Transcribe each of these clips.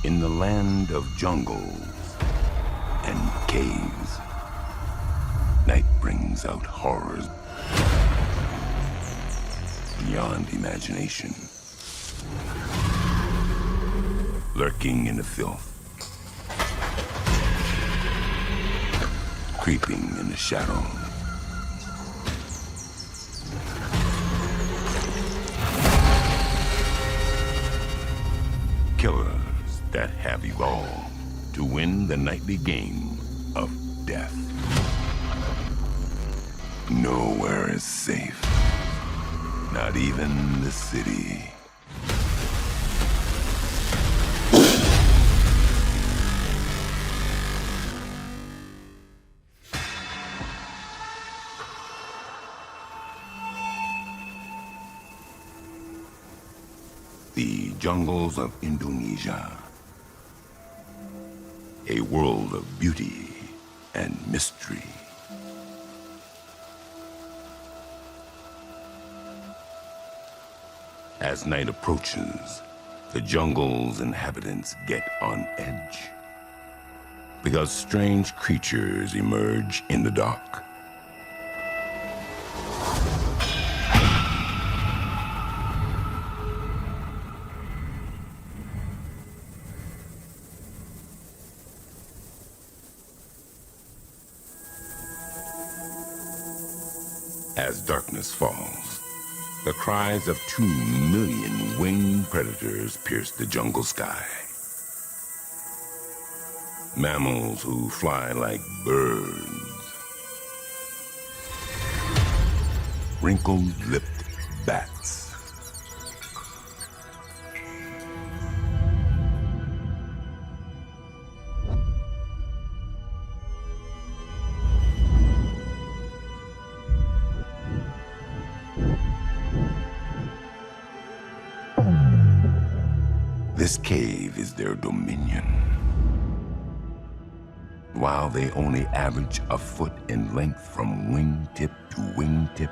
In the land of jungles and caves, night brings out horrors beyond imagination. Lurking in the filth, creeping in the shadows. Killers that have evolved to win the nightly game of death. Nowhere is safe, not even the city. The jungles of Indonesia. A world of beauty and mystery. As night approaches, the jungle's inhabitants get on edge because strange creatures emerge in the dark. As darkness falls, the cries of 2 million winged predators pierce the jungle sky. Mammals who fly like birds. Wrinkled-lipped bats. This cave is their dominion. While they only average a foot in length from wingtip to wingtip,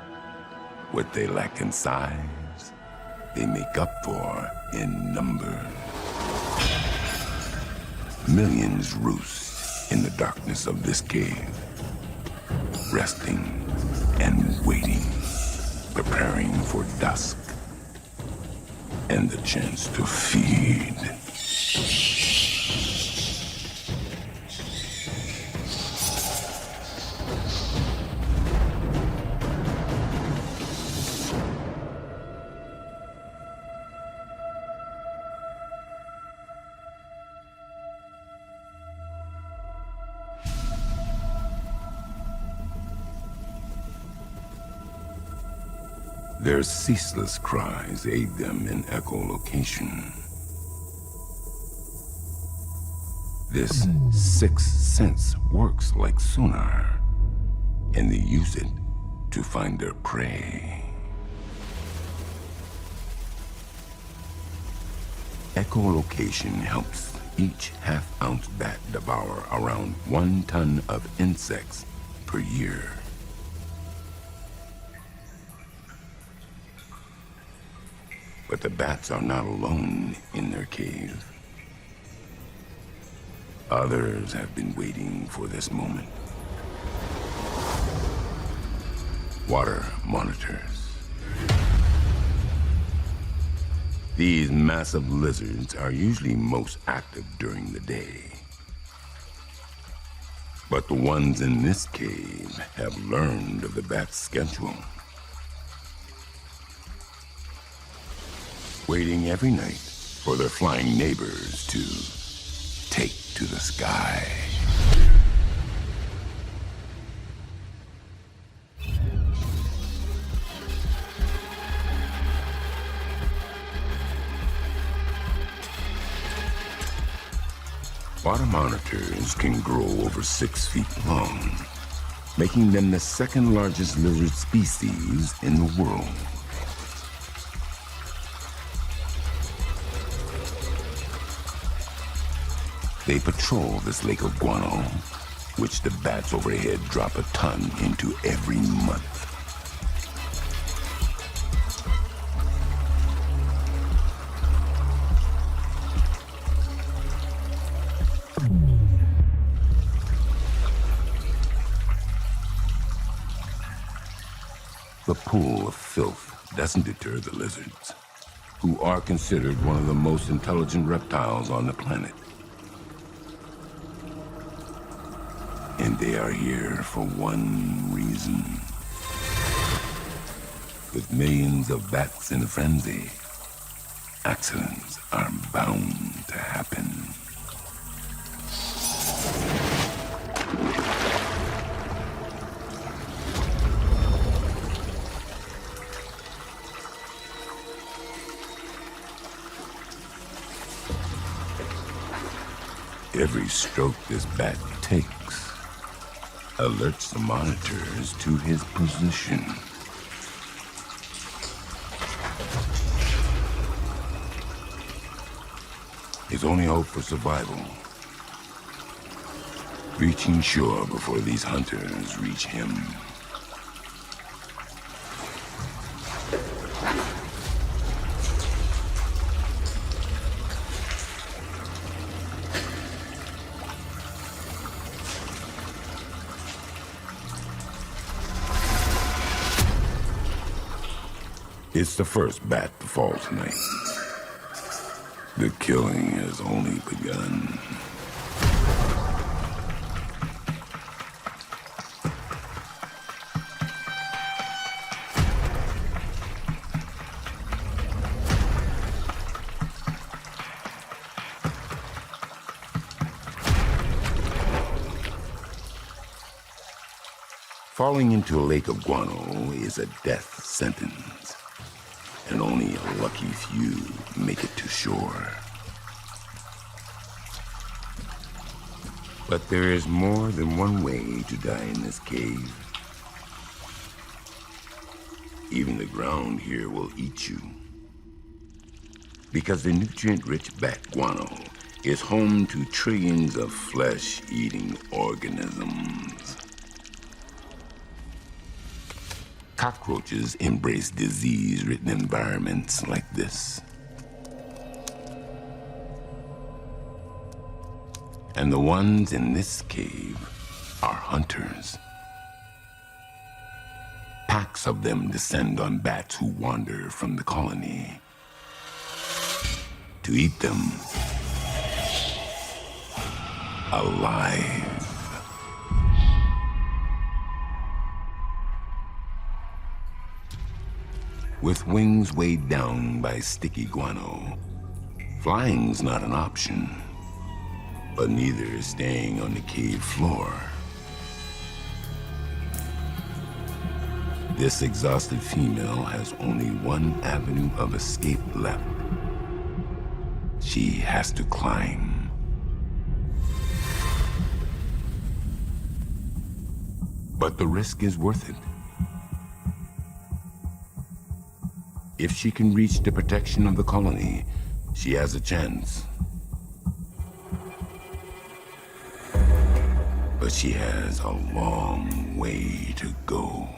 what they lack in size, they make up for in numbers. Millions roost in the darkness of this cave, resting and waiting, preparing for dusk and the chance to feed. Their ceaseless cries aid them in echolocation. This sixth sense works like sonar, and they use it to find their prey. Echolocation helps each half-ounce bat devour around 1 ton of insects per year. But the bats are not alone in their cave. Others have been waiting for this moment. Water monitors. These massive lizards are usually most active during the day. But the ones in this cave have learned of the bat's schedule. Waiting every night for their flying neighbors to take to the sky. Water monitors can grow over 6 feet long, making them the second largest lizard species in the world. They patrol this lake of guano, which the bats overhead drop a ton into every month. the pool of filth doesn't deter the lizards, who are considered one of the most intelligent reptiles on the planet. And they are here for one reason. With millions of bats in a frenzy, accidents are bound to happen. Every stroke this bat takes alerts the monitors to his position. His only hope for survival, reaching shore before these hunters reach him. It's the first bat to fall tonight. The killing has only begun. Falling into a lake of guano is a death sentence, and only a lucky few make it to shore. But there is more than one way to die in this cave. Even the ground here will eat you, because the nutrient-rich bat guano is home to trillions of flesh-eating organisms. Cockroaches embrace disease-ridden environments like this. And the ones in this cave are hunters. Packs of them descend on bats who wander from the colony to eat them alive. With wings weighed down by sticky guano, flying's not an option, but neither is staying on the cave floor. This exhausted female has only one avenue of escape left. She has to climb. But the risk is worth it. If she can reach the protection of the colony, she has a chance. But she has a long way to go.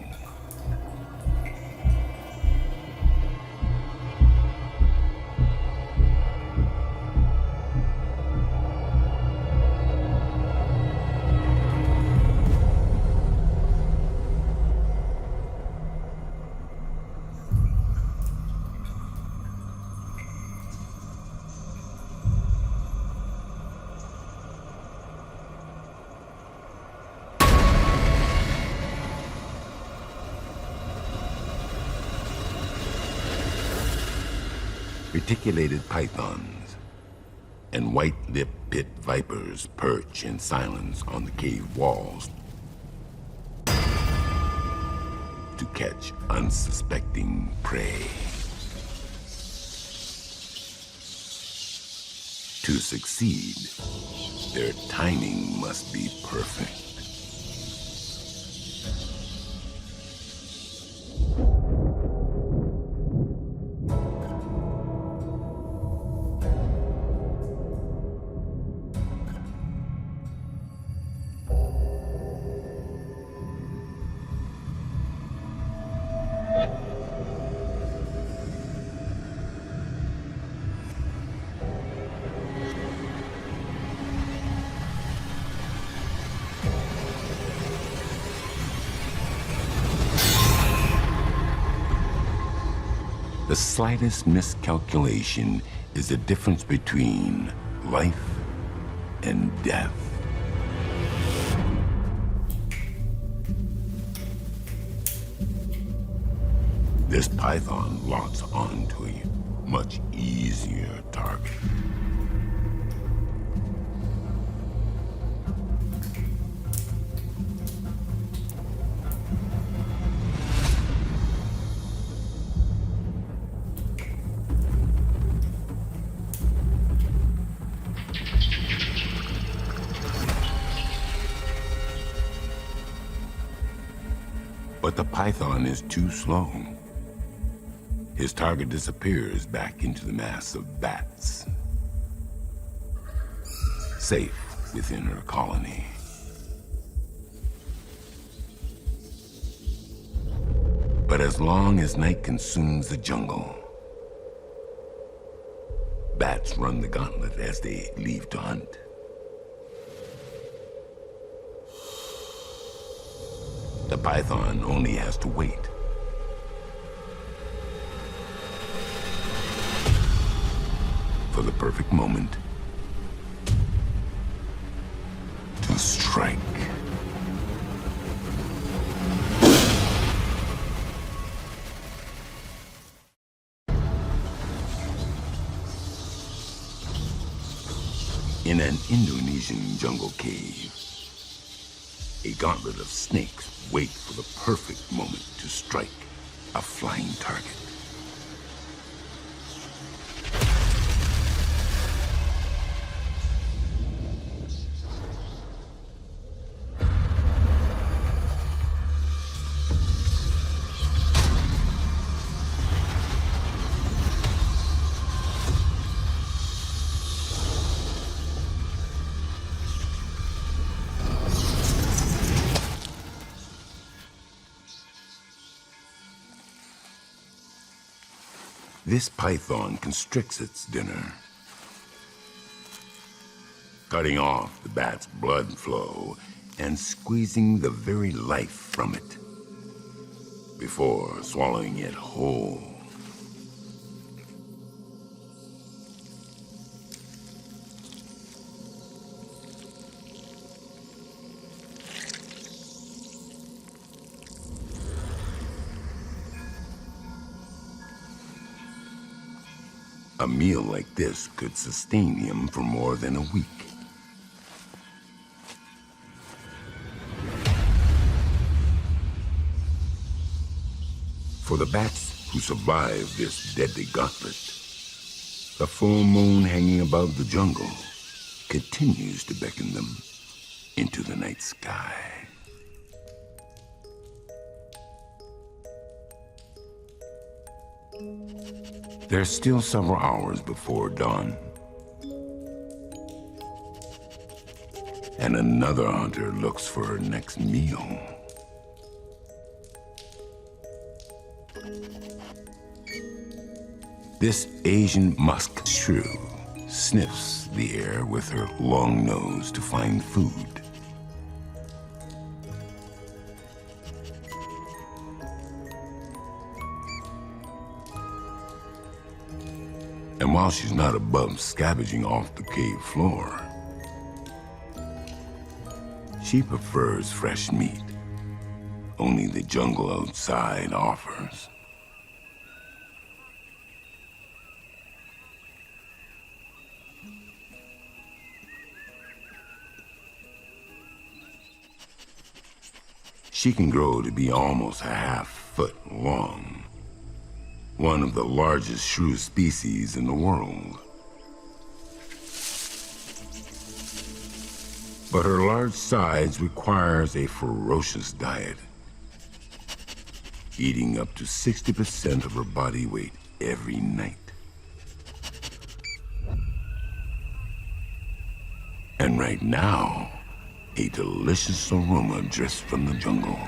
Reticulated pythons and white-lipped pit vipers perch in silence on the cave walls to catch unsuspecting prey. To succeed, their timing must be perfect. The slightest miscalculation is the difference between life and death. This python locks onto a much easier target. But the python is too slow. His target disappears back into the mass of bats, safe within her colony. But as long as night consumes the jungle, bats run the gauntlet as they leave to hunt. The python only has to wait. For the perfect moment to strike. In an Indonesian jungle cave, a gauntlet of snakes wait for the perfect moment to strike a flying target. This python constricts its dinner, cutting off the bat's blood flow and squeezing the very life from it before swallowing it whole. A meal like this could sustain him for more than a week. For the bats who survive this deadly gauntlet, the full moon hanging above the jungle continues to beckon them into the night sky. There's still several hours before dawn, and another hunter looks for her next meal. This Asian musk shrew sniffs the air with her long nose to find food. And while she's not above scavenging off the cave floor, she prefers fresh meat only the jungle outside offers. She can grow to be almost a half-foot long, one of the largest shrew species in the world. But her large size requires a ferocious diet, eating up to 60% of her body weight every night. And right now, a delicious aroma drifts from the jungle.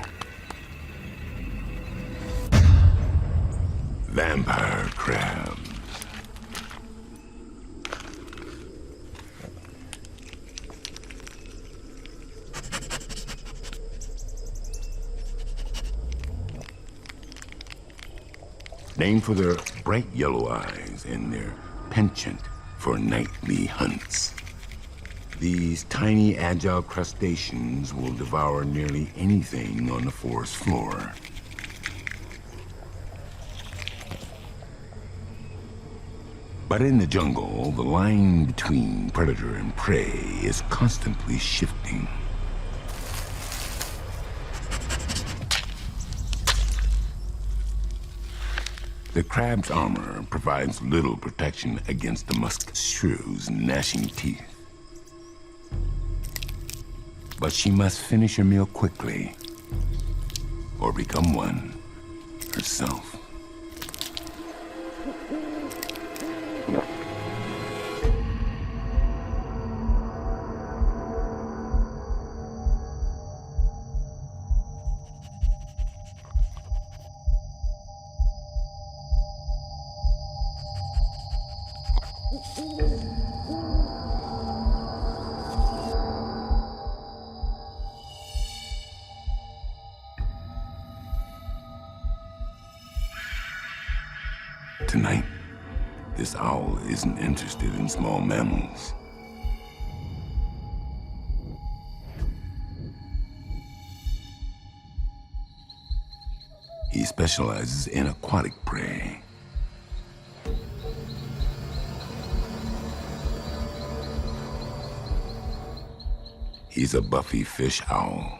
Vampire crabs. named for their bright yellow eyes and their penchant for nightly hunts. These tiny, agile crustaceans will devour nearly anything on the forest floor. But in the jungle, the line between predator and prey is constantly shifting. The crab's armor provides little protection against the musk shrew's gnashing teeth. But she must finish her meal quickly, or become one herself. Tonight, this owl isn't interested in small mammals. He specializes in aquatic prey. He's a buffy fish owl.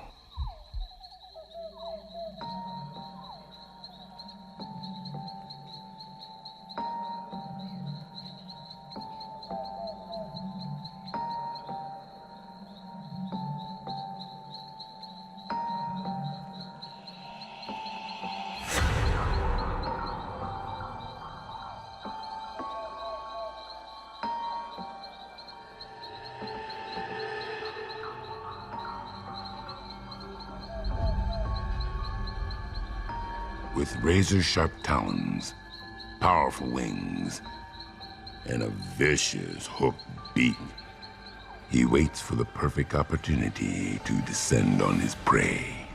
With razor-sharp talons, powerful wings, and a vicious hooked beak, he waits for the perfect opportunity to descend on his prey.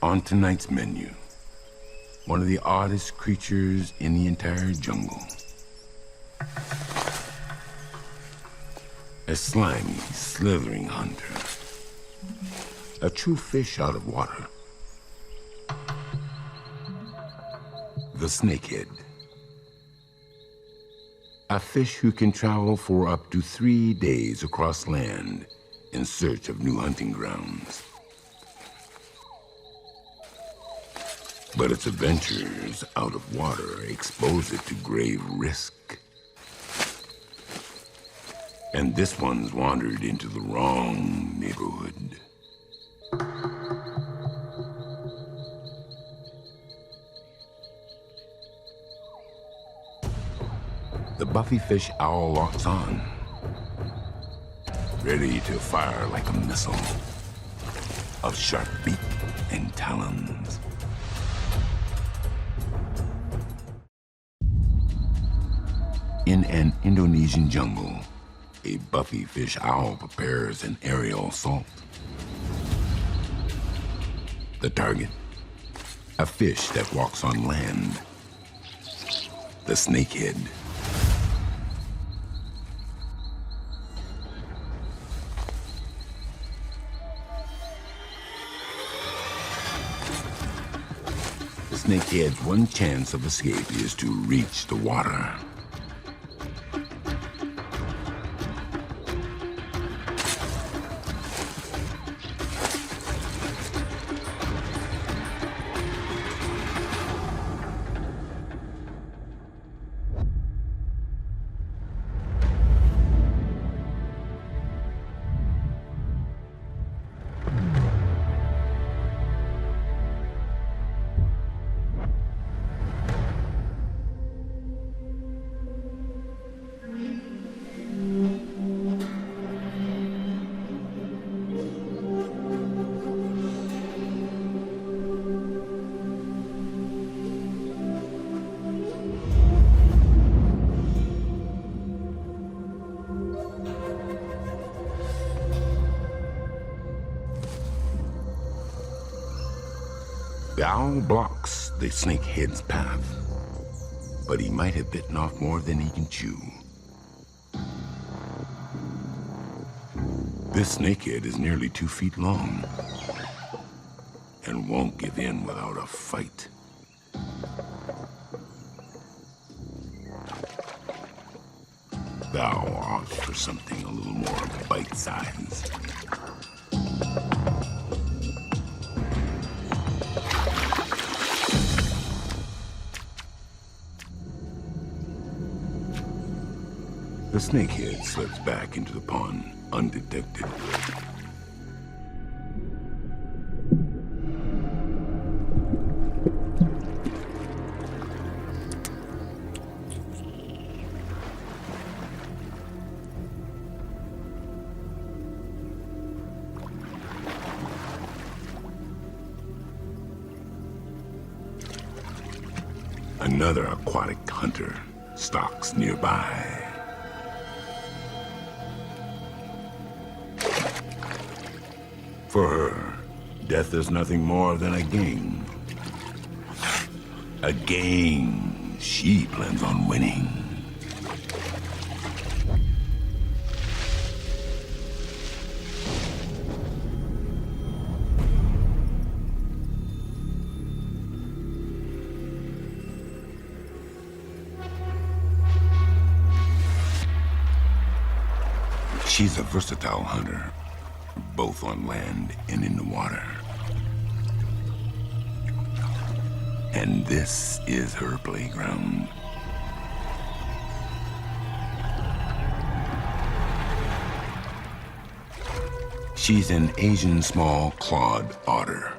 On tonight's menu, one of the oddest creatures in the entire jungle. A slimy, slithering hunter. A true fish out of water. The snakehead. A fish who can travel for up to 3 days across land in search of new hunting grounds. But its adventures out of water expose it to grave risk. And this one's wandered into the wrong neighborhood. The buffy fish owl locks on, ready to fire like a missile of sharp beak and talons. In an Indonesian jungle, a buffy fish owl prepares an aerial assault. The target, a fish that walks on land. The snakehead. The snakehead's one chance of escape is to reach the water. The owl blocks the snakehead's path, but he might have bitten off more than he can chew. This snakehead is nearly 2 feet long and won't give in without a fight. Thou art for something a little more bite-sized. The snakehead slips back into the pond undetected. Another aquatic hunter stalks nearby. For her, death is nothing more than a game. A game she plans on winning. She's a versatile hunter, both on land and in the water. And this is her playground. She's an Asian small-clawed otter.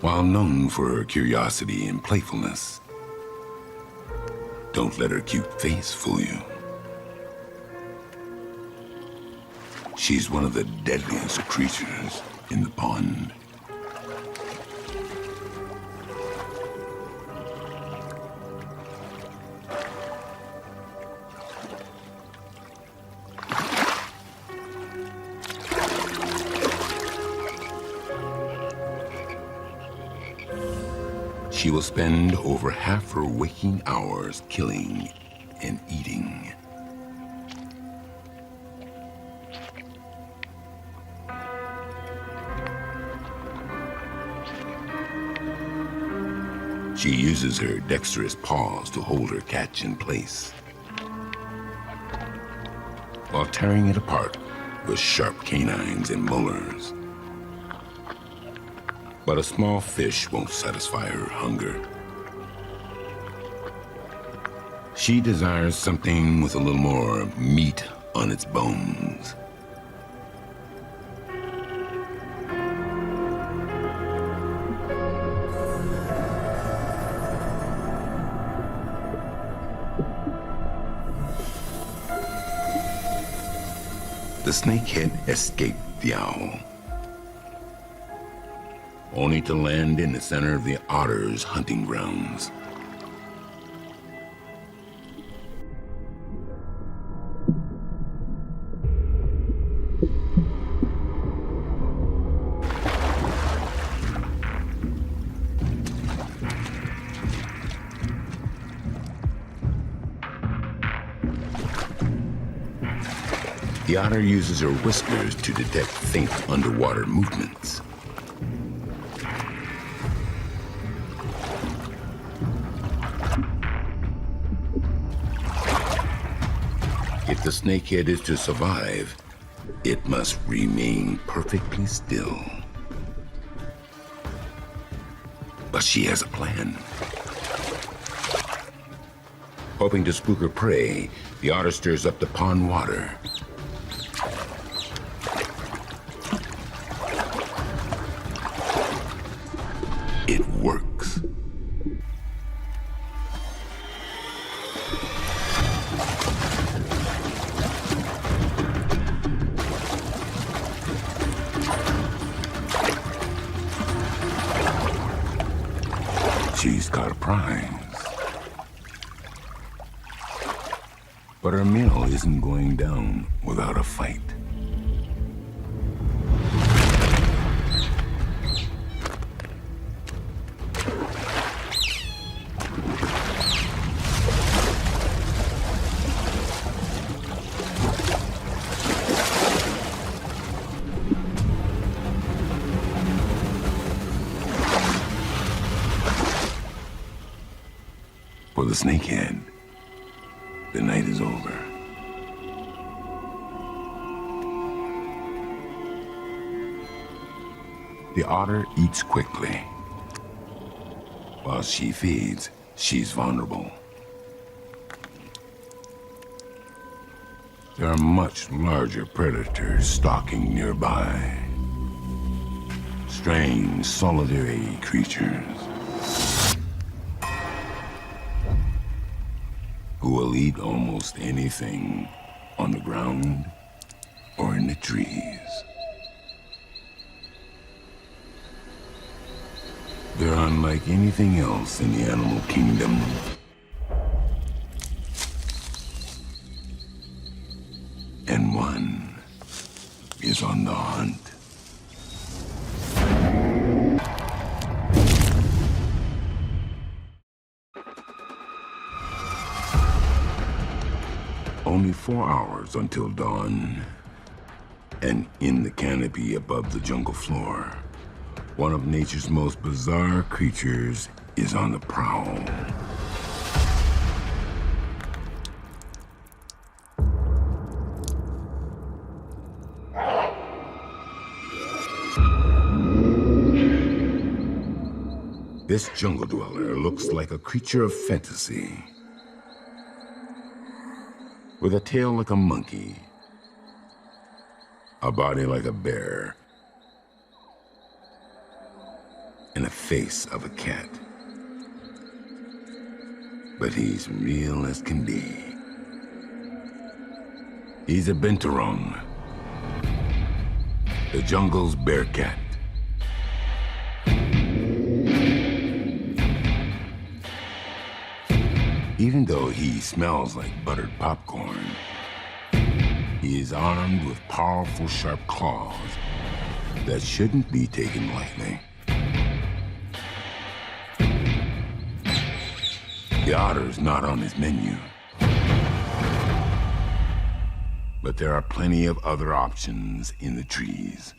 While known for her curiosity and playfulness, don't let her cute face fool you. She's one of the deadliest creatures in the pond. She will spend over half her waking hours killing and eating. She uses her dexterous paws to hold her catch in place, while tearing it apart with sharp canines and molars. But a small fish won't satisfy her hunger. She desires something with a little more meat on its bones. The snakehead escaped the owl, only to land in the center of the otter's hunting grounds. The otter uses her whiskers to detect faint underwater movements. If the snakehead is to survive, it must remain perfectly still. But she has a plan. Hoping to spook her prey, the otter stirs up the pond water. It works. She's got a prize. But her meal isn't going down without a fight. For the snakehead, the night is over. The otter eats quickly. While she feeds, she's vulnerable. There are much larger predators stalking nearby. Strange, solitary creatures who will eat almost anything on the ground or in the trees. They're unlike anything else in the animal kingdom. And one is on the hunt. Only 4 hours until dawn, and in the canopy above the jungle floor, one of nature's most bizarre creatures is on the prowl. This jungle dweller looks like a creature of fantasy, with a tail like a monkey, a body like a bear, and a face of a cat. But he's real as can be. He's a binturong, the jungle's bear cat. Even though he smells like buttered popcorn, he is armed with powerful, sharp claws that shouldn't be taken lightly. The otter's not on his menu, but there are plenty of other options in the trees.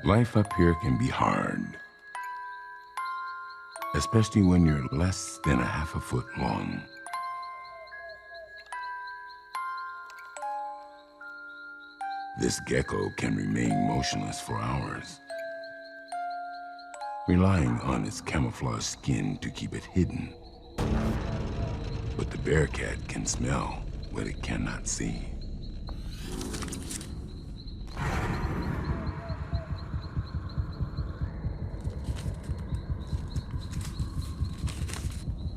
Life up here can be hard, especially when you're less than a half a foot long. This gecko can remain motionless for hours, relying on its camouflage skin to keep it hidden. But the bear cat can smell what it cannot see.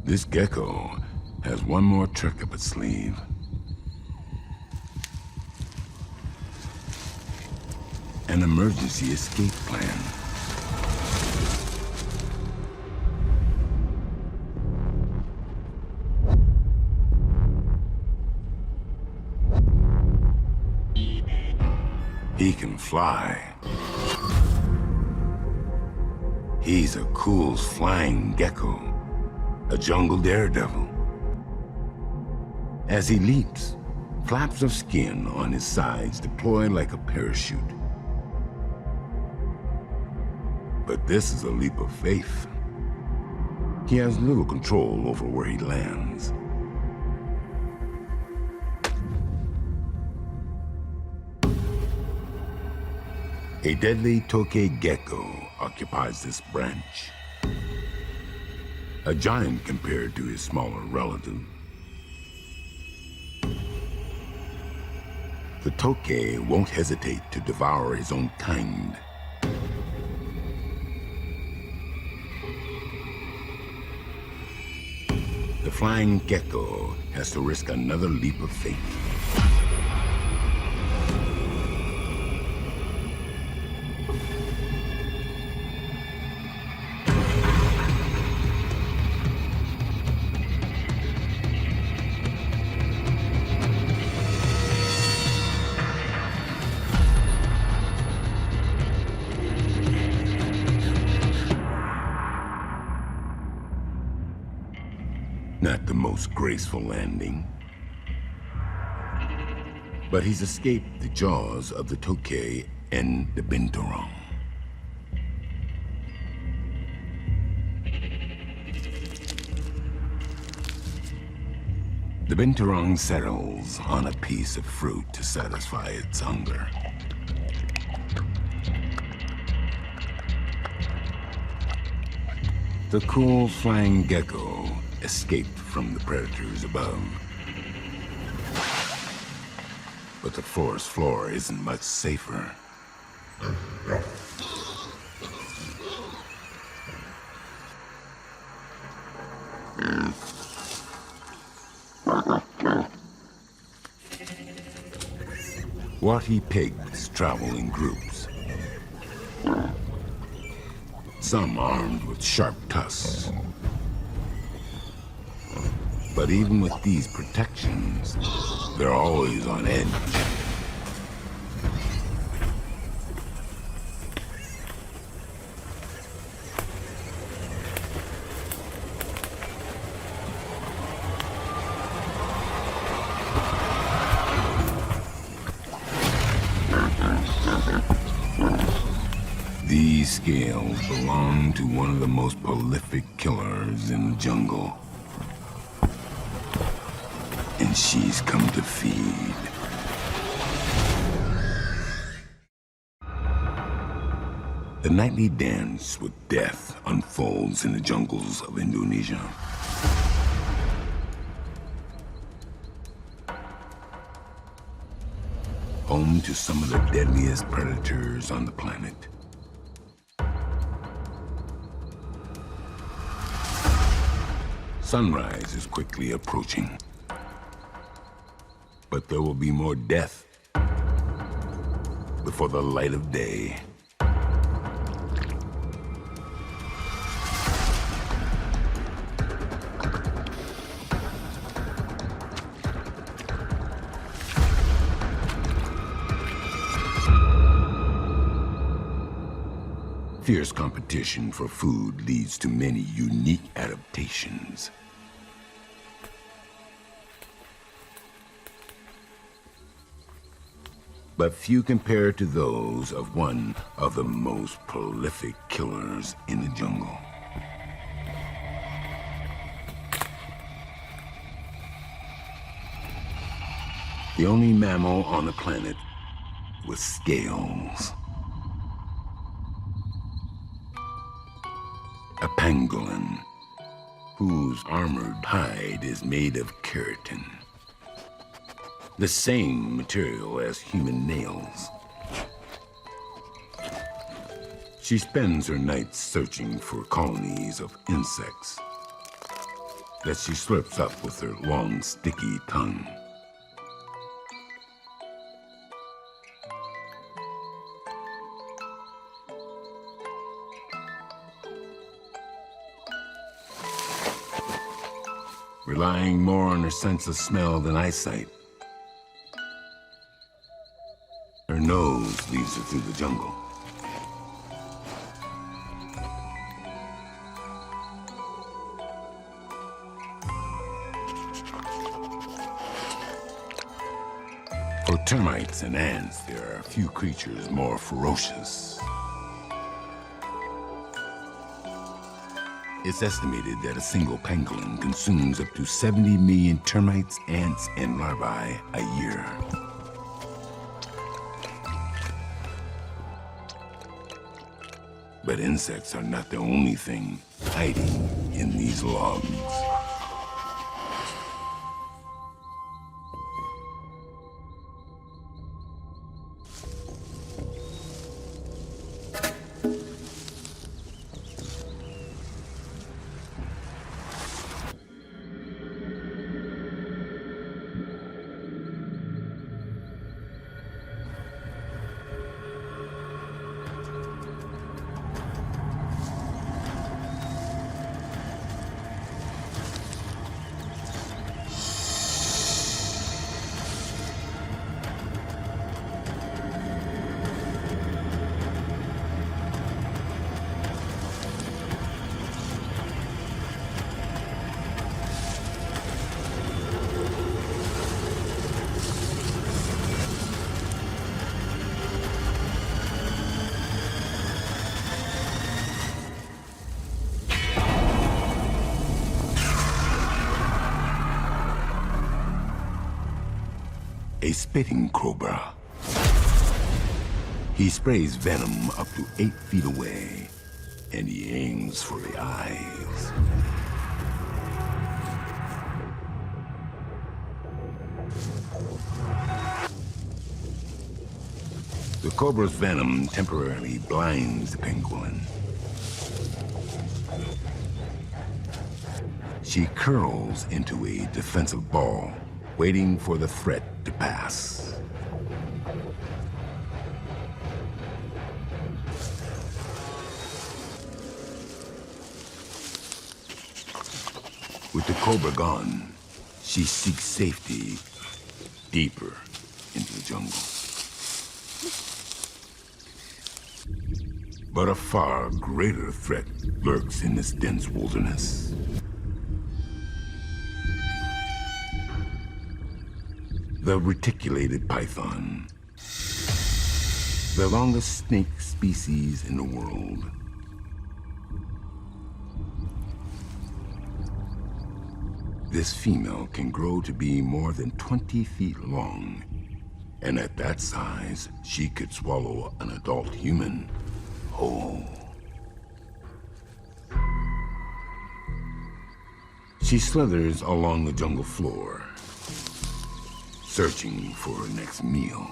This gecko has one more trick up its sleeve. An emergency escape plan. He can fly. He's a cool flying gecko, a jungle daredevil. As he leaps, flaps of skin on his sides deploy like a parachute. But this is a leap of faith. He has little control over where he lands. A deadly tokay gecko occupies this branch. A giant compared to his smaller relative. The tokay won't hesitate to devour his own kind. The flying gecko has to risk another leap of faith. Not the most graceful landing, but he's escaped the jaws of the tokay and the binturong. The binturong settles on a piece of fruit to satisfy its hunger. The cool flying gecko escaped from the predators above. But the forest floor isn't much safer. Warty pigs travel in groups. Some armed with sharp tusks. But even with these protections, they're always on edge. These scales belong to one of the most prolific killers in the jungle. And she's come to feed. The nightly dance with death unfolds in the jungles of Indonesia. Home to some of the deadliest predators on the planet. Sunrise is quickly approaching. But there will be more death before the light of day. Fierce competition for food leads to many unique adaptations. But few compare to those of one of the most prolific killers in the jungle. The only mammal on the planet with scales. A pangolin, whose armored hide is made of keratin. The same material as human nails. She spends her nights searching for colonies of insects that she slurps up with her long, sticky tongue. Relying more on her sense of smell than eyesight, her nose leads her through the jungle. For termites and ants, there are few creatures more ferocious. It's estimated that a single pangolin consumes up to 70 million termites, ants, and larvae a year. But insects are not the only thing hiding in these logs. spitting cobra. He sprays venom up to 8 feet away, and he aims for the eyes. The cobra's venom temporarily blinds the penguin. She curls into a defensive ball, waiting for the threat to pass. With the cobra gone, she seeks safety deeper into the jungle. But a far greater threat lurks in this dense wilderness. The reticulated python, the longest snake species in the world. This female can grow to be more than 20 feet long, and at that size, she could swallow an adult human whole. She slithers along the jungle floor, searching for her next meal.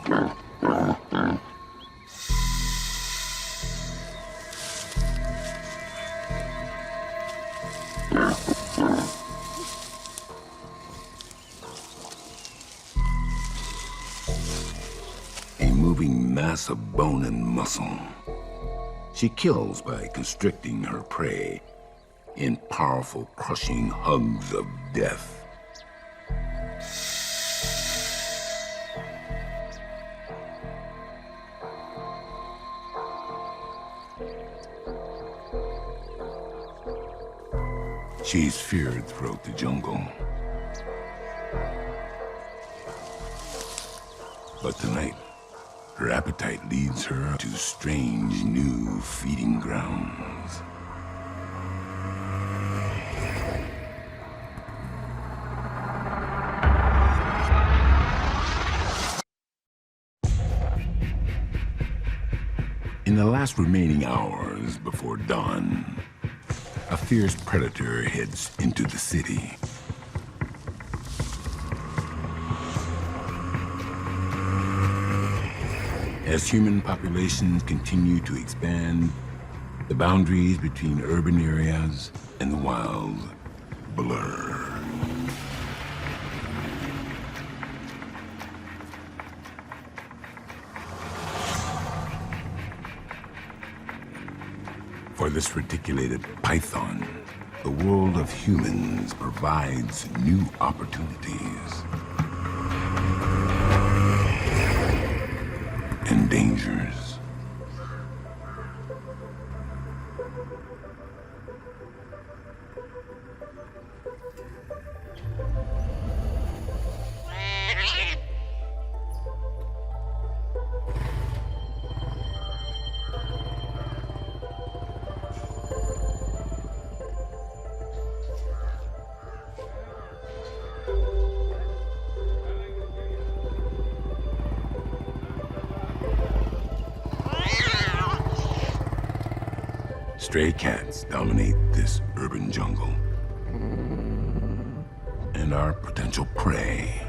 A moving mass of bone and muscle. She kills by constricting her prey in powerful, crushing hugs of death. She's feared throughout the jungle. But tonight, her appetite leads her to strange new feeding grounds. In the last remaining hours before dawn, a fierce predator heads into the city. As human populations continue to expand, the boundaries between urban areas and the wild blur. For this reticulated python, the world of humans provides new opportunities and dangers. Stray cats dominate this urban jungle and are potential prey.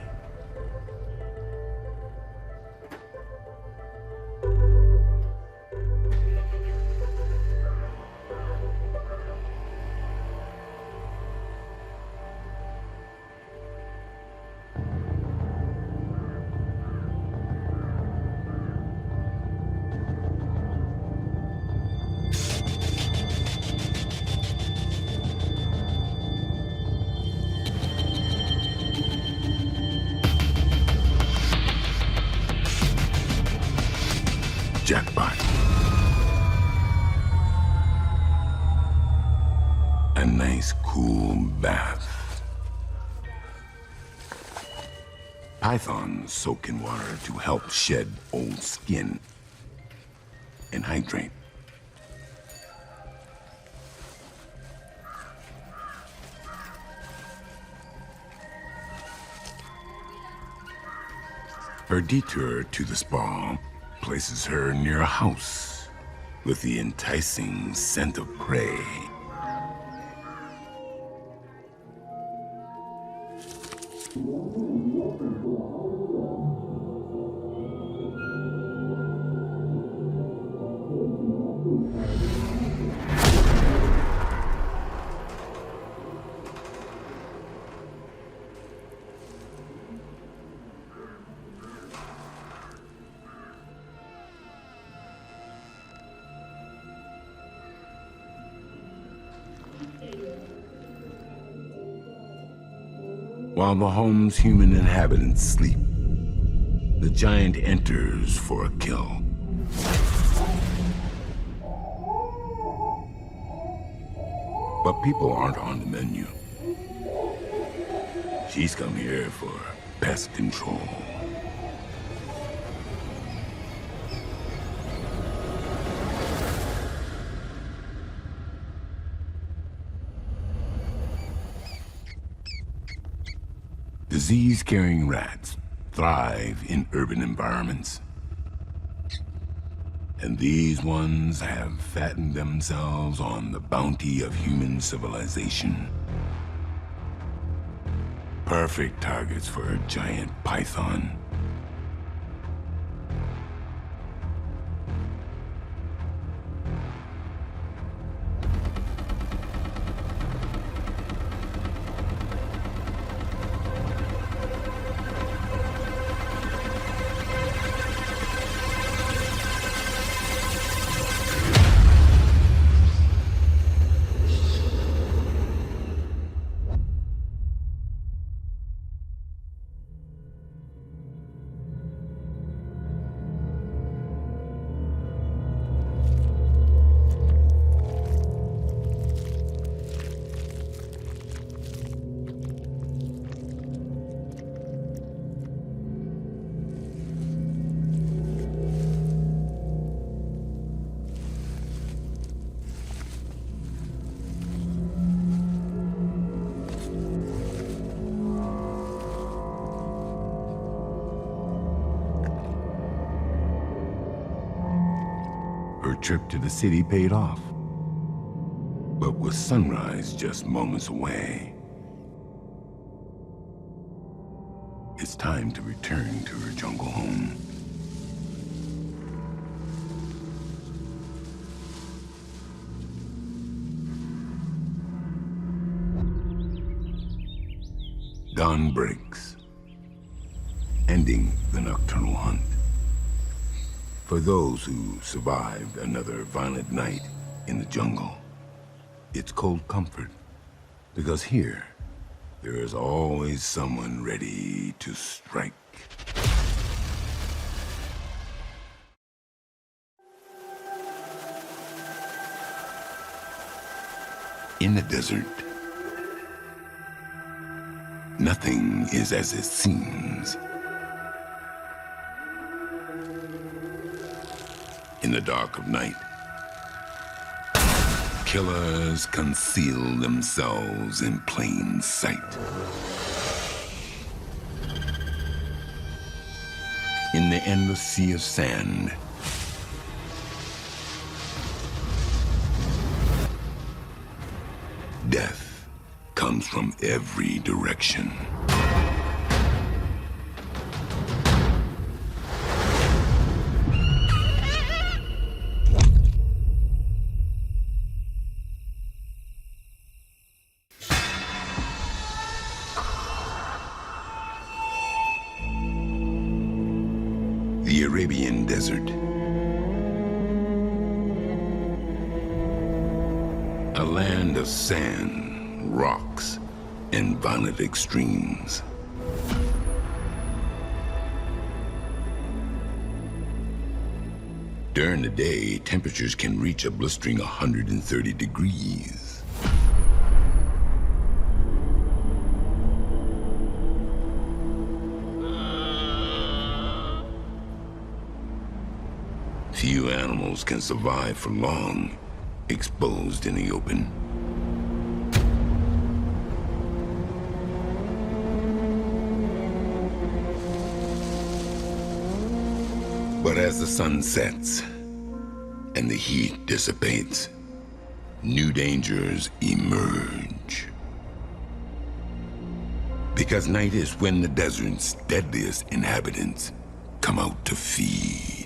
Jackpot. A nice cool bath. Pythons soak in water to help shed old skin and hydrate. Her detour to the spa places her near a house with the enticing scent of prey. While the home's human inhabitants sleep, the giant enters for a kill. But people aren't on the menu. She's come here for pest control. Disease-carrying rats thrive in urban environments. And these ones have fattened themselves on the bounty of human civilization. Perfect targets for a giant python. Her trip to the city paid off. But with sunrise just moments away, it's time to return to her jungle home. Dawn breaks, ending the nocturnal hunt. For those who survived another violent night in the jungle, it's cold comfort, because here, there is always someone ready to strike. In the desert, nothing is as it seems. In the dark of night, killers conceal themselves in plain sight. In the endless sea of sand, death comes from every direction. The Arabian Desert. A land of sand, rocks, and violent extremes. During the day, temperatures can reach a blistering 130 degrees. Few animals can survive for long, exposed in the open. But as the sun sets and the heat dissipates, new dangers emerge. Because night is when the desert's deadliest inhabitants come out to feed.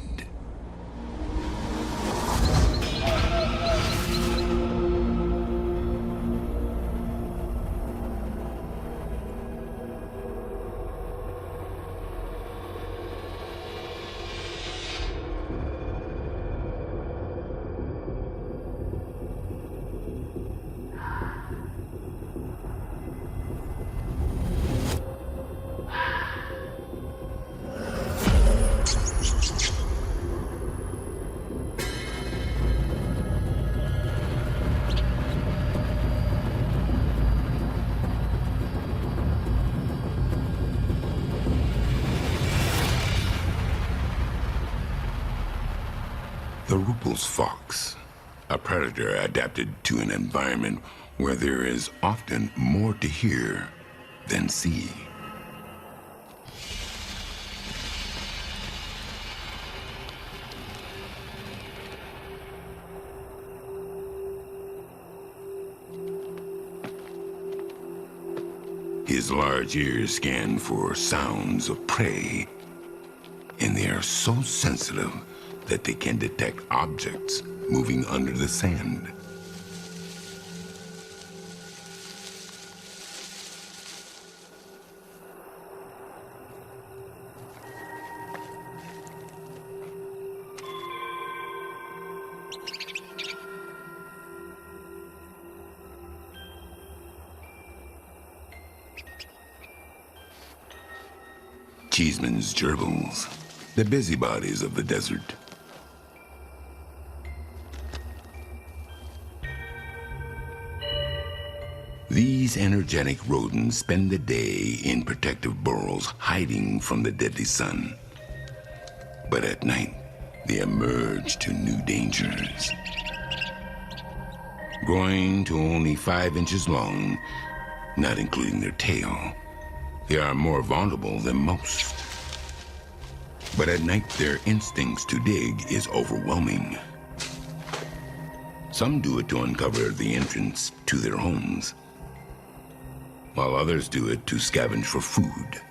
The Rupel's fox, a predator adapted to an environment where there is often more to hear than see. His large ears scan for sounds of prey, and they are so sensitive that they can detect objects moving under the sand. Cheeseman's gerbils, the busybodies of the desert. These energetic rodents spend the day in protective burrows hiding from the deadly sun. But at night, they emerge to new dangers. Growing to only 5 inches long, not including their tail, they are more vulnerable than most. But at night, their instincts to dig is overwhelming. Some do it to uncover the entrance to their homes, while others do it to scavenge for food.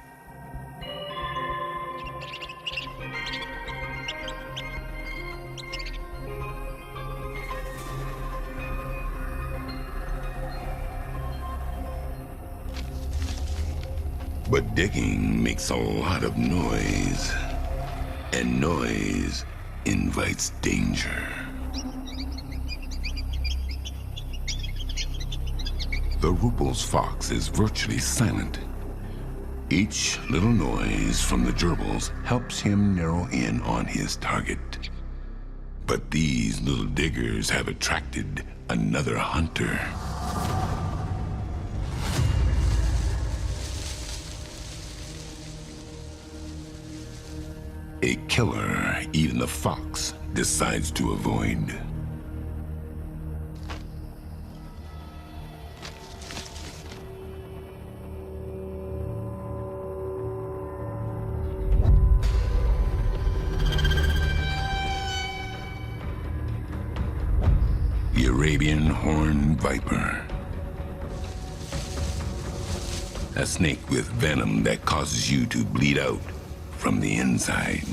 But digging makes a lot of noise, and noise invites danger. The Rupel's fox is virtually silent. Each little noise from the gerbils helps him narrow in on his target. But these little diggers have attracted another hunter. A killer even the fox decides to avoid. The Arabian horned viper. A snake with venom that causes you to bleed out from the inside.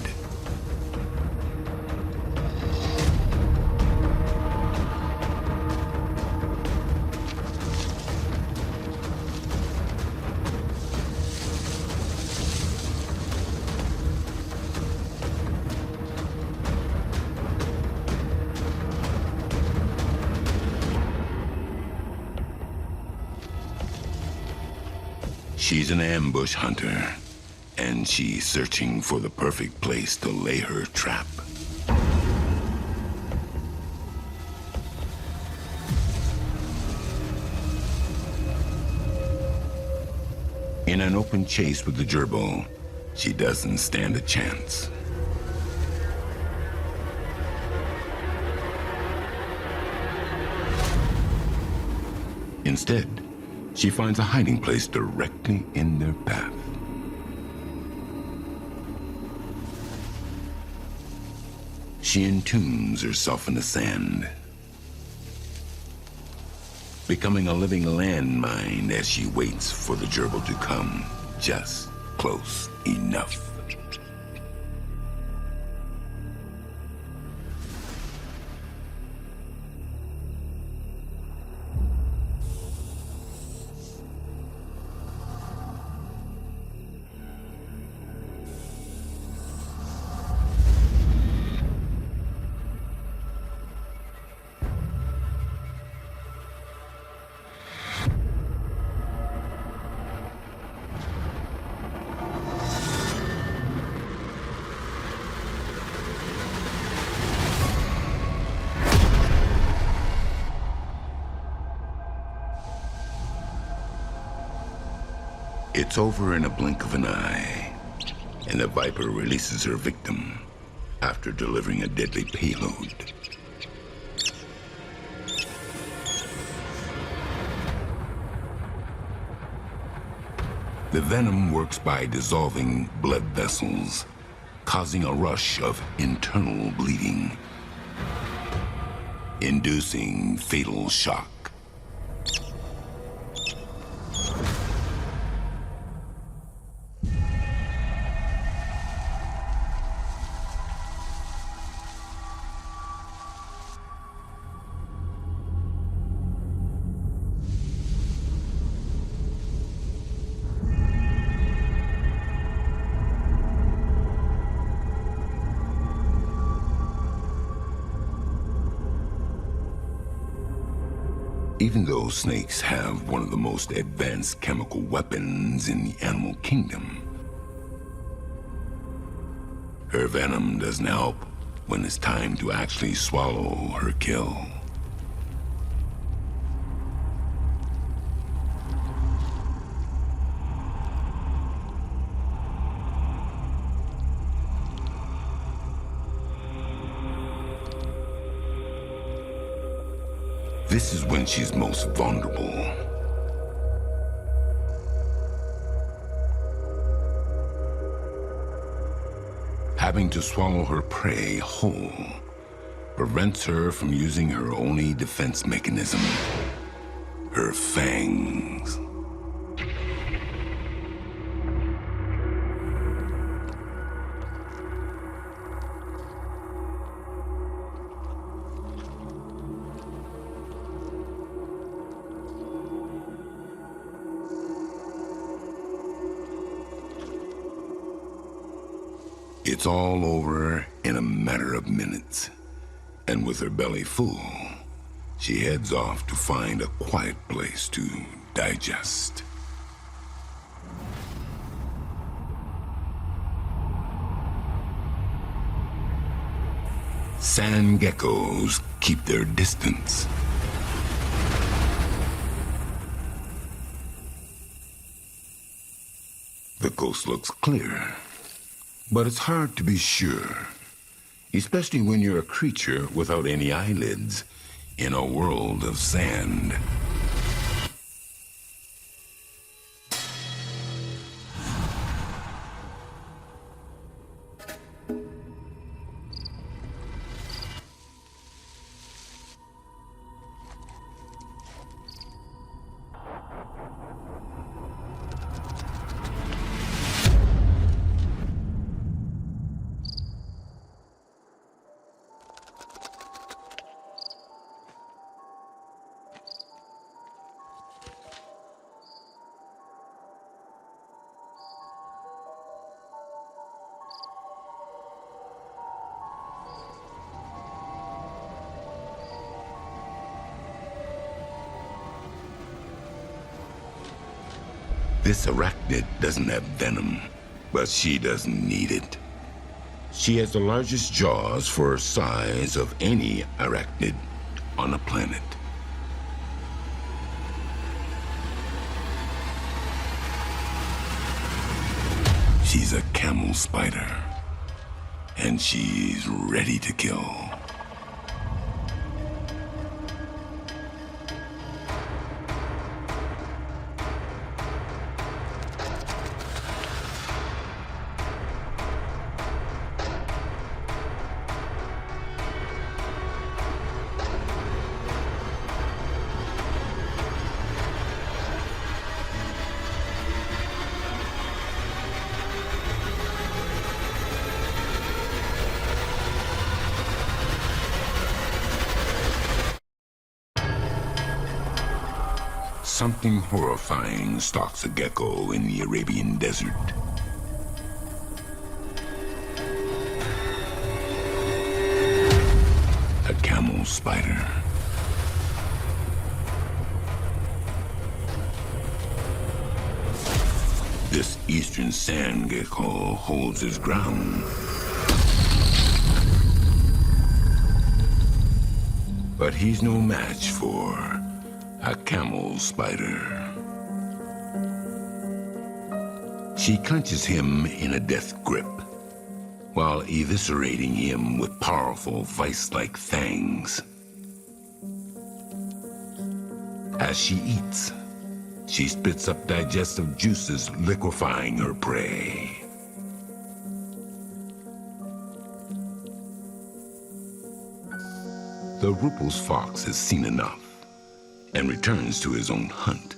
She's an ambush hunter, and she's searching for the perfect place to lay her trap. In an open chase with the gerbil, she doesn't stand a chance. Instead, she finds a hiding place directly in their path. she entombs herself in the sand, becoming a living landmine as she waits for the gerbil to come just close enough. It's over in a blink of an eye, and the Viper releases her victim after delivering a deadly payload. The venom works by dissolving blood vessels, causing a rush of internal bleeding, inducing fatal shock. Even though snakes have one of the most advanced chemical weapons in the animal kingdom, her venom doesn't help when it's time to actually swallow her kill. This is when she's most vulnerable. Having to swallow her prey whole prevents her from using her only defense mechanism, her fangs. It's all over in a matter of minutes, and with her belly full, she heads off to find a quiet place to digest. Sand geckos keep their distance. The coast looks clear, but it's hard to be sure, especially when you're a creature without any eyelids in a world of sand. This arachnid doesn't have venom, but she doesn't need it. She has the largest jaws for her size of any arachnid on the planet. She's a camel spider, and she's ready to kill. Something horrifying stalks a gecko in the Arabian Desert. A camel spider. This eastern sand gecko holds his ground. But he's no match for a camel spider. She clenches him in a death grip, while eviscerating him with powerful vice-like fangs. As she eats, she spits up digestive juices, liquefying her prey. The Rupel's fox has seen enough and returns to his own hunt.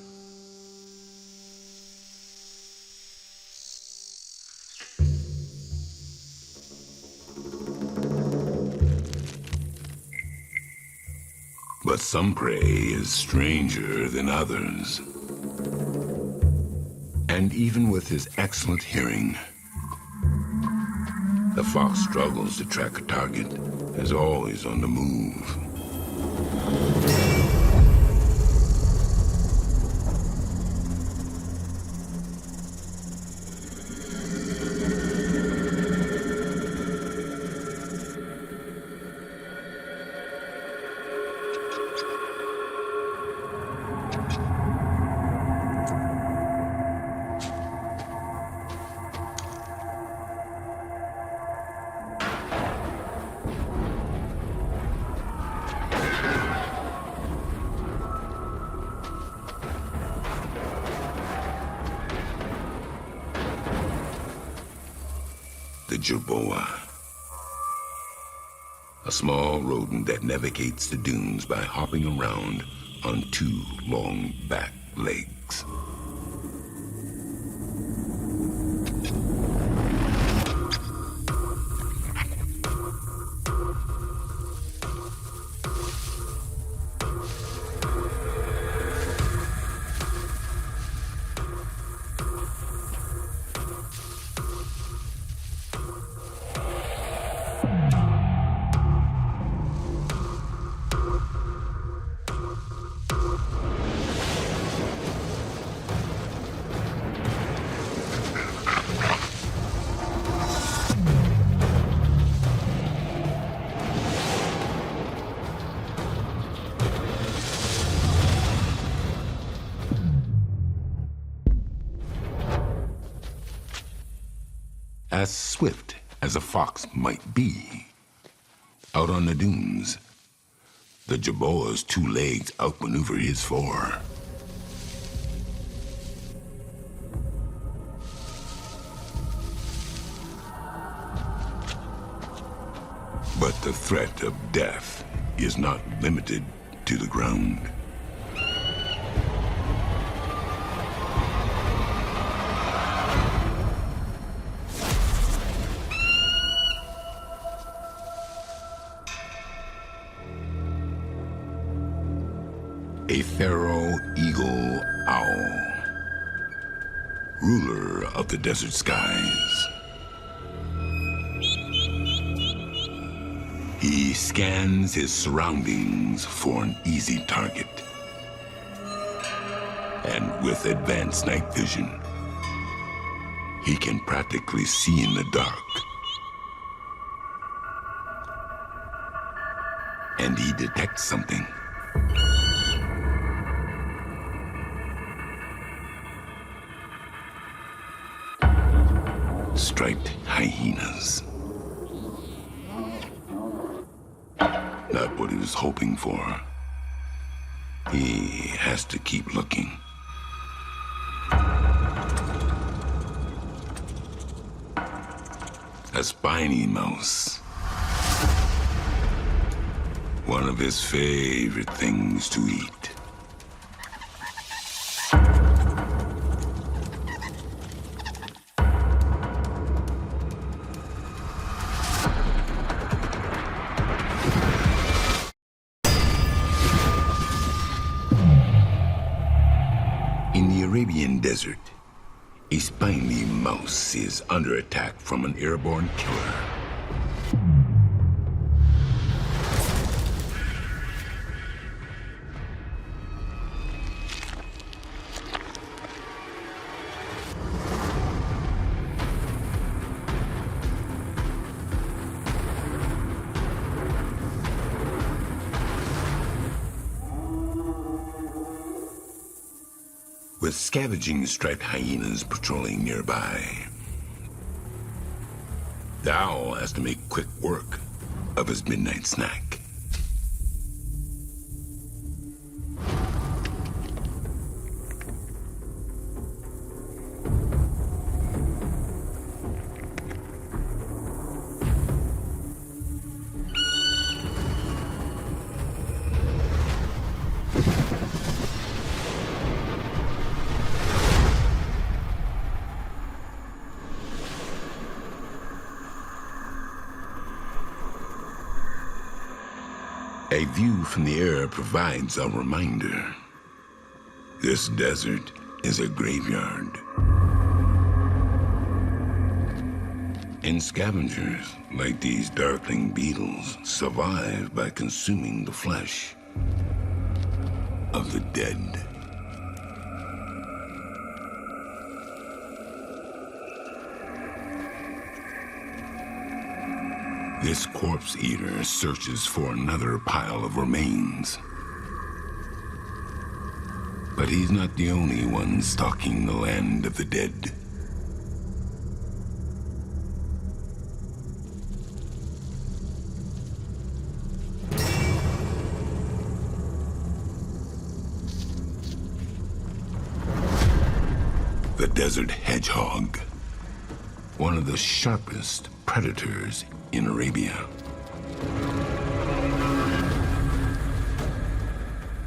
But some prey is stranger than others. And even with his excellent hearing, the fox struggles to track a target, is always on the move. The jerboa, a small rodent that navigates the dunes by hopping around on two long back legs. As swift as a fox might be, out on the dunes, the jerboa's two legs outmaneuver his four. But the threat of death is not limited to the ground. A pharaoh eagle owl, ruler of the desert skies. He scans his surroundings for an easy target. And with advanced night vision, he can practically see in the dark. And he detects something. Striped hyenas. Not what he was hoping for. He has to keep looking. A spiny mouse. One of his favorite things to eat. Arabian Desert, a spiny mouse is under attack from an airborne killer. With scavenging striped hyenas patrolling nearby, the owl has to make quick work of his midnight snack. A view from the air provides a reminder. This desert is a graveyard. And scavengers, like these darkling beetles, survive by consuming the flesh of the dead. This corpse eater searches for another pile of remains. But he's not the only one stalking the land of the dead. The desert hedgehog, one of the sharpest predators in Arabia.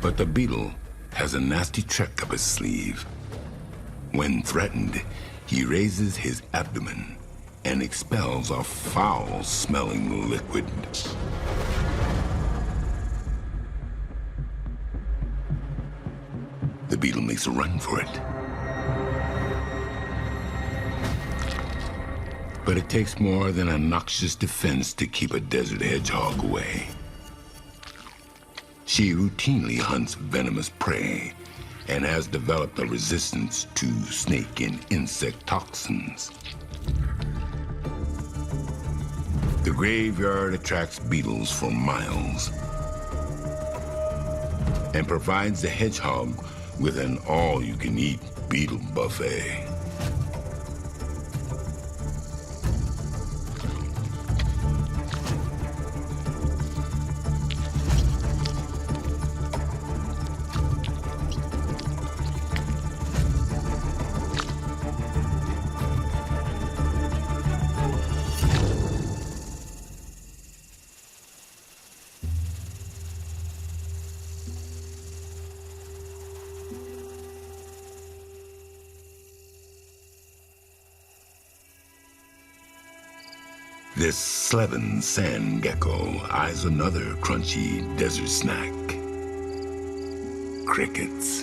But the beetle has a nasty trick up his sleeve. When threatened, he raises his abdomen and expels a foul-smelling liquid. The beetle makes a run for it. But it takes more than a noxious defense to keep a desert hedgehog away. She routinely hunts venomous prey and has developed a resistance to snake and insect toxins. The graveyard attracts beetles for miles and provides the hedgehog with an all-you-can-eat beetle buffet. This Sleven sand gecko eyes another crunchy desert snack. Crickets.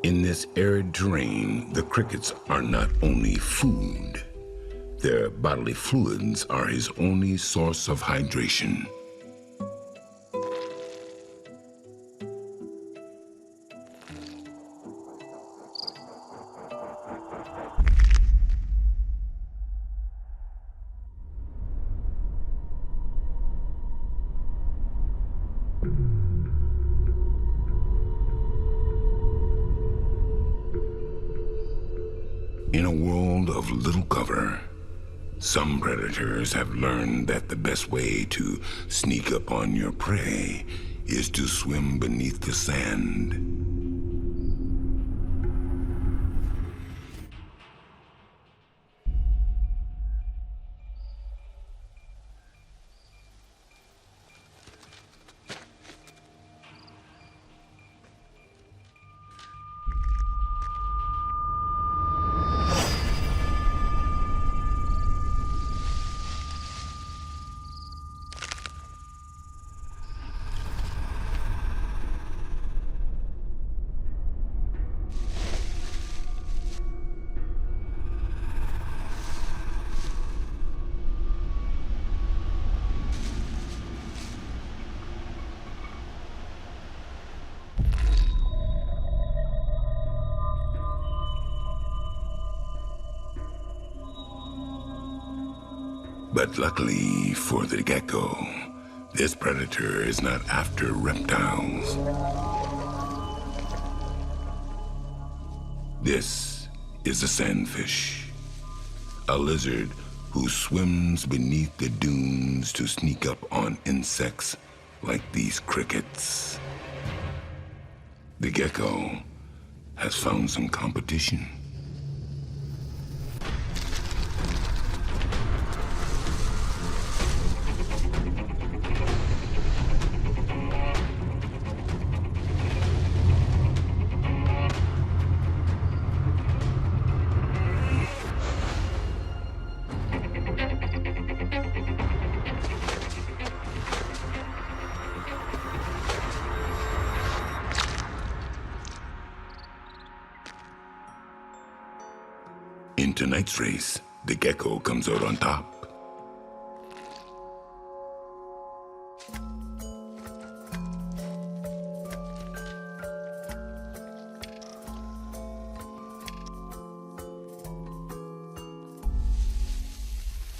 In this arid terrain, the crickets are not only food. Their bodily fluids are his only source of hydration. In a world of little cover, some predators have learned that the best way to sneak up on your prey is to swim beneath the sand. But luckily for the gecko, this predator is not after reptiles. This is a sandfish, a lizard who swims beneath the dunes to sneak up on insects like these crickets. The gecko has found some competition. In tonight's race, the gecko comes out on top.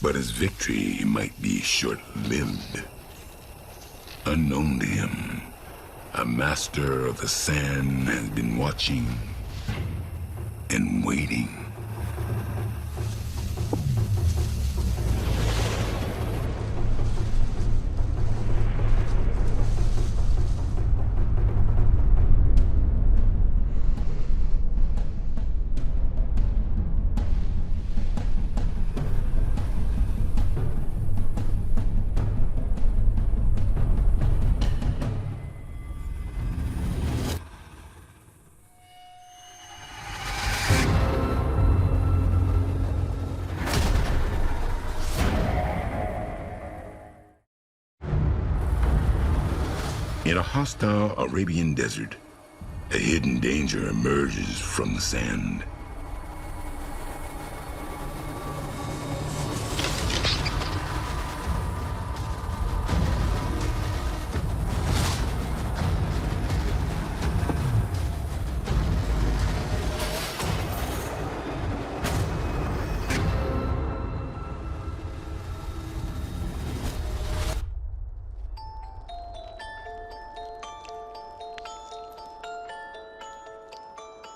But his victory might be short-lived. Unknown to him, a master of the sand has been watching and waiting. In a hostile Arabian Desert, a hidden danger emerges from the sand.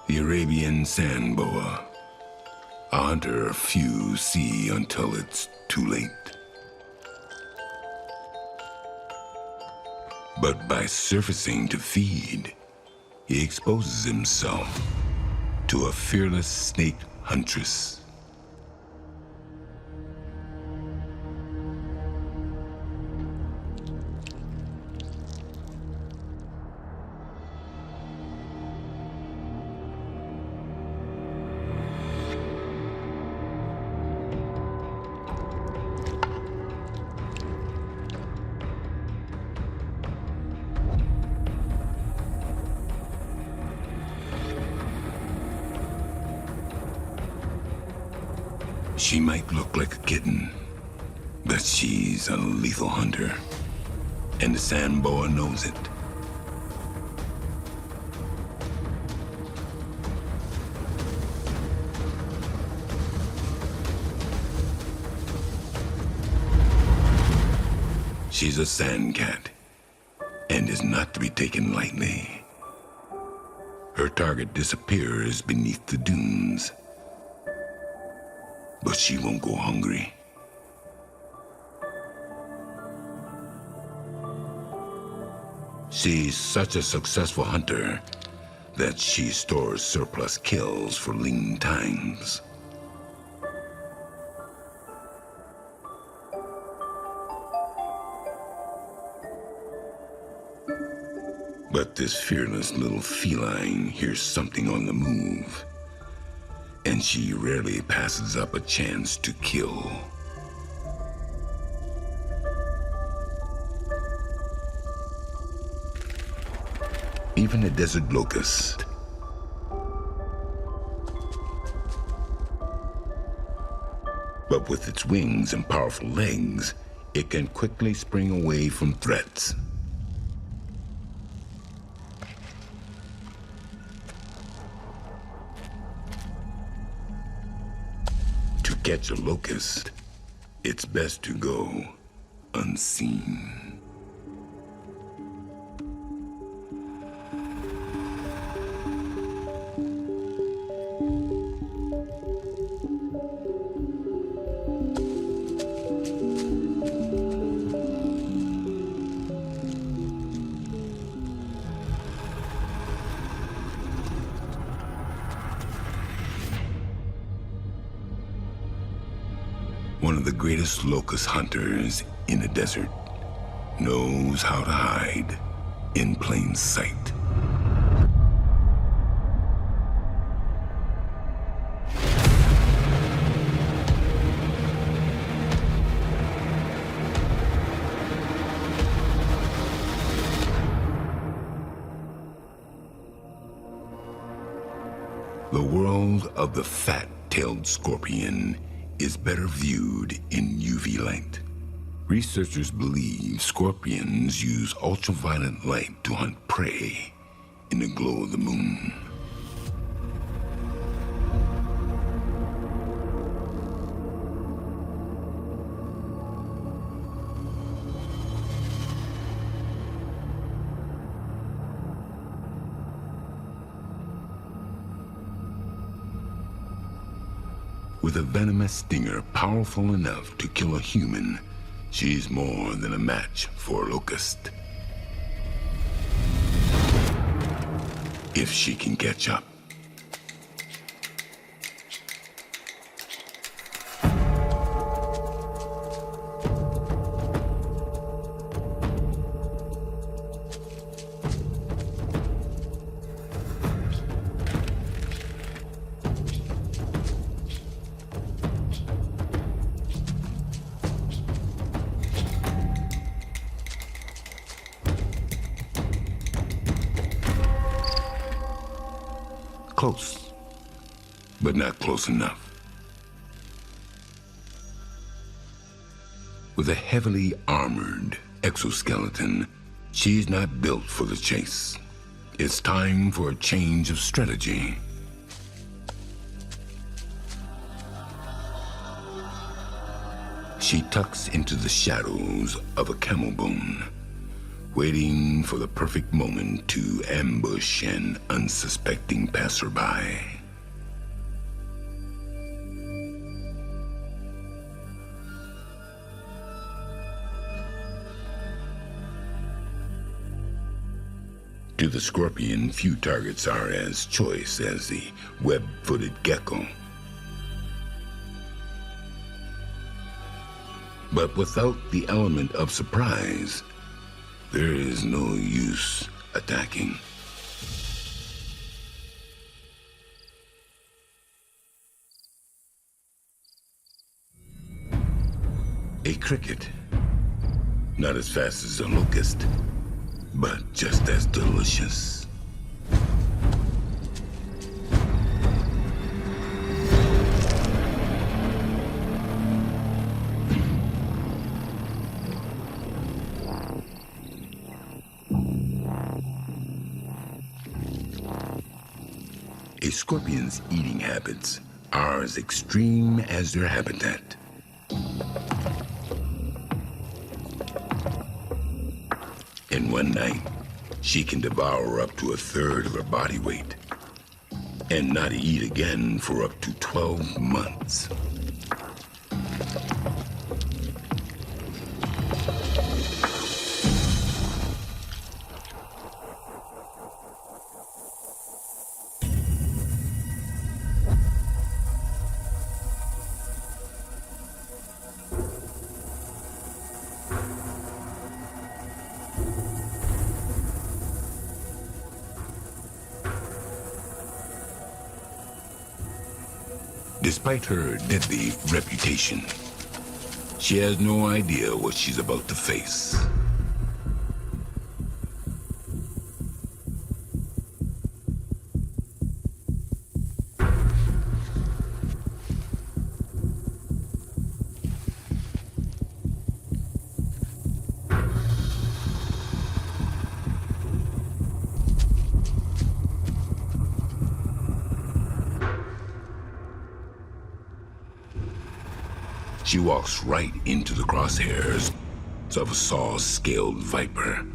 The Arabian sand boa, a hunter few see until it's too late. But by surfacing to feed, he exposes himself to a fearless snake huntress. She might look like a kitten, but she's a lethal hunter, and the sand boa knows it. She's a sand cat, and is not to be taken lightly. Her target disappears beneath the dunes. But she won't go hungry. She's such a successful hunter that she stores surplus kills for lean times. But this fearless little feline hears something on the move, and she rarely passes up a chance to kill. Even a desert locust, but with its wings and powerful legs, it can quickly spring away from threats. To catch a locust it's best to go unseen. One of the greatest locust hunters in the desert knows how to hide in plain sight. The world of the fat-tailed scorpion is better viewed in UV light. Researchers believe scorpions use ultraviolet light to hunt prey in the glow of the moon. With a venomous stinger powerful enough to kill a human, she's more than a match for a locust. If she can catch up. Close, but not close enough. With a heavily armored exoskeleton, she's not built for the chase. It's time for a change of strategy. She tucks into the shadows of a camel bone, waiting for the perfect moment to ambush an unsuspecting passerby. To the scorpion, few targets are as choice as the web-footed gecko. But without the element of surprise, there is no use attacking. A cricket. Not as fast as a locust, but just as delicious. A scorpion's eating habits are as extreme as their habitat. In one night, she can devour up to a third of her body weight and not eat again for up to 12 months. Despite her deadly reputation, she has no idea what she's about to face. She walks right into the crosshairs of a saw-scaled viper.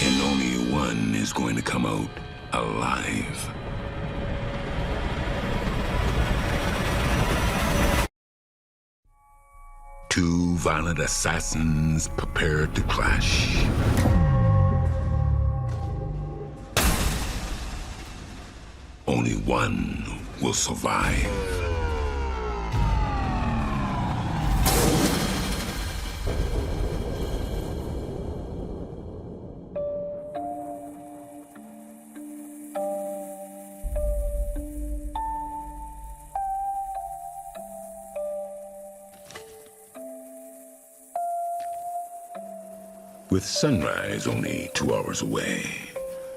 And only one is going to come out alive. Two violent assassins prepare to clash. Only one will survive. With sunrise only 2 hours away,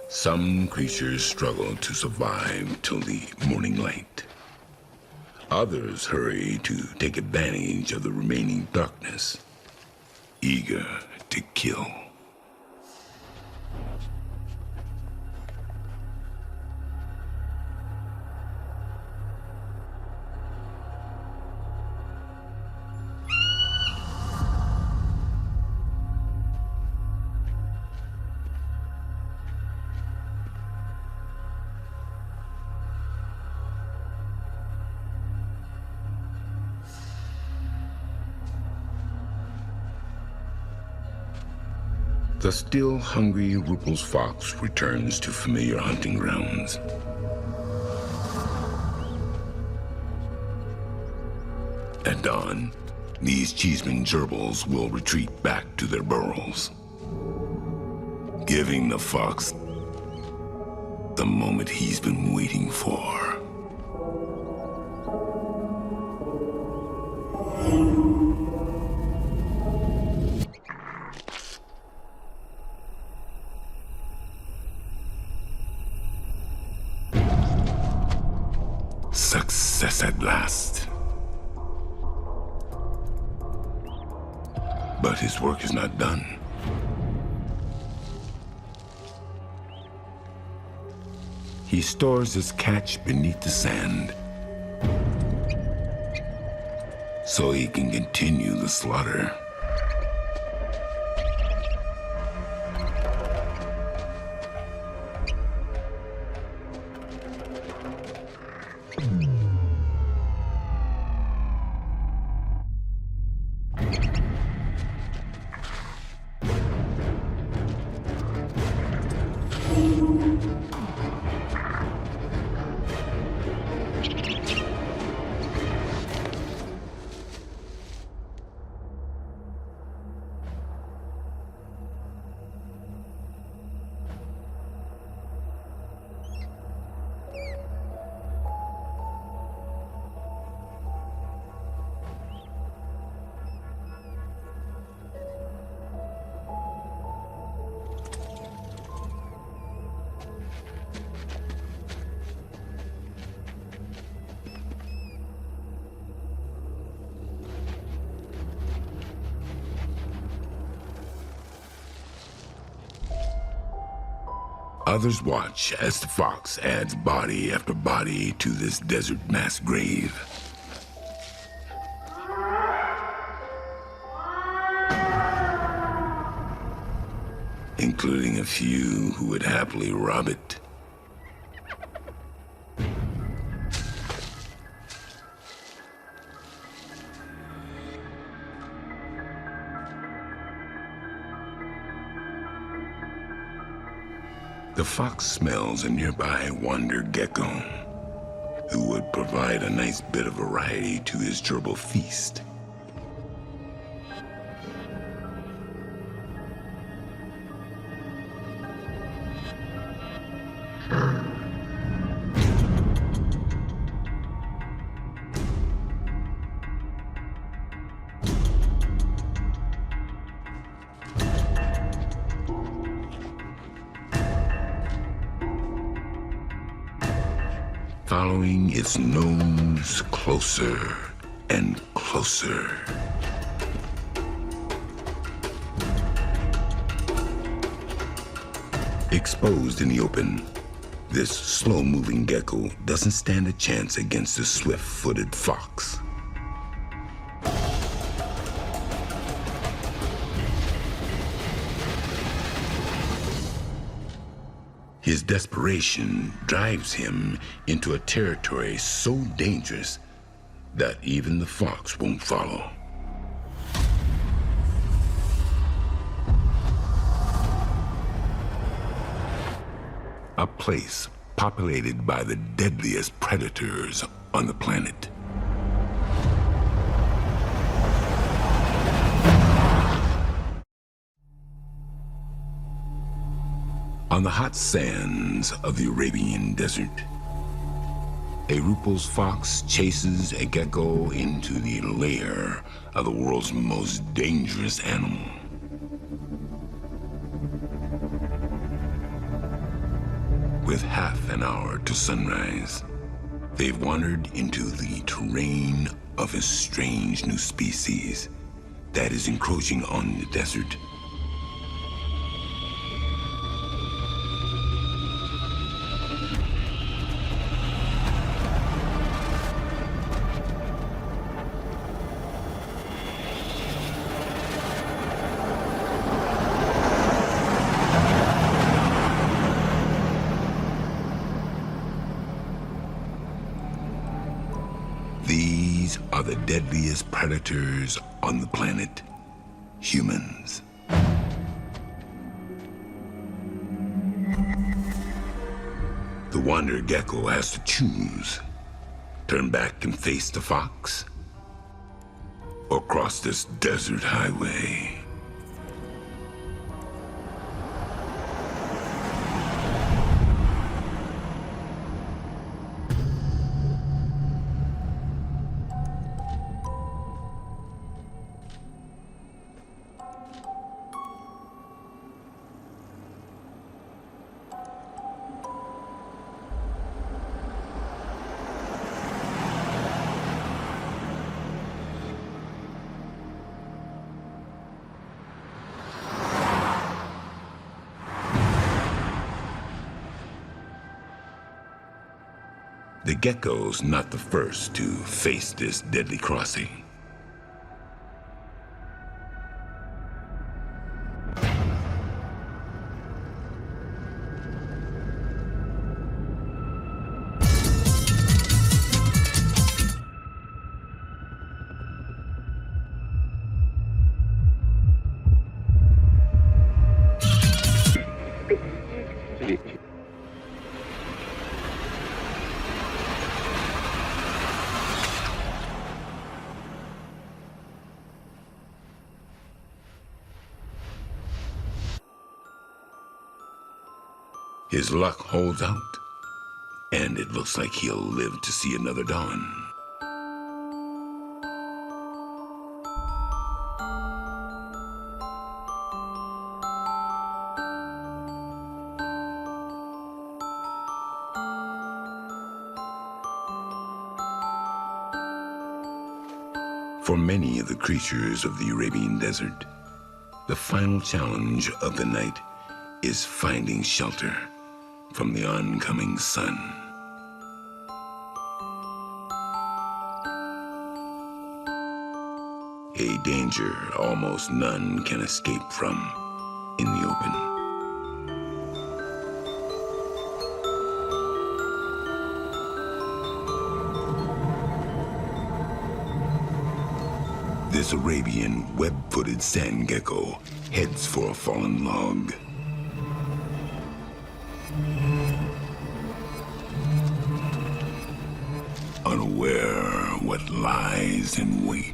some creatures struggle to survive till the morning light. Others hurry to take advantage of the remaining darkness, eager to kill. The still hungry Ruppel's fox returns to familiar hunting grounds. At dawn, these cheeseman gerbils will retreat back to their burrows, giving the fox the moment he's been waiting for. Success at last. But his work is not done. He stores his catch beneath the sand so he can continue the slaughter. Others watch as the fox adds body after body to this desert mass grave. Including a few who would happily rob it. The fox smells a nearby wander gecko, who would provide a nice bit of variety to his gerbil feast. following its nose closer and closer. Exposed in the open, this slow-moving gecko doesn't stand a chance against a swift-footed fox. His desperation drives him into a territory so dangerous that even the fox won't follow. A place populated by the deadliest predators on the planet. On the hot sands of the Arabian Desert, a Rupel's fox chases a gecko into the lair of the world's most dangerous animal. With half an hour to sunrise, they've wandered into the terrain of a strange new species that is encroaching on the desert. These are the deadliest predators on the planet, humans. The wanderer gecko has to choose: turn back and face the fox, or cross this desert highway. The gecko's not the first to face this deadly crossing. His luck holds out, and it looks like he'll live to see another dawn. For many of the creatures of the Arabian Desert, the final challenge of the night is finding shelter from the oncoming sun. A danger almost none can escape from in the open. This Arabian web-footed sand gecko heads for a fallen log. Unaware what lies in wait.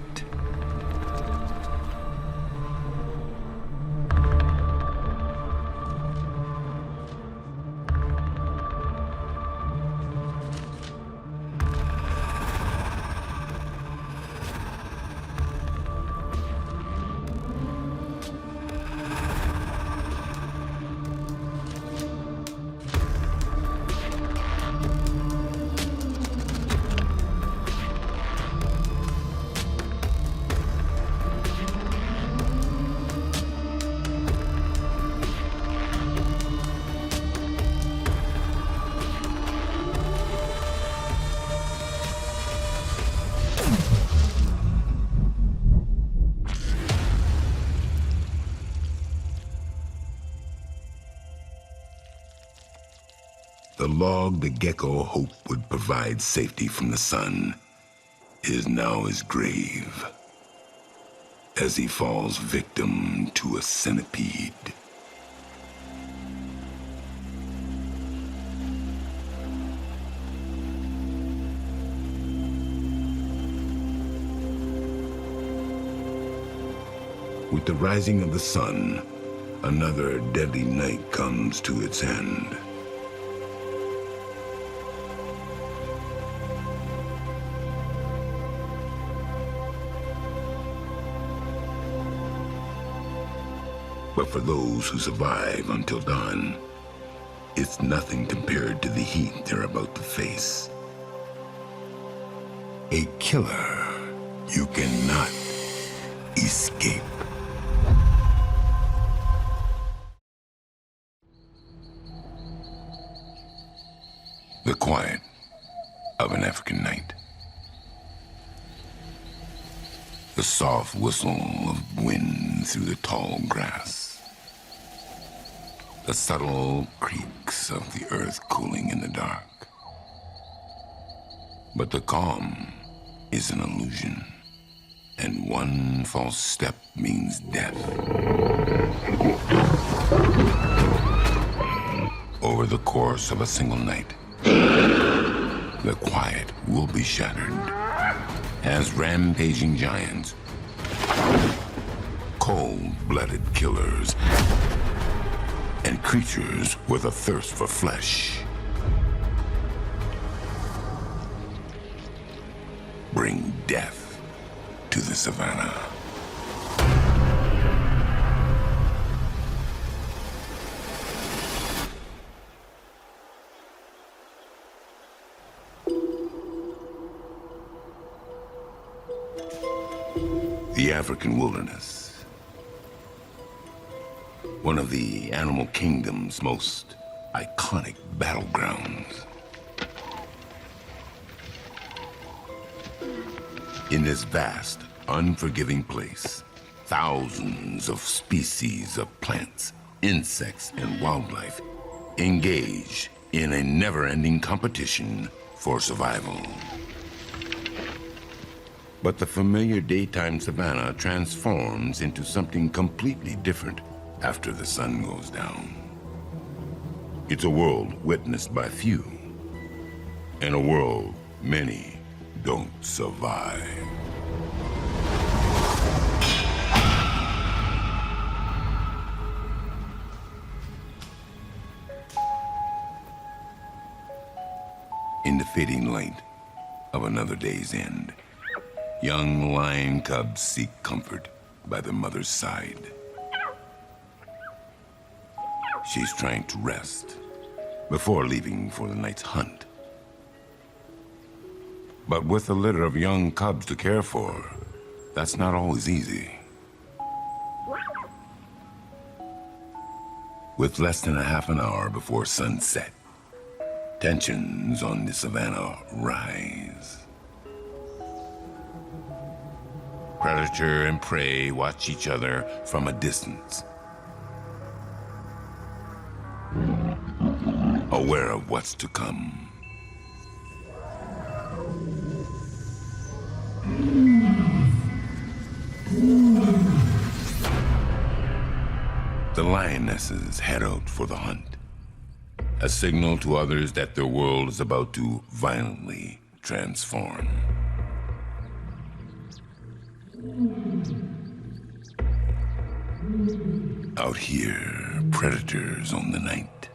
The log the gecko hoped would provide safety from the sun is now his grave as he falls victim to a centipede. With the rising of the sun, another deadly night comes to its end. But for those who survive until dawn, it's nothing compared to the heat they're about to face. A killer you cannot escape. The quiet of an African night. The soft whistle of wind through the tall grass. The subtle creaks of the earth cooling in the dark. But the calm is an illusion, and one false step means death. Over the course of a single night, the quiet will be shattered as rampaging giants, cold-blooded killers, and creatures with a thirst for flesh bring death to the savannah. The African wilderness, one of the animal kingdom's most iconic battlegrounds. In this vast, unforgiving place, thousands of species of plants, insects, and wildlife engage in a never-ending competition for survival. But the familiar daytime savanna transforms into something completely different after the sun goes down. It's a world witnessed by few, and a world many don't survive. In the fading light of another day's end, young lion cubs seek comfort by their mother's side. She's trying to rest before leaving for the night's hunt. But with a litter of young cubs to care for, that's not always easy. With less than a half an hour before sunset, tensions on the savannah rise. Predator and prey watch each other from a distance, aware of what's to come. The lionesses head out for the hunt, a signal to others that their world is about to violently transform. Out here, predators own the night,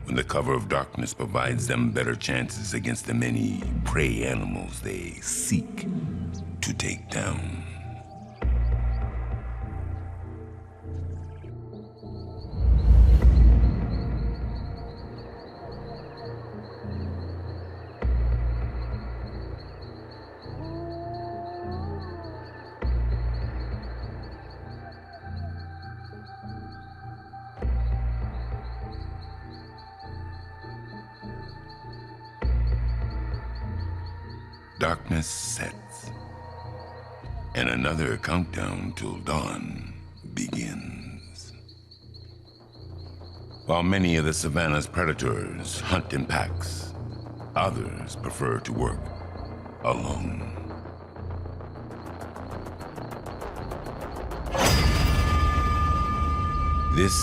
when the cover of darkness provides them better chances against the many prey animals they seek to take down. Darkness sets, and another countdown till dawn begins. While many of the savanna's predators hunt in packs, others prefer to work alone. This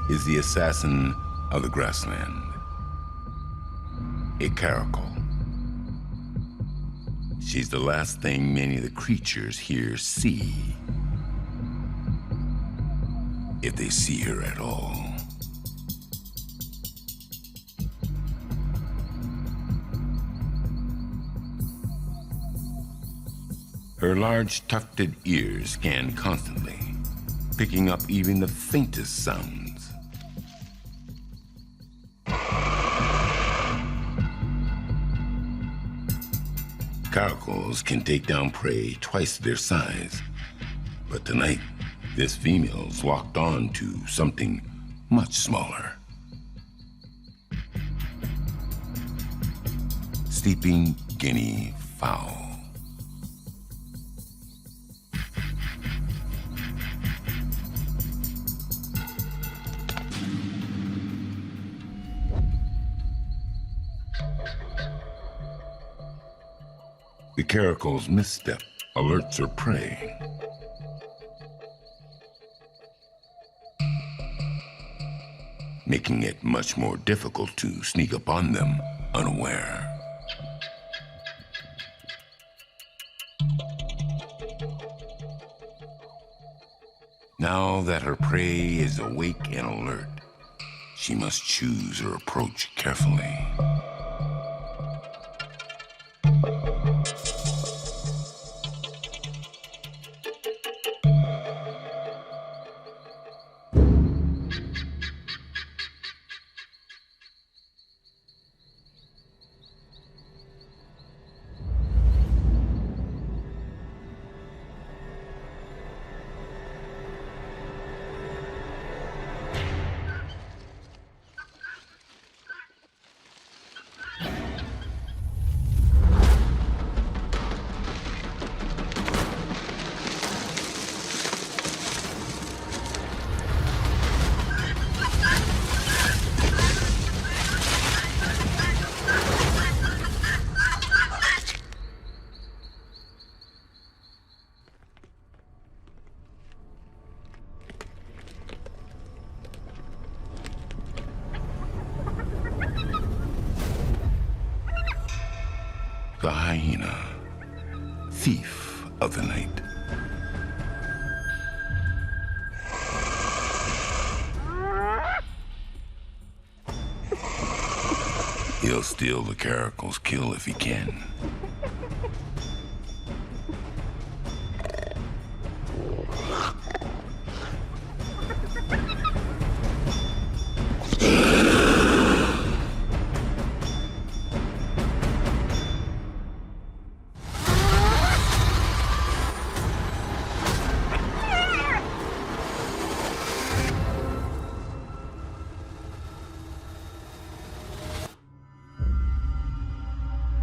is the assassin of the grassland, a caracal. She's the last thing many of the creatures here see, if they see her at all. Her large tufted ears scan constantly, picking up even the faintest sounds. Caracals can take down prey twice their size, but tonight, this female's locked on to something much smaller. Sleeping guinea fowl. The caracal's misstep alerts her prey. Making it much more difficult to sneak upon them unaware. Now that her prey is awake and alert, she must choose her approach carefully. The hyena, thief of the night. He'll steal the caracal's kill if he can.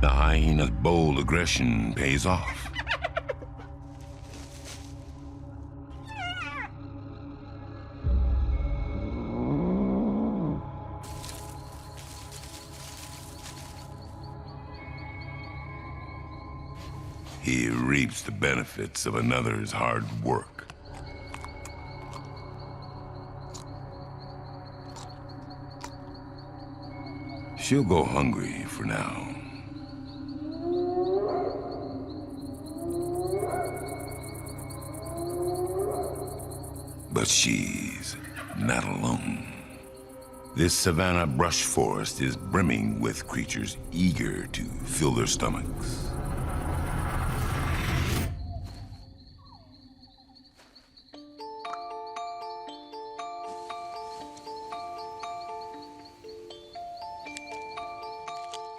The hyena's bold aggression pays off. He reaps the benefits of another's hard work. She'll go hungry for now. But she's not alone. This savanna brush forest is brimming with creatures eager to fill their stomachs.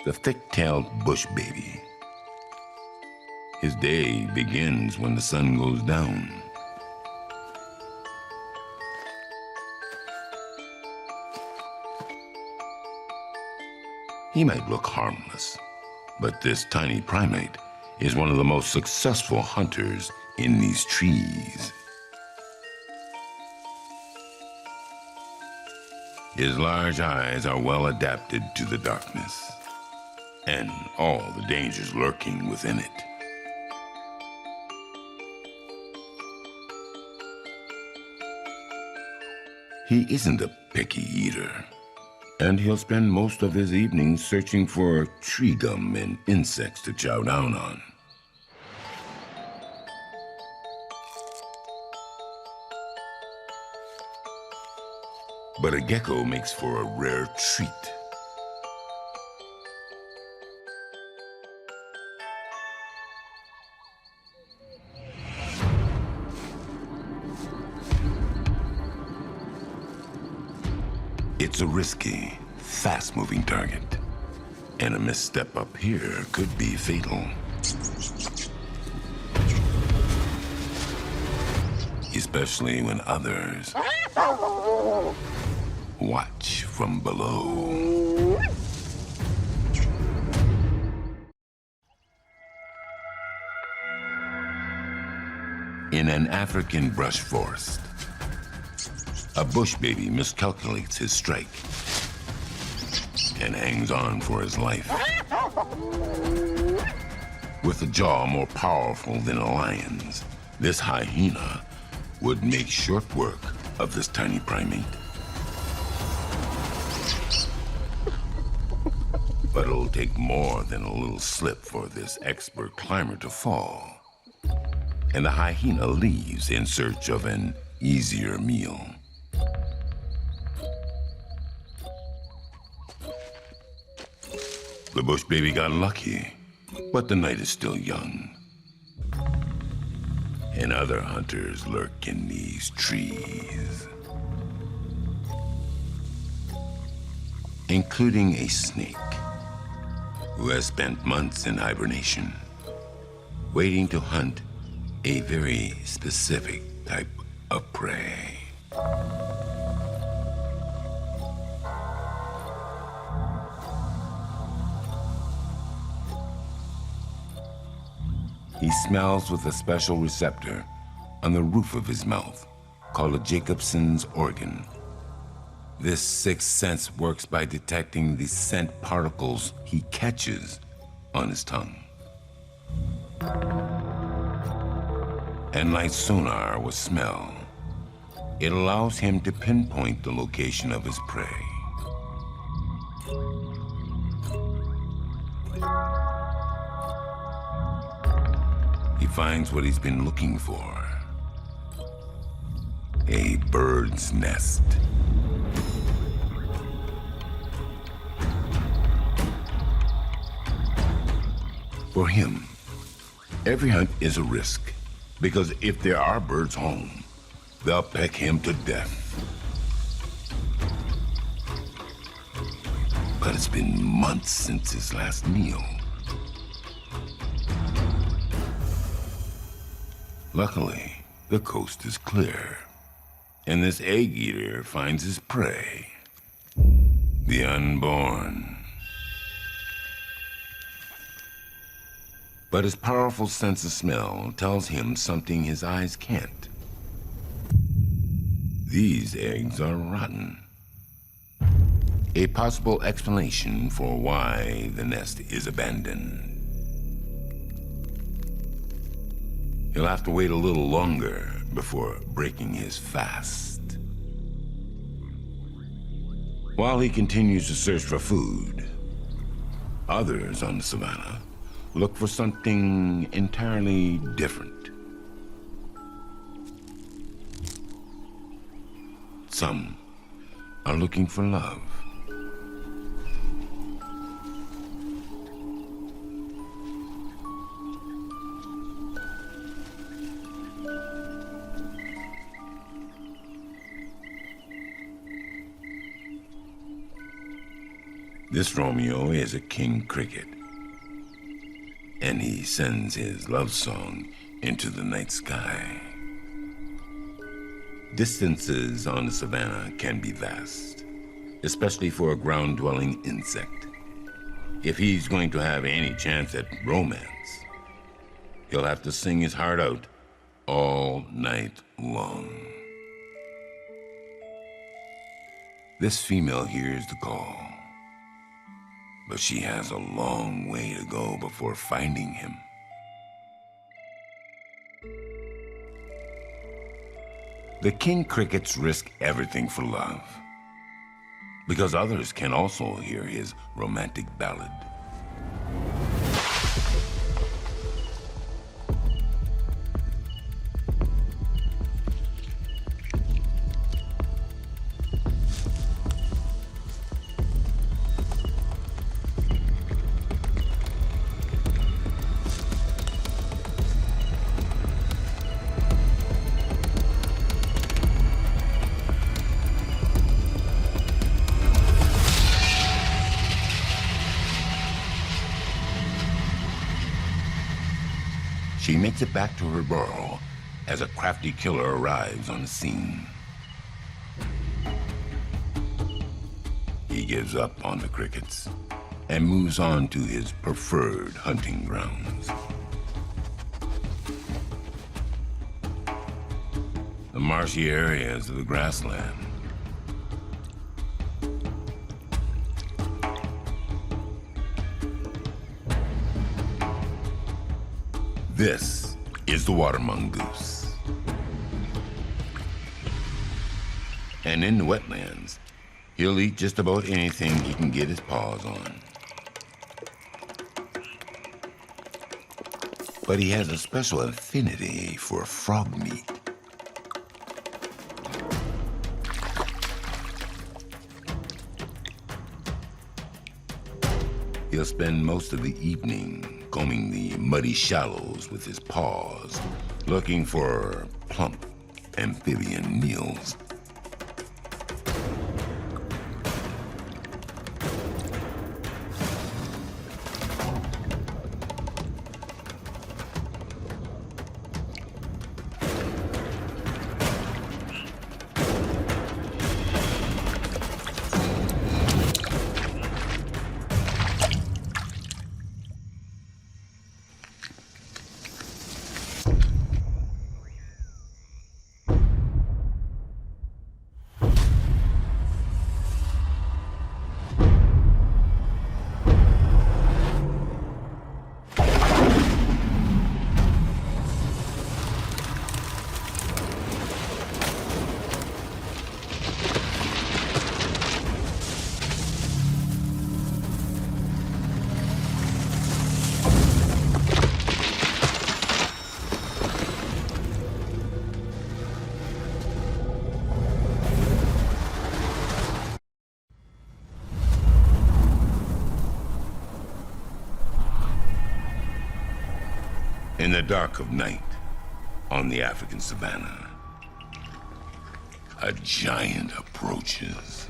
The thick-tailed bush baby. His day begins when the sun goes down. He might look harmless, but this tiny primate is one of the most successful hunters in these trees. His large eyes are well adapted to the darkness and all the dangers lurking within it. He isn't a picky eater, and he'll spend most of his evenings searching for tree gum and insects to chow down on. But a gecko makes for a rare treat. It's a risky, fast-moving target, and a misstep up here could be fatal. Especially when others watch from below. In an African brush forest, a bush baby miscalculates his strike and hangs on for his life. With a jaw more powerful than a lion's, this hyena would make short work of this tiny primate. But it'll take more than a little slip for this expert climber to fall. And the hyena leaves in search of an easier meal. The bush baby got lucky, but the night is still young. And other hunters lurk in these trees, including a snake who has spent months in hibernation, waiting to hunt a very specific type of prey. He smells with a special receptor on the roof of his mouth, called a Jacobson's organ. This sixth sense works by detecting the scent particles he catches on his tongue. And like sonar with smell, it allows him to pinpoint the location of his prey. He finds what he's been looking for: a bird's nest. For him, every hunt is a risk, because if there are birds home, they'll peck him to death. But it's been months since his last meal. Luckily, the coast is clear, and this egg eater finds his prey, the unborn. But his powerful sense of smell tells him something his eyes can't. These eggs are rotten. A possible explanation for why the nest is abandoned. He'll have to wait a little longer before breaking his fast. While he continues to search for food, others on the Savanna look for something entirely different. Some are looking for love. This Romeo is a king cricket, and he sends his love song into the night sky. Distances on the Savanna can be vast, especially for a ground-dwelling insect. If he's going to have any chance at romance, he'll have to sing his heart out all night long. This female hears the call, but she has a long way to go before finding him. The king crickets risk everything for love, because others can also hear his romantic ballad. She makes it back to her burrow as a crafty killer arrives on the scene. He gives up on the crickets and moves on to his preferred hunting grounds. The marshy areas of the grassland. This is the water mongoose. And in the wetlands, he'll eat just about anything he can get his paws on. But he has a special affinity for frog meat. He'll spend most of the evening combing the muddy shallows with his paws, looking for plump amphibian meals. In the dark of night, on the African savanna, a giant approaches.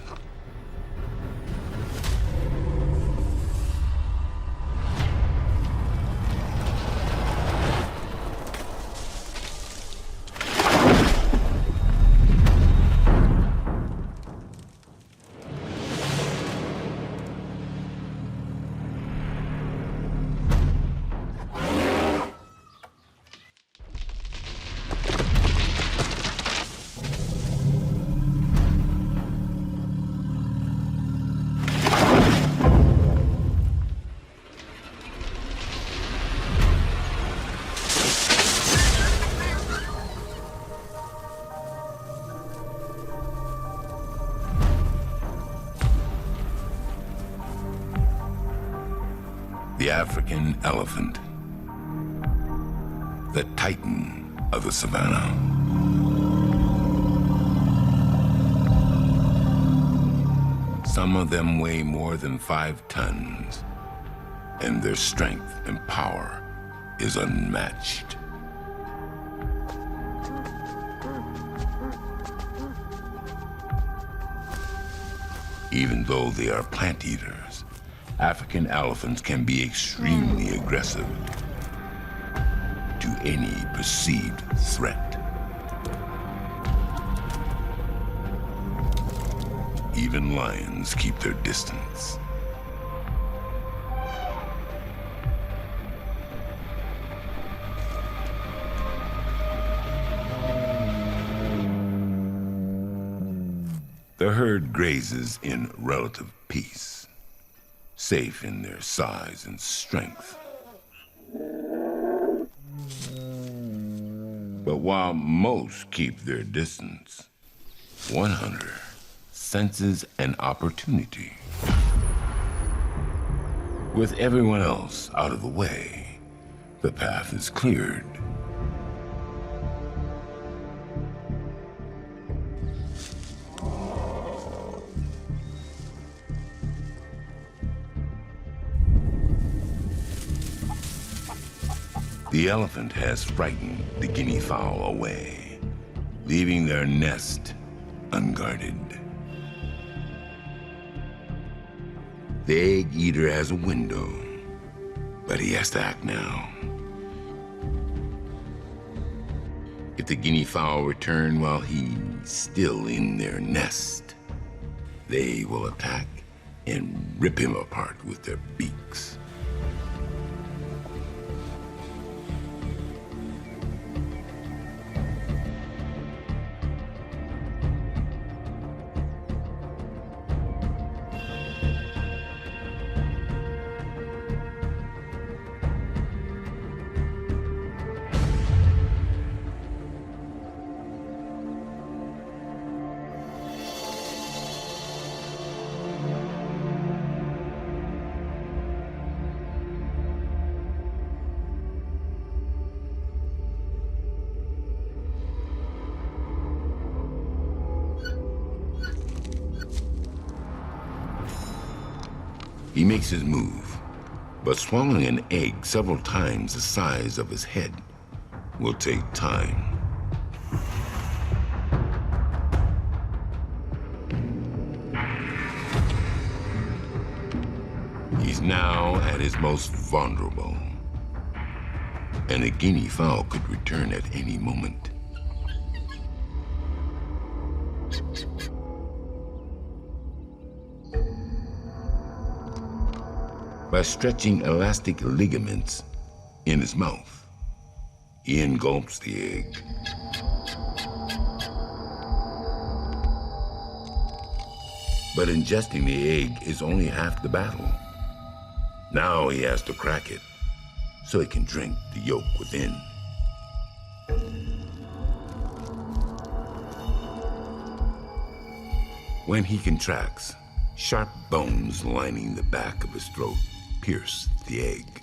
The African elephant, the titan of the savanna. Some of them weigh more than 5 tons, and their strength and power is unmatched. Even though they are plant eaters, African elephants can be extremely aggressive to any perceived threat. Even lions keep their distance. The herd grazes in relative peace, safe in their size and strength. But while most keep their distance, one hunter senses an opportunity. With everyone else out of the way, the path is cleared. The elephant has frightened the guinea fowl away, leaving their nest unguarded. The egg eater has a window, but he has to act now. If the guinea fowl return while he's still in their nest, they will attack and rip him apart with their beaks. He makes his move, but swallowing an egg several times the size of his head will take time. He's now at his most vulnerable, and a guinea fowl could return at any moment. By stretching elastic ligaments in his mouth, he engulfs the egg. But ingesting the egg is only half the battle. Now he has to crack it so he can drink the yolk within. When he contracts, sharp bones lining the back of his throat pierce the egg.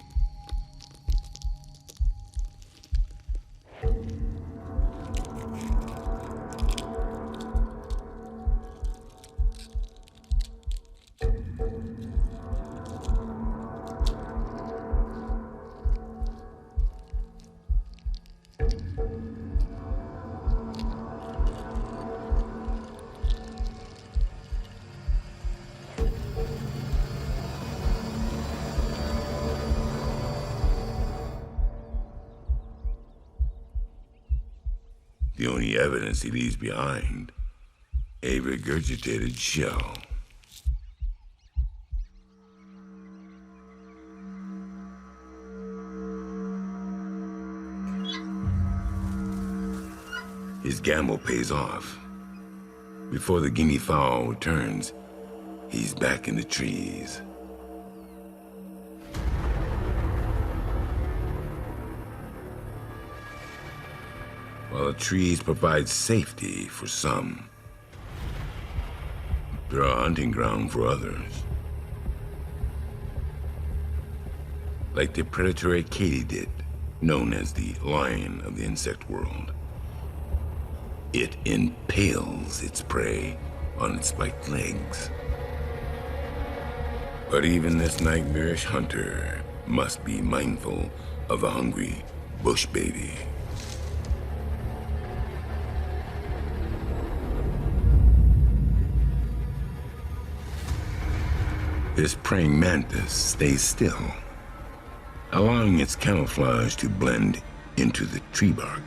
The only evidence he leaves behind, a regurgitated shell. His gamble pays off. Before the guinea fowl returns, he's back in the trees. While the trees provide safety for some, they're a hunting ground for others. Like the predatory katydid, known as the lion of the insect world. It impales its prey on its spiked legs. But even this nightmarish hunter must be mindful of the hungry bush baby. This praying mantis stays still, allowing its camouflage to blend into the tree bark.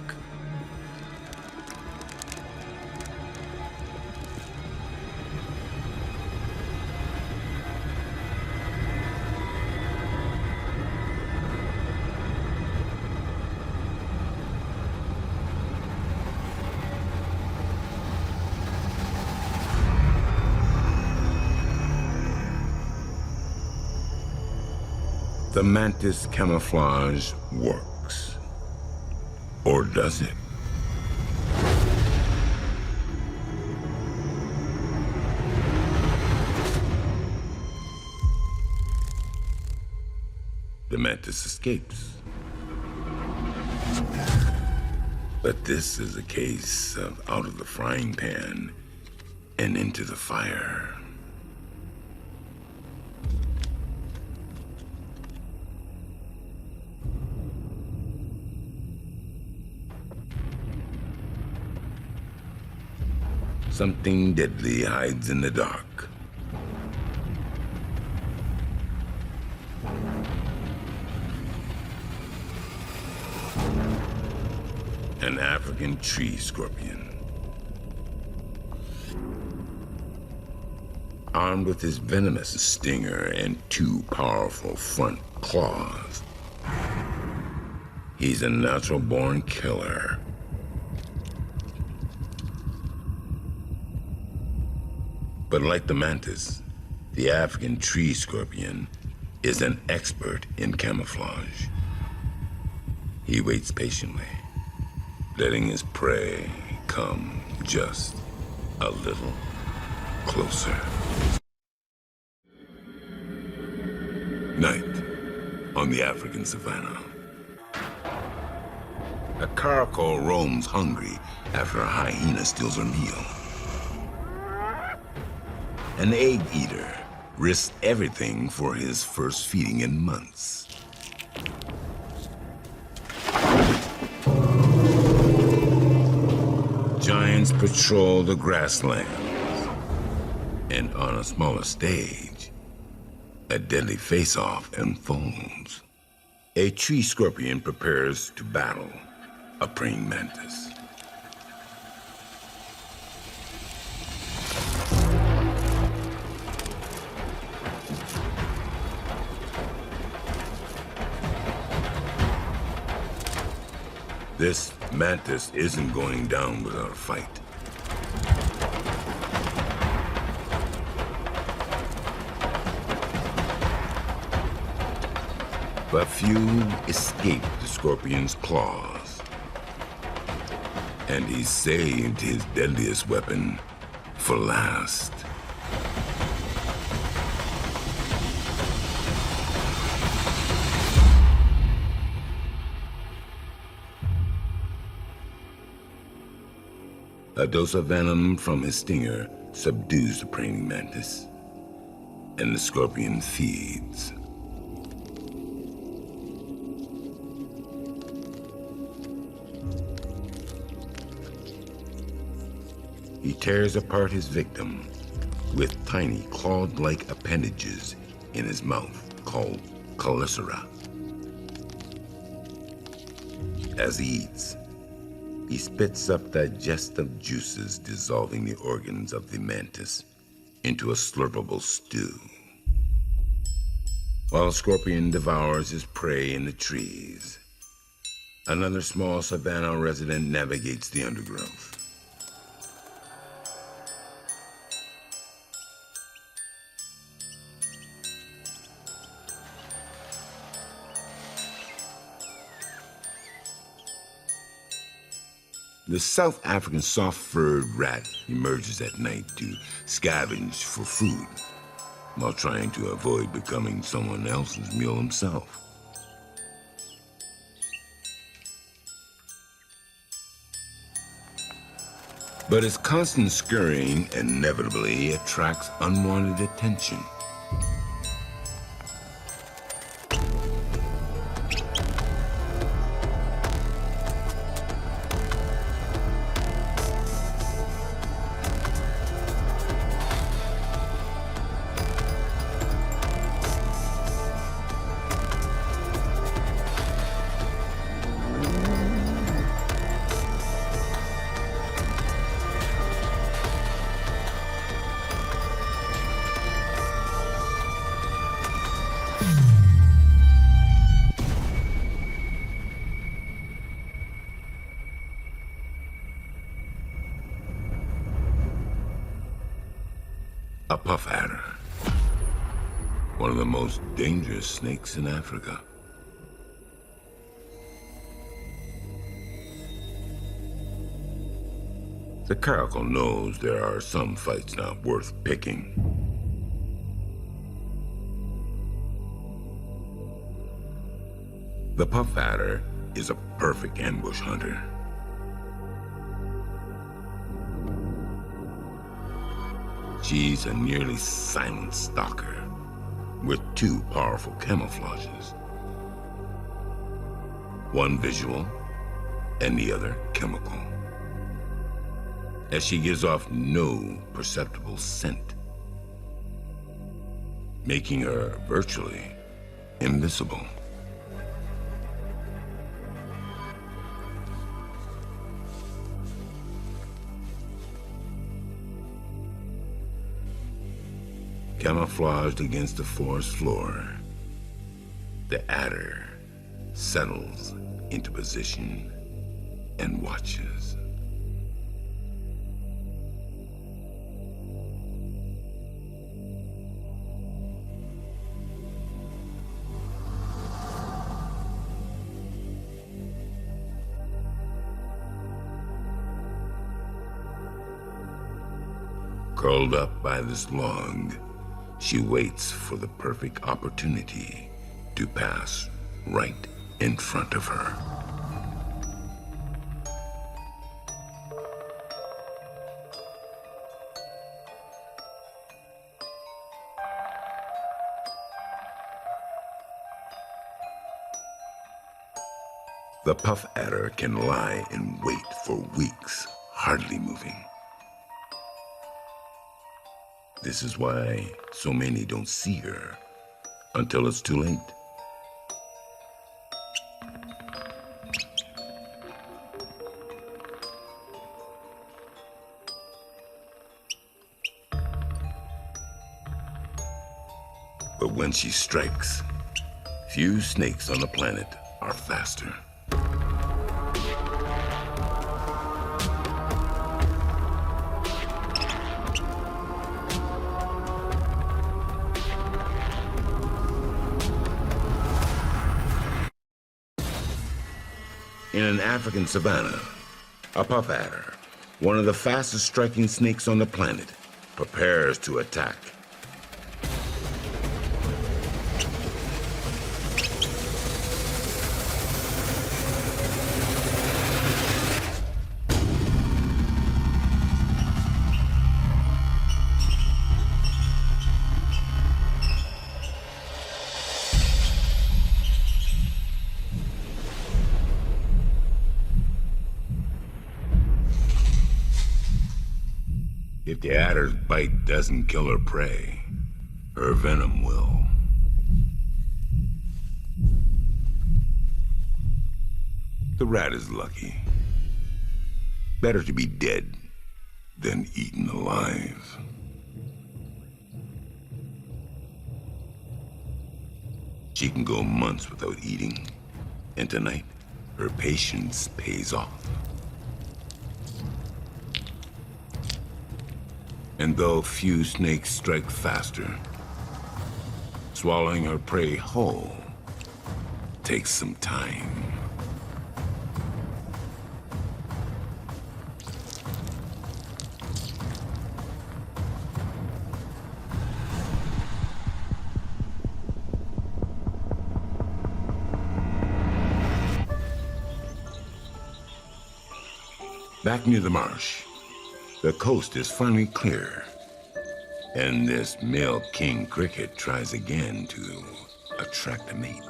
The mantis camouflage works. Or does it? The mantis escapes. But this is a case of out of the frying pan and into the fire. Something deadly hides in the dark. An African tree scorpion. Armed with his venomous stinger and two powerful front claws, he's a natural-born killer. But like the mantis, the African tree scorpion is an expert in camouflage. He waits patiently, letting his prey come just a little closer. Night on the African savanna. A caracal roams hungry after a hyena steals her meal. An egg eater risks everything for his first feeding in months. Giants patrol the grasslands. And on a smaller stage, a deadly face-off unfolds. A tree scorpion prepares to battle a praying mantis. This mantis isn't going down without a fight. But few escape the scorpion's claws. And he saved his deadliest weapon for last. A dose of venom from his stinger subdues the praying mantis, and the scorpion feeds. He tears apart his victim with tiny clawed-like appendages in his mouth called chelicera. As he eats, he spits up digestive juices, dissolving the organs of the mantis into a slurpable stew. While the scorpion devours his prey in the trees, another small savanna resident navigates the undergrowth. The South African soft-furred rat emerges at night to scavenge for food, while trying to avoid becoming someone else's meal himself. But his constant scurrying inevitably attracts unwanted attention. A puff adder. One of the most dangerous snakes in Africa. The caracal knows there are some fights not worth picking. The puff adder is a perfect ambush hunter. She's a nearly silent stalker with two powerful camouflages. One visual and the other chemical, as she gives off no perceptible scent, making her virtually invisible. Camouflaged against the forest floor, the adder settles into position and watches. Curled up by this log, she waits for the perfect opportunity to pass right in front of her. The puff adder can lie in wait for weeks, hardly moving. This is why so many don't see her until it's too late. But when she strikes, few snakes on the planet are faster. In an African savanna, a puff adder, one of the fastest striking snakes on the planet, prepares to attack. If the adder's bite doesn't kill her prey, her venom will. The rat is lucky. Better to be dead than eaten alive. She can go months without eating, and tonight, her patience pays off. And though few snakes strike faster, swallowing her prey whole takes some time. Back near the marsh, the coast is finally clear, and this male king cricket tries again to attract a mate.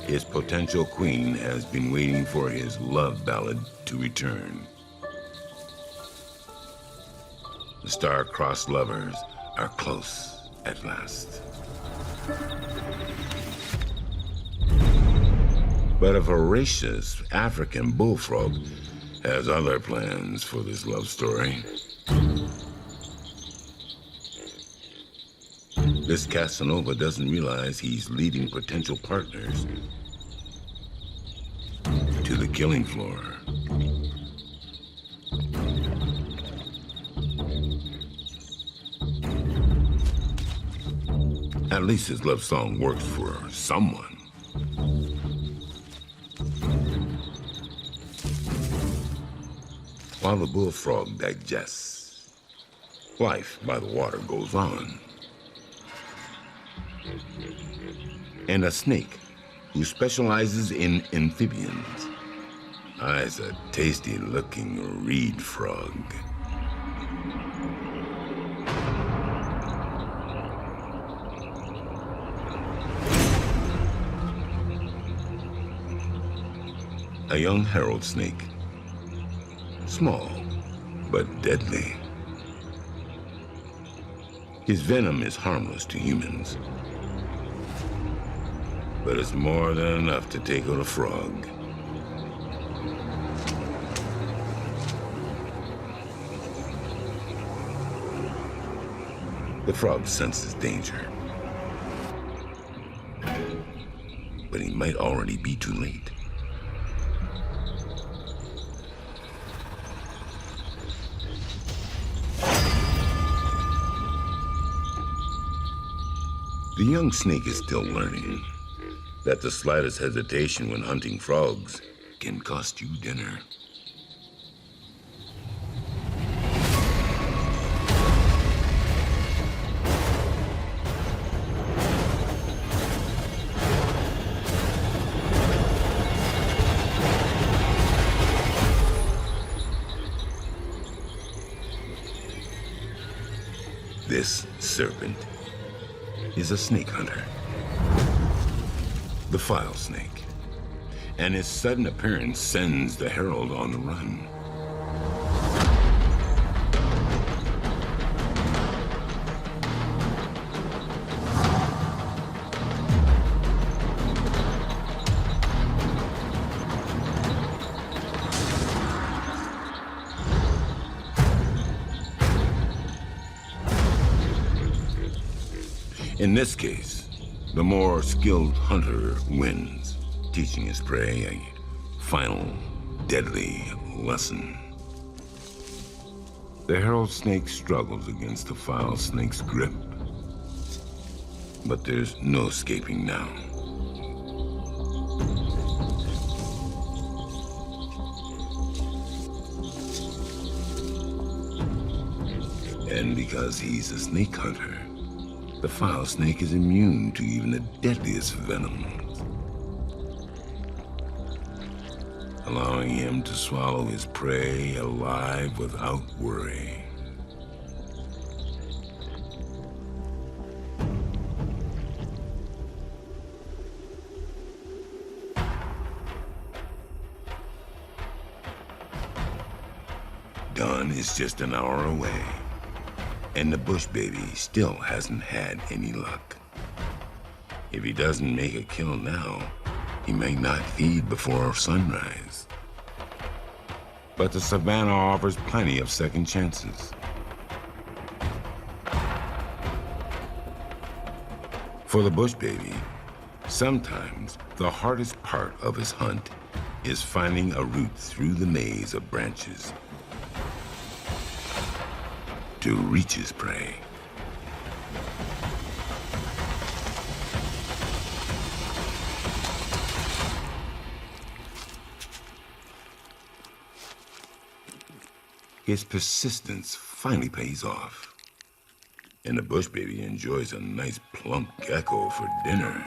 His potential queen has been waiting for his love ballad to return. The star-crossed lovers are close at last. But a voracious African bullfrog has other plans for this love story. This Casanova doesn't realize he's leading potential partners to the killing floor. At least his love song works for someone. While the bullfrog digests, life by the water goes on. And a snake who specializes in amphibians eyes a tasty-looking reed frog. A young herald snake, small but deadly. His venom is harmless to humans, but it's more than enough to take out a frog. The frog senses danger, but he might already be too late. The young snake is still learning that the slightest hesitation when hunting frogs can cost you dinner. This serpent is a snake hunter, the file snake, and his sudden appearance sends the herald on the run. In this case, the more skilled hunter wins, teaching his prey a final, deadly lesson. The herald snake struggles against the file snake's grip, but there's no escaping now. And because he's a snake hunter, the file snake is immune to even the deadliest venoms, allowing him to swallow his prey alive without worry. Dawn is just an hour away, and the bush baby still hasn't had any luck. If he doesn't make a kill now, he may not feed before sunrise. But the Savanna offers plenty of second chances. For the bush baby, sometimes the hardest part of his hunt is finding a route through the maze of branches to reach his prey. His persistence finally pays off, and the bush baby enjoys a nice plump gecko for dinner.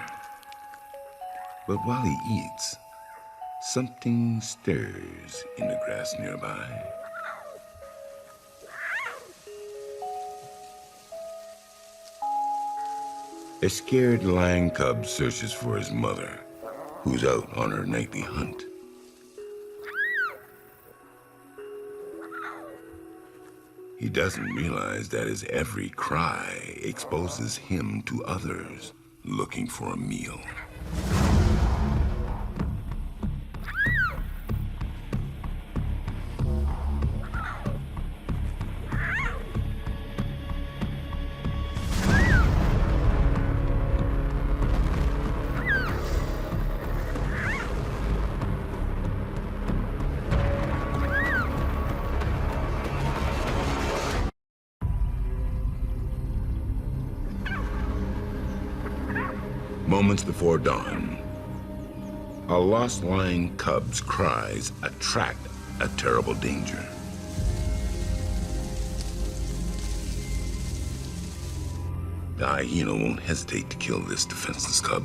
But while he eats, something stirs in the grass nearby. A scared lion cub searches for his mother, who's out on her nightly hunt. He doesn't realize that his every cry exposes him to others looking for a meal. Moments before dawn, a lost lion cub's cries attract a terrible danger. The hyena won't hesitate to kill this defenseless cub.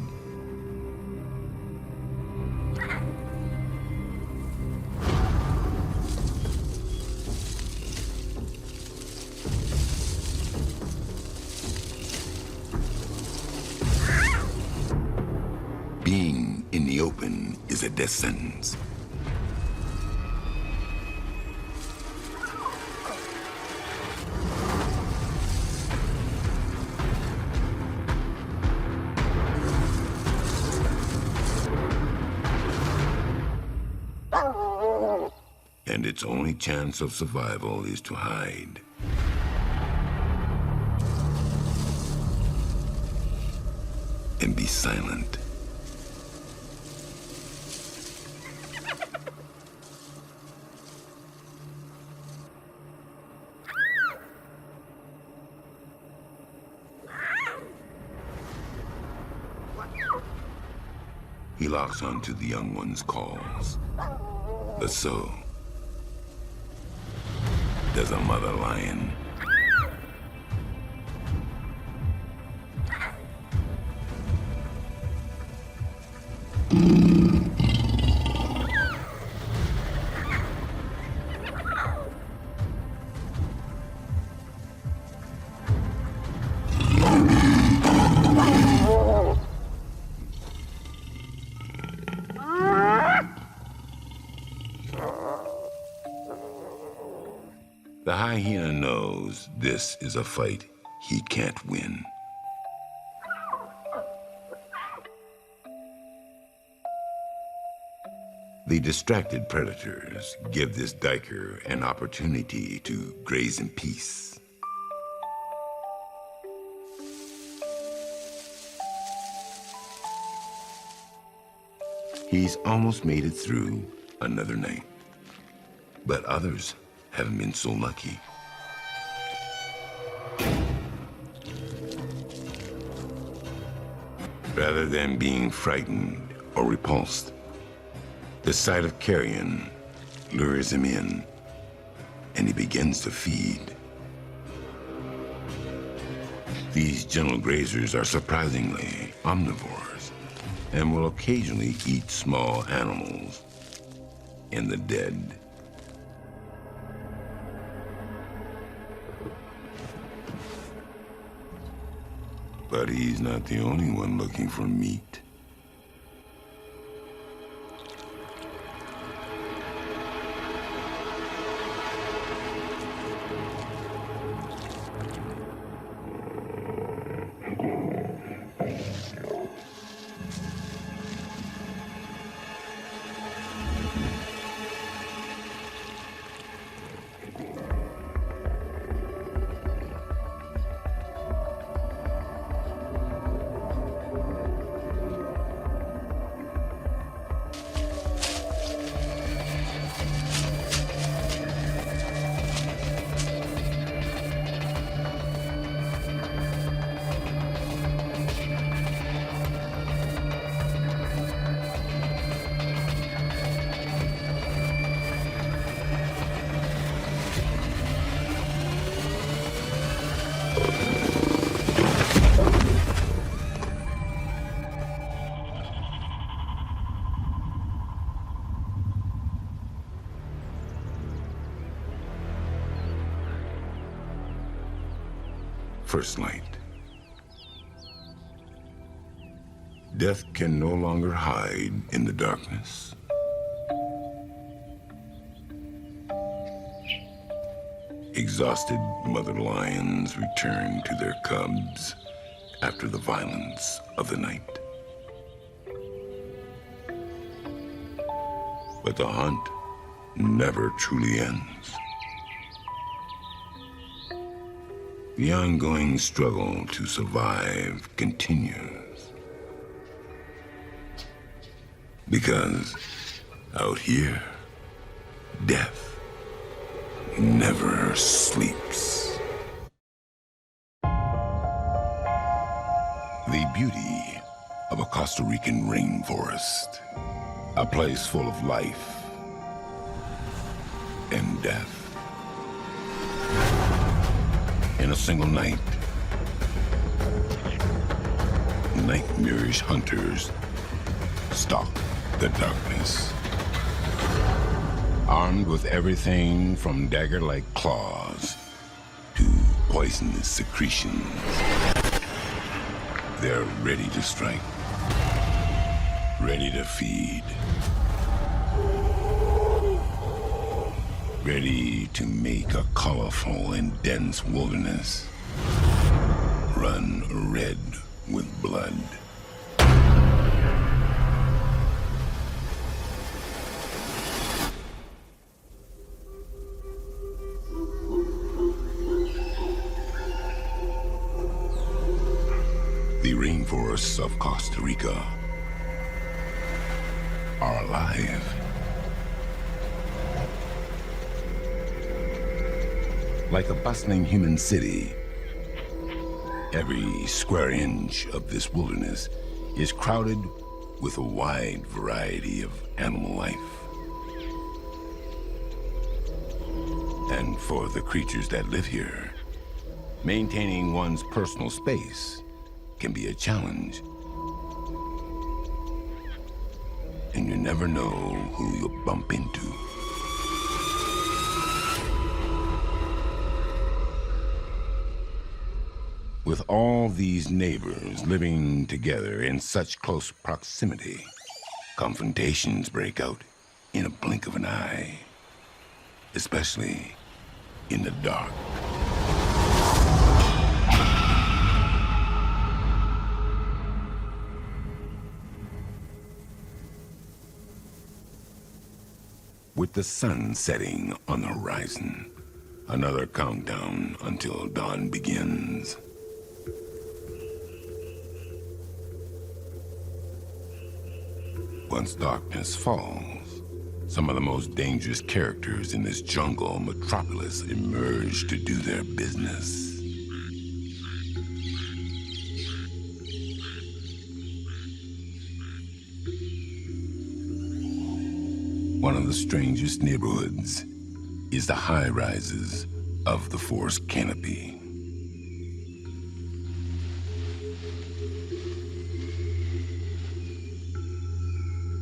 Being in the open is a death sentence. And its only chance of survival is to hide. And be silent. He locks onto the young one's calls. But so does a mother lion. The hyena knows this is a fight he can't win. The distracted predators give this duiker an opportunity to graze in peace. He's almost made it through another night, but others haven't been so lucky. Rather than being frightened or repulsed, the sight of carrion lures him in, and he begins to feed. These gentle grazers are surprisingly omnivores and will occasionally eat small animals and the dead. But he's not the only one looking for meat. First light. Death can no longer hide in the darkness. Exhausted mother lions return to their cubs after the violence of the night. But the hunt never truly ends. The ongoing struggle to survive continues. Because out here, death never sleeps. The beauty of a Costa Rican rainforest, a place full of life and death. In a single night, nightmarish hunters stalk the darkness. Armed with everything from dagger-like claws to poisonous secretions, they're ready to strike, ready to feed, ready to make a colorful and dense wilderness run red with blood. The rainforests of Costa Rica are alive. Like a bustling human city, every square inch of this wilderness is crowded with a wide variety of animal life. And for the creatures that live here, maintaining one's personal space can be a challenge. And you never know who you'll bump into. With all these neighbors living together in such close proximity, confrontations break out in a blink of an eye, especially in the dark. With the sun setting on the horizon, another countdown until dawn begins. Once darkness falls, some of the most dangerous characters in this jungle metropolis emerge to do their business. One of the strangest neighborhoods is the high-rises of the forest canopy.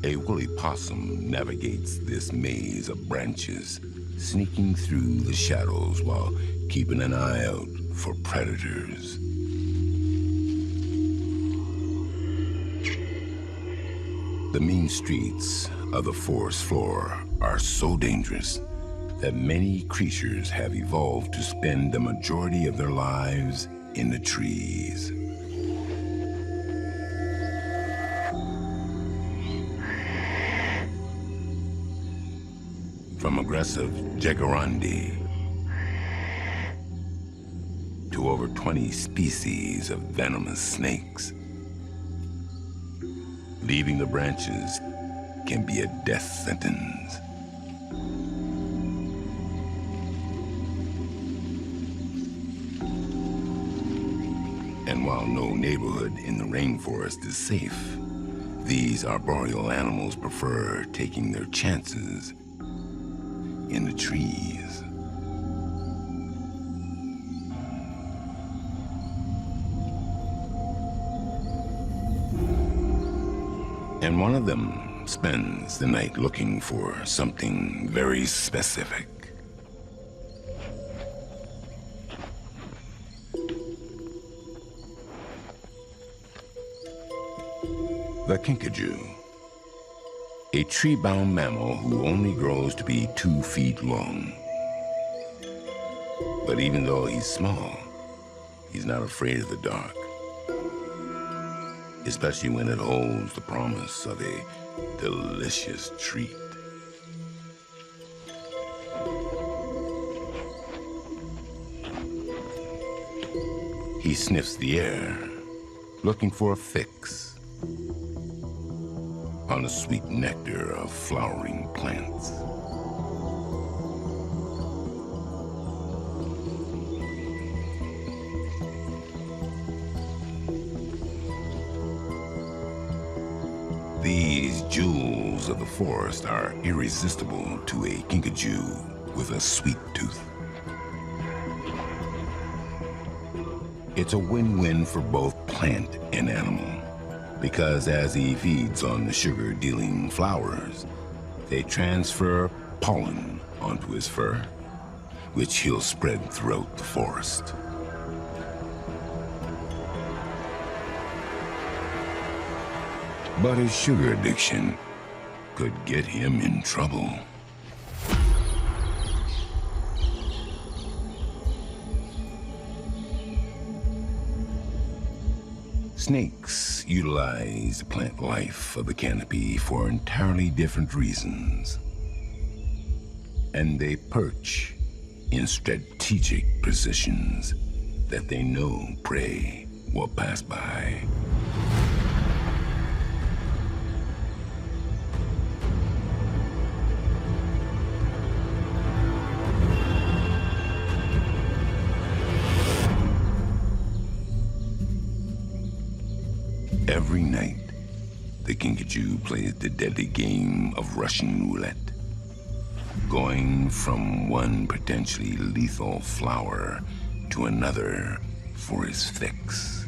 A woolly possum navigates this maze of branches, sneaking through the shadows while keeping an eye out for predators. The mean streets of the forest floor are so dangerous that many creatures have evolved to spend the majority of their lives in the trees. From aggressive jacarandi to over 20 species of venomous snakes, leaving the branches can be a death sentence. And while no neighborhood in the rainforest is safe, these arboreal animals prefer taking their chances in the trees. And one of them spends the night looking for something very specific. The kinkajou, a tree-bound mammal who only grows to be 2 feet long. But even though he's small, he's not afraid of the dark, especially when it holds the promise of a delicious treat. He sniffs the air, looking for a fix on the sweet nectar of flowering plants. animals of the forest are irresistible to a kinkajou with a sweet tooth. It's a win-win for both plant and animal, because as he feeds on the sugar-dealing flowers, they transfer pollen onto his fur, which he'll spread throughout the forest. But his sugar addiction could get him in trouble. Snakes utilize the plant life of the canopy for entirely different reasons. And they perch in strategic positions that they know prey will pass by. Every night, the kinkajou plays the deadly game of Russian roulette, going from one potentially lethal flower to another for his fix.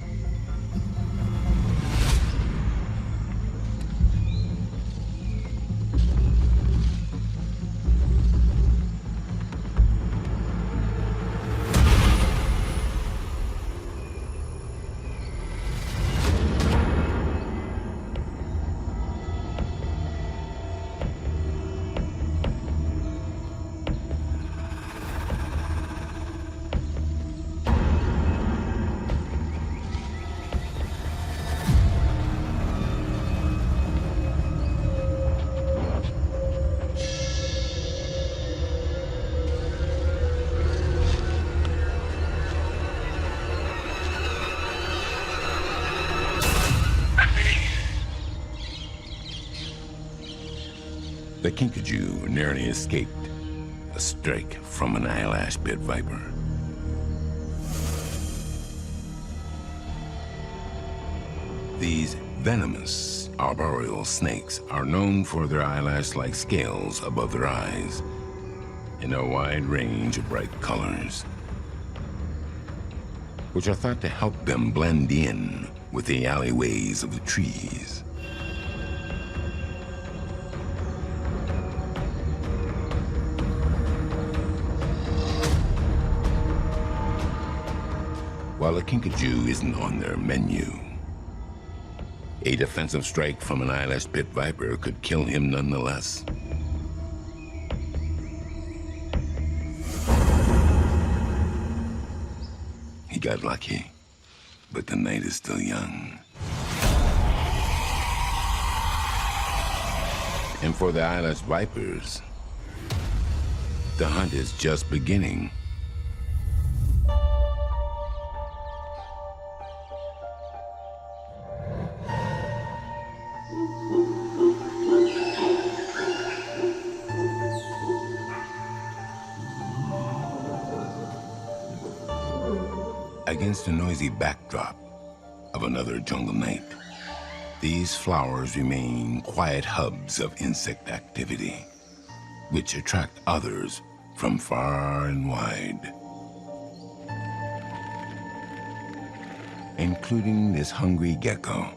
The kinkajou narrowly escaped a strike from an eyelash pit viper. These venomous arboreal snakes are known for their eyelash-like scales above their eyes in a wide range of bright colors, which are thought to help them blend in with the alleyways of the trees. While a kinkajou isn't on their menu, a defensive strike from an eyelash pit viper could kill him nonetheless. He got lucky, but the night is still young. And for the eyelash vipers, the hunt is just beginning. Against the noisy backdrop of another jungle night, these flowers remain quiet hubs of insect activity, which attract others from far and wide, including this hungry gecko.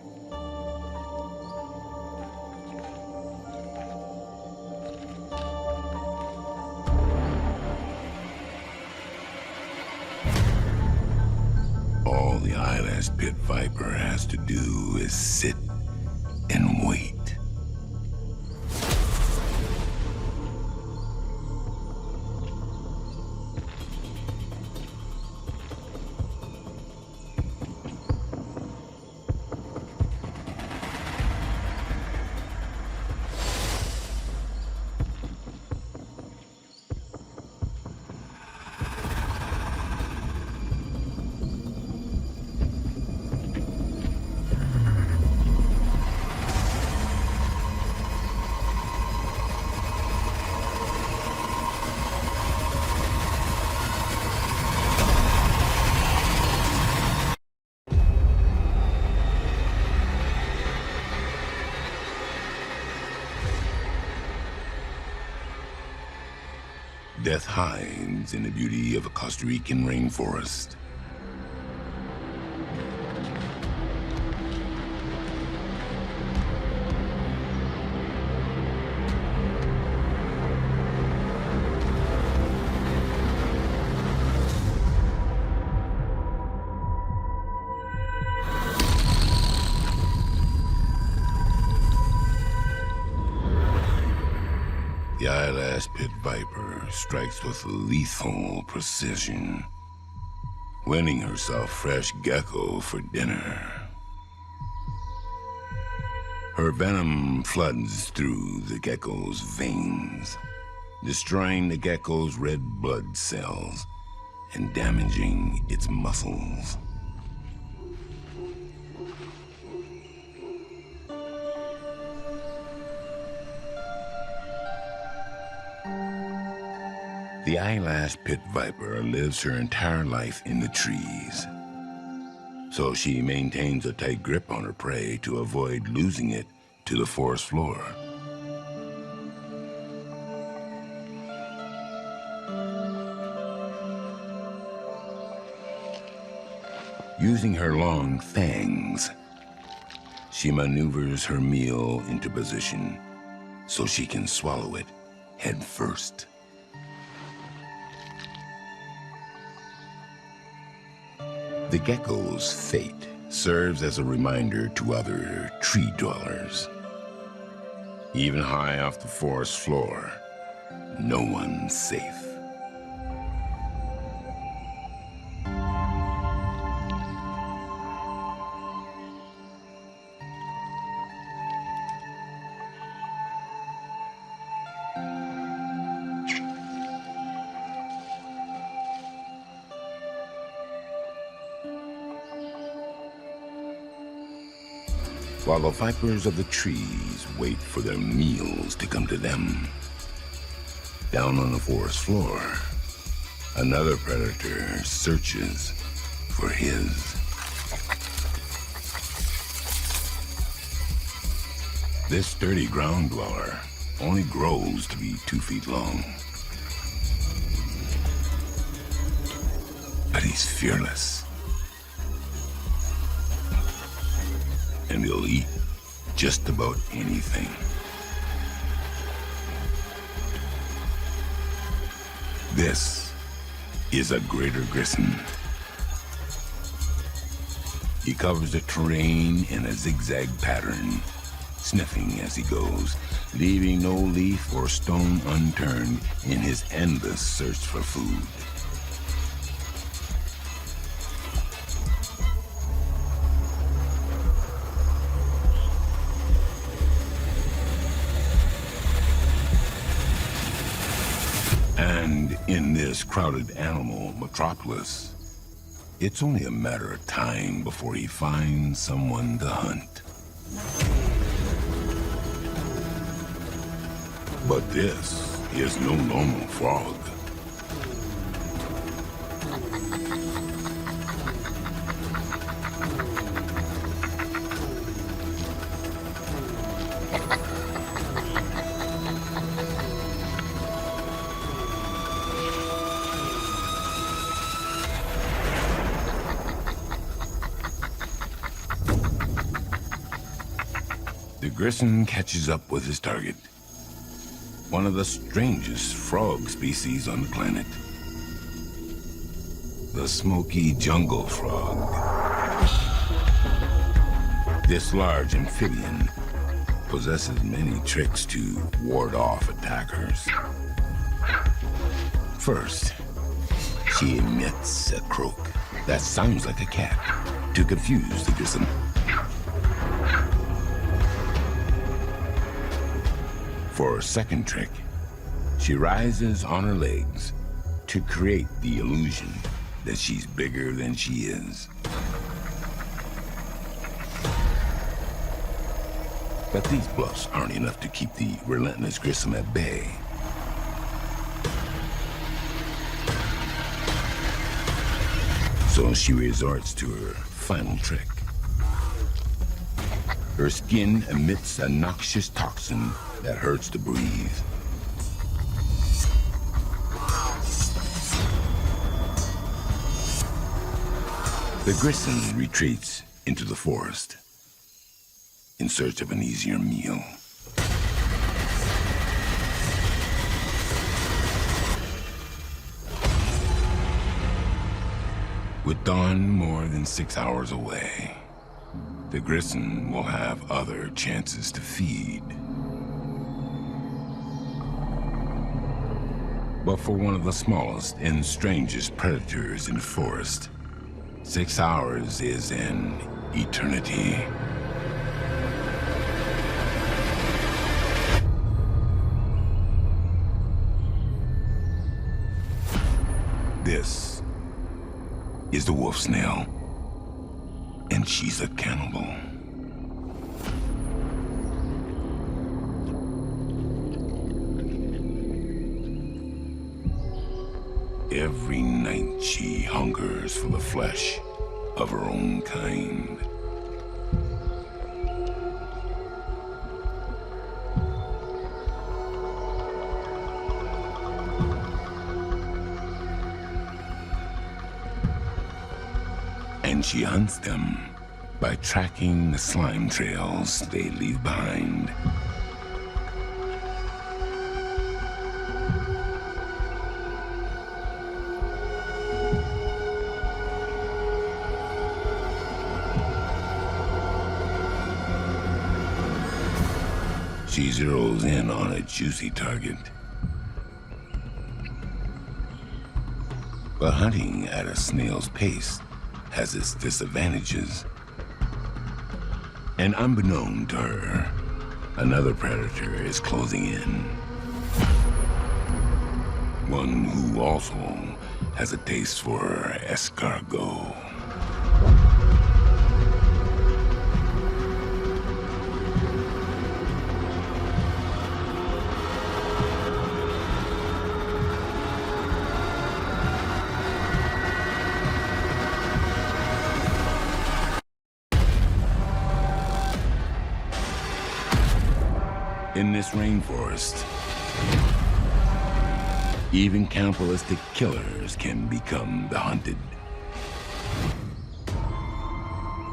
All the eyelash pit viper has to do is sit and wait. Death hides in the beauty of a Costa Rican rainforest. The eyelash pit viper strikes with lethal precision, winning herself fresh gecko for dinner. Her venom floods through the gecko's veins, destroying the gecko's red blood cells and damaging its muscles. The eyelash pit viper lives her entire life in the trees, so she maintains a tight grip on her prey to avoid losing it to the forest floor. Using her long fangs, she maneuvers her meal into position so she can swallow it head first. The gecko's fate serves as a reminder to other tree dwellers. Even high off the forest floor, no one's safe. While the vipers of the trees wait for their meals to come to them, down on the forest floor, another predator searches for his. This sturdy ground dweller only grows to be 2 feet long. But he's fearless. And he'll eat just about anything. This is a greater grissom. He covers the terrain in a zigzag pattern, sniffing as he goes, leaving no leaf or stone unturned in his endless search for food. And in this crowded animal metropolis, it's only a matter of time before he finds someone to hunt. But this is no normal frog. The grissom catches up with his target, one of the strangest frog species on the planet, the smoky jungle frog. This large amphibian possesses many tricks to ward off attackers. First, she emits a croak that sounds like a cat to confuse the grissom. For her second trick, she rises on her legs to create the illusion that she's bigger than she is. But these bluffs aren't enough to keep the relentless grissom at bay. So she resorts to her final trick. Her skin emits a noxious toxin that hurts to breathe. The grizzly retreats into the forest in search of an easier meal. With dawn more than 6 hours away, the grizzly will have other chances to feed. But for one of the smallest and strangest predators in the forest, 6 hours is an eternity. This is the wolf snail, and she's a cannibal. Every night she hungers for the flesh of her own kind. And she hunts them by tracking the slime trails they leave behind. She zeroes in on a juicy target. But hunting at a snail's pace has its disadvantages. And unbeknown to her, another predator is closing in. One who also has a taste for escargot. In this rainforest, even cannibalistic killers can become the hunted.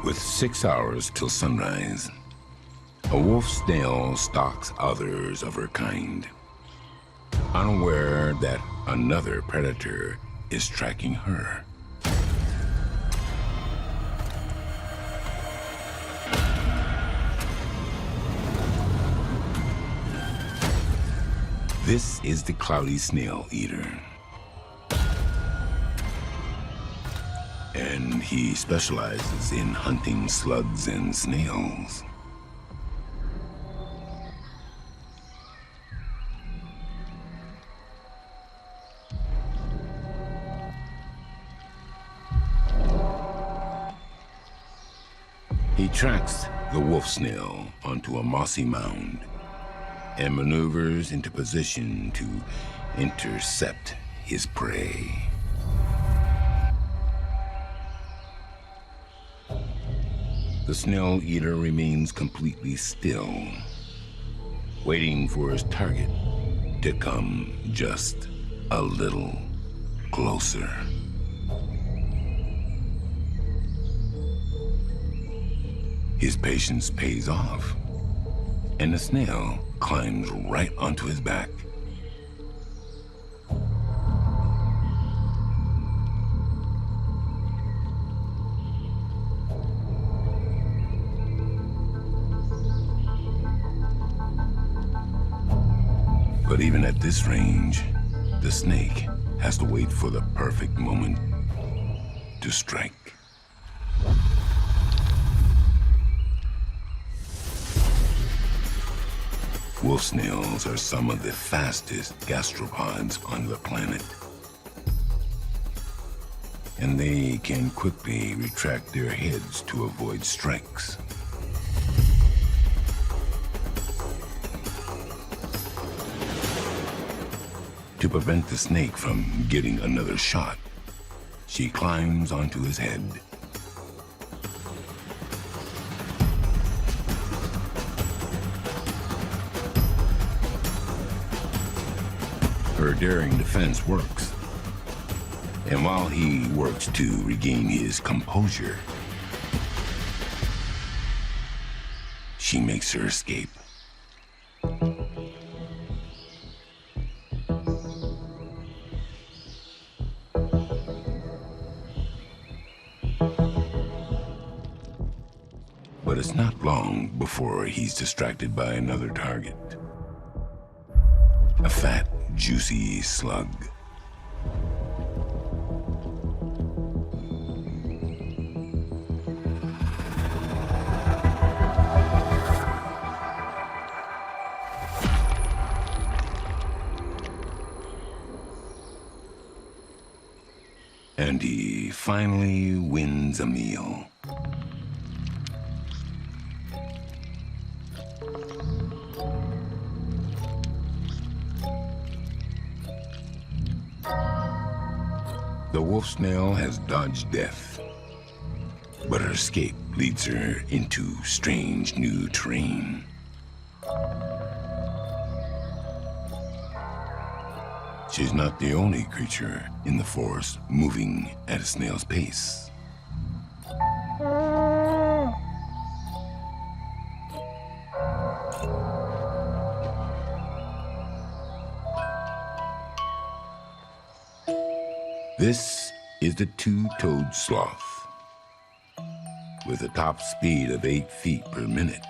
With 6 hours till sunrise, a wolf snail stalks others of her kind, unaware that another predator is tracking her. This is the cloudy snail eater. And he specializes in hunting slugs and snails. He tracks the wolf snail onto a mossy mound and maneuvers into position to intercept his prey. The snail eater remains completely still, waiting for his target to come just a little closer. His patience pays off, and the snail climbs right onto his back. But even at this range, the snake has to wait for the perfect moment to strike. Wolf snails are some of the fastest gastropods on the planet. And they can quickly retract their heads to avoid strikes. To prevent the snake from getting another shot, she climbs onto his head. Her daring defense works. And while he works to regain his composure, she makes her escape. But it's not long before he's distracted by another target. A fat, juicy slug. And he finally wins a meal. The wolf snail has dodged death, but her escape leads her into strange new terrain. She's not the only creature in the forest moving at a snail's pace. This is the two-toed sloth, with a top speed of 8 feet per minute.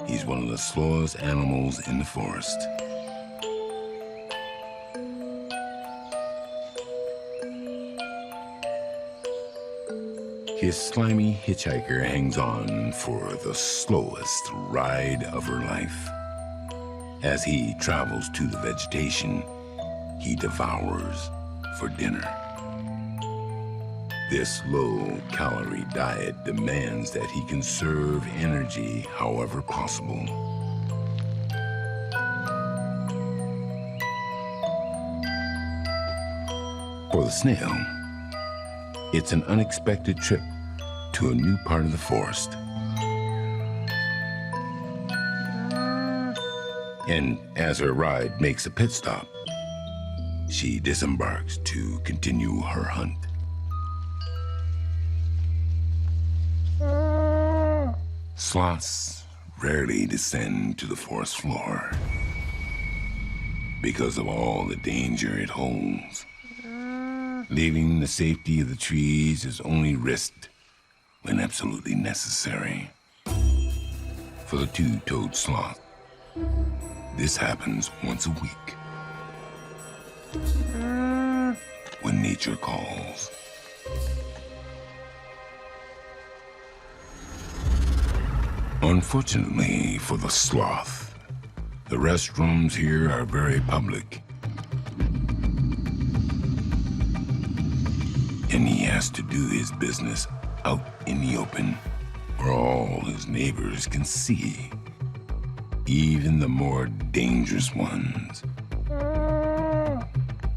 He's one of the slowest animals in the forest. His slimy hitchhiker hangs on for the slowest ride of her life. As he travels to the vegetation, he devours for dinner. This low-calorie diet demands that he conserve energy however possible. For the snail, it's an unexpected trip to a new part of the forest. And as her ride makes a pit stop, she disembarks to continue her hunt. Sloths rarely descend to the forest floor because of all the danger it holds. Leaving the safety of the trees is only risked when absolutely necessary. For the two-toed sloth, this happens once a week. When nature calls. Unfortunately for the sloth, the restrooms here are very public. And he has to do his business out in the open, where all his neighbors can see, even the more dangerous ones.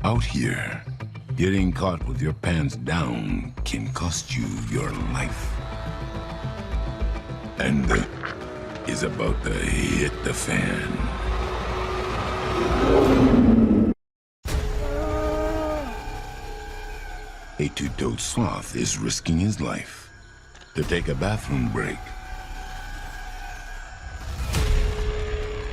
Out here, getting caught with your pants down can cost you your life. And is about to hit the fan. A two-toed sloth is risking his life to take a bathroom break.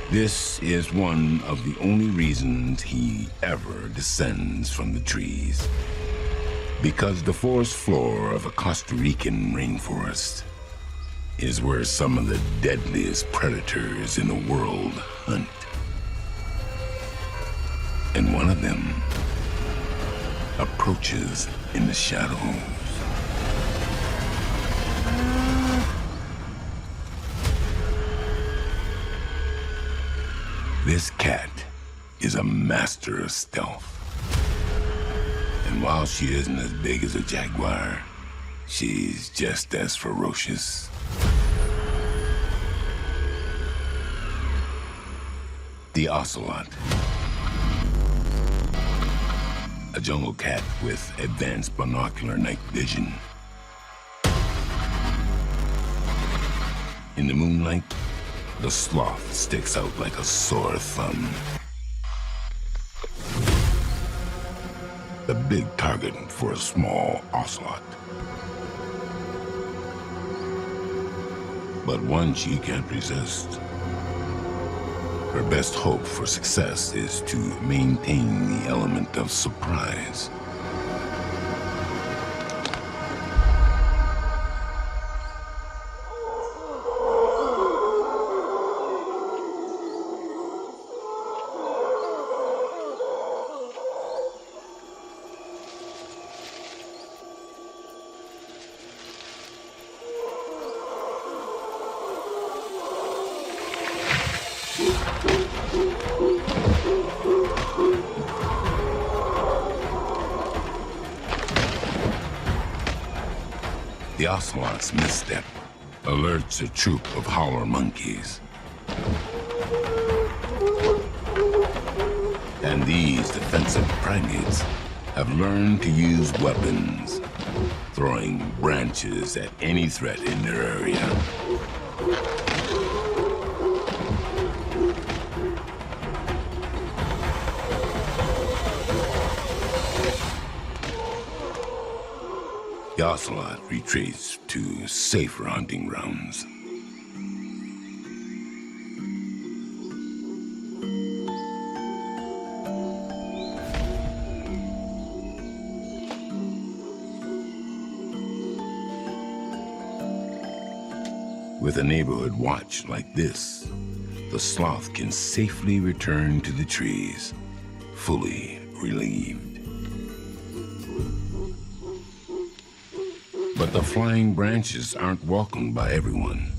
This is one of the only reasons he ever descends from the trees. Because the forest floor of a Costa Rican rainforest is where some of the deadliest predators in the world hunt. And one of them approaches in the shadows. This cat is a master of stealth. And while she isn't as big as a jaguar, she's just as ferocious. The ocelot. A jungle cat with advanced binocular night vision. In the moonlight, the sloth sticks out like a sore thumb. The a big target for a small ocelot. But one she can't resist. Her best hope for success is to maintain the element of surprise. The ocelot's misstep alerts a troop of howler monkeys. And these defensive primates have learned to use weapons, throwing branches at any threat in their area. The ocelot retreats to safer hunting grounds. With a neighborhood watch like this, the sloth can safely return to the trees, fully relieved. But the flying branches aren't welcomed by everyone.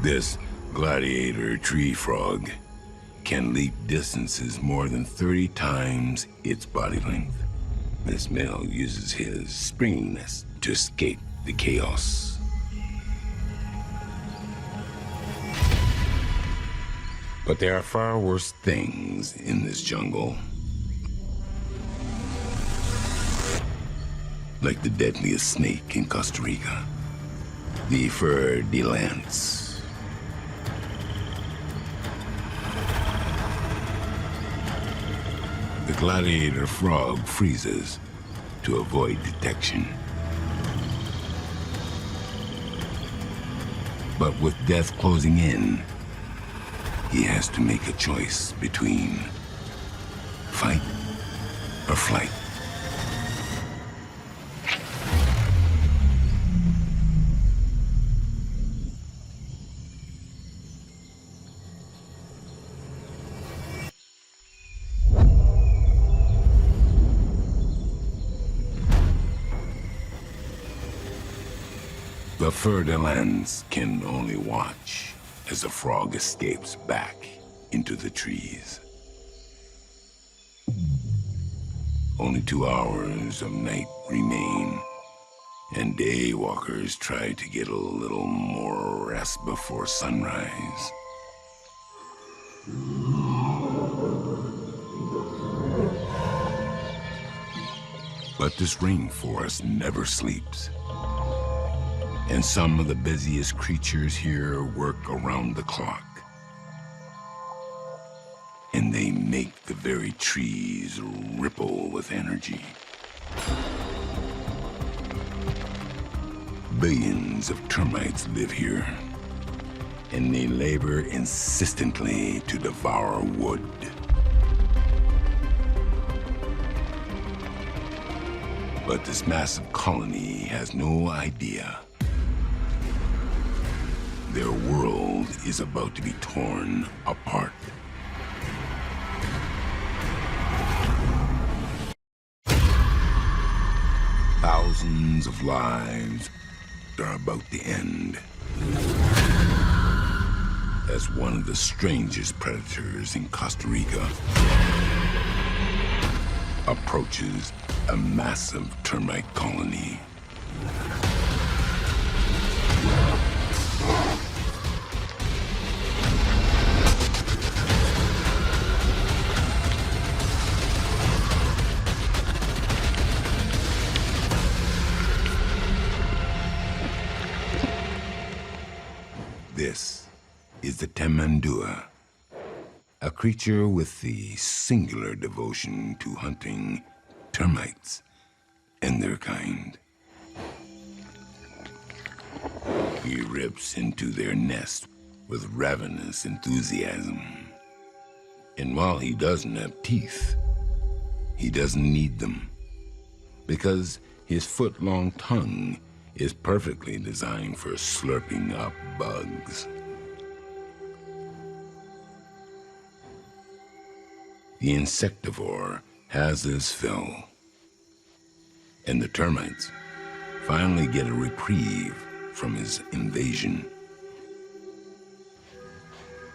This gladiator tree frog can leap distances more than 30 times its body length. This male uses his springiness to escape the chaos. But there are far worse things in this jungle. Like the deadliest snake in Costa Rica, the fer de lance. The gladiator frog freezes to avoid detection. But with death closing in, he has to make a choice between fight or flight. The fer de lance can only watch as the frog escapes back into the trees. Only 2 hours of night remain, and day walkers try to get a little more rest before sunrise. But this rainforest never sleeps. And some of the busiest creatures here work around the clock. And they make the very trees ripple with energy. Billions of termites live here, and they labor insistently to devour wood. But this massive colony has no idea their world is about to be torn apart. Thousands of lives are about to end as one of the strangest predators in Costa Rica approaches a massive termite colony. This is the tamandua, a creature with the singular devotion to hunting termites and their kind. He rips into their nest with ravenous enthusiasm. And while he doesn't have teeth, he doesn't need them, because his foot-long tongue is perfectly designed for slurping up bugs. The insectivore has his fill, and the termites finally get a reprieve from his invasion.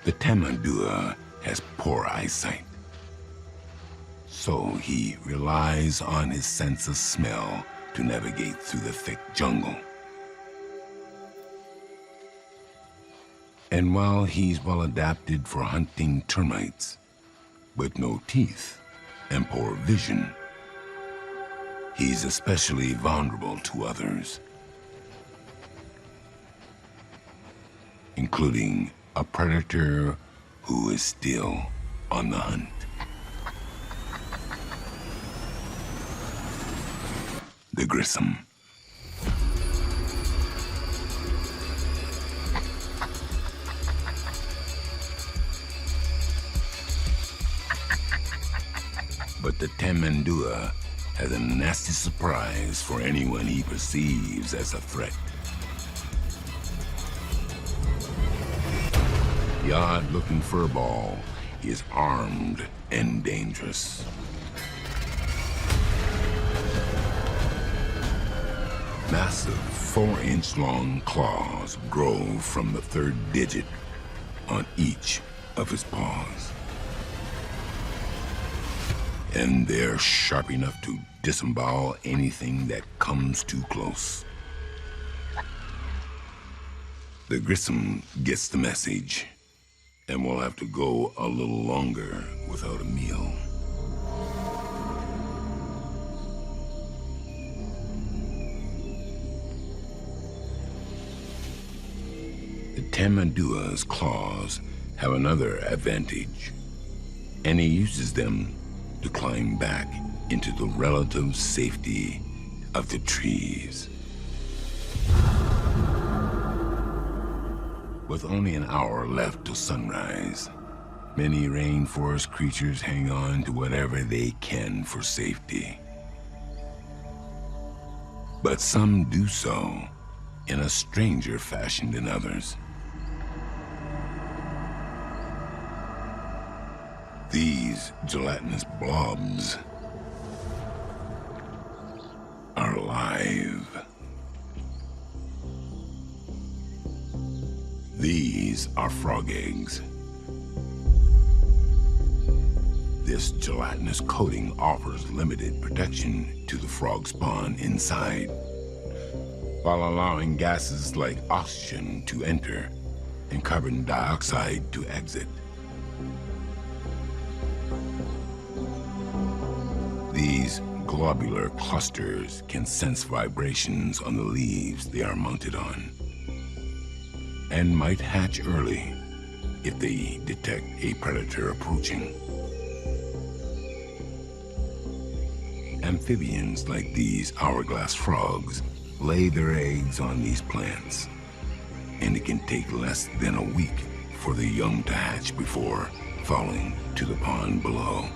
The tamandua has poor eyesight, so he relies on his sense of smell to navigate through the thick jungle. And while he's well adapted for hunting termites, with no teeth and poor vision, he's especially vulnerable to others, including a predator who is still on the hunt. The grissom. But the tamandua has a nasty surprise for anyone he perceives as a threat. The odd-looking furball is armed and dangerous. Massive 4-inch-long claws grow from the third digit on each of his paws. And they're sharp enough to disembowel anything that comes too close. The grissom gets the message, and we'll have to go a little longer without a meal. The tamandua's claws have another advantage, and he uses them to climb back into the relative safety of the trees. With only an hour left till sunrise, many rainforest creatures hang on to whatever they can for safety. But some do so in a stranger fashion than others. These gelatinous blobs are alive. These are frog eggs. This gelatinous coating offers limited protection to the frog spawn inside, while allowing gases like oxygen to enter and carbon dioxide to exit. These globular clusters can sense vibrations on the leaves they are mounted on, and might hatch early if they detect a predator approaching. Amphibians like these hourglass frogs lay their eggs on these plants, and it can take less than a week for the young to hatch before falling to the pond below.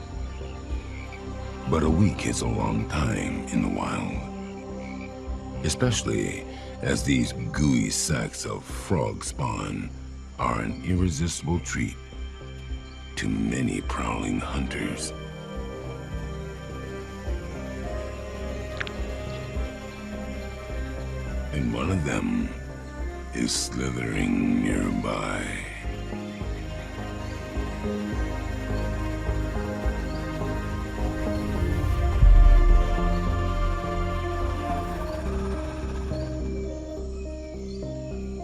But a week is a long time in the wild, especially as these gooey sacks of frog spawn are an irresistible treat to many prowling hunters. And one of them is slithering nearby.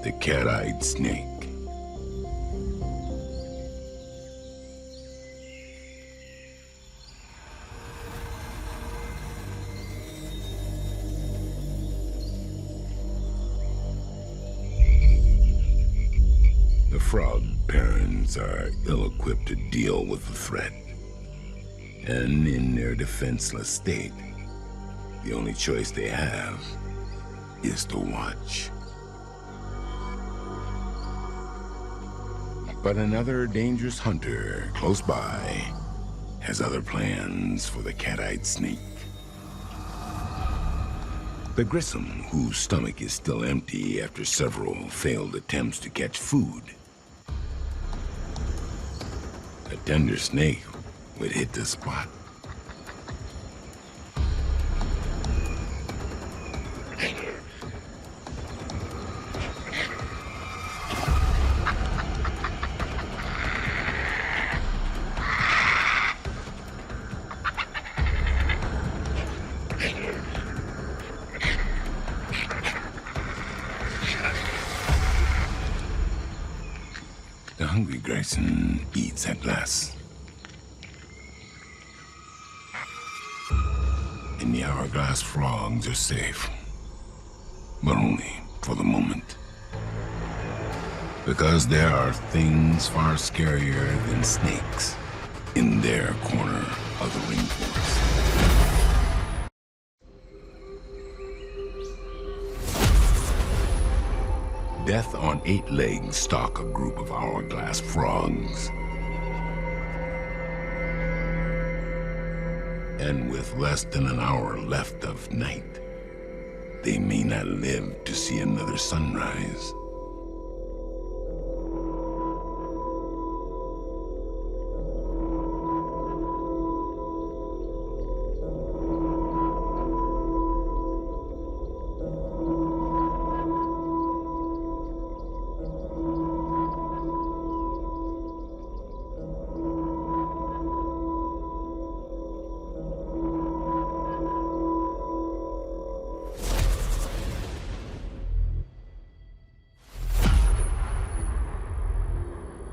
The cat-eyed snake. The frog parents are ill-equipped to deal with the threat. And in their defenseless state, the only choice they have is to watch. But another dangerous hunter close by has other plans for the cat-eyed snake. The grissom, whose stomach is still empty after several failed attempts to catch food. A tender snake would hit the spot. The hungry Grayson eats at last. And the hourglass frogs are safe. But only for the moment. Because there are things far scarier than snakes in their corner of the rainforest. Death on 8 legs stalk a group of hourglass frogs. And with less than an hour left of night, they may not live to see another sunrise.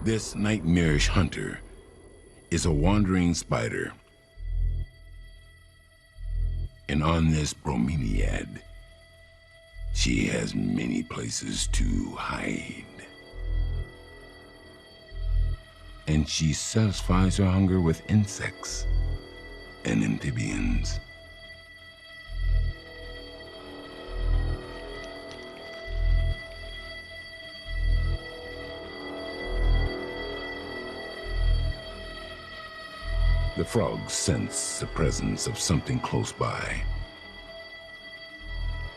This nightmarish hunter is a wandering spider. And on this bromeliad, she has many places to hide. And she satisfies her hunger with insects and amphibians. The frogs sense the presence of something close by.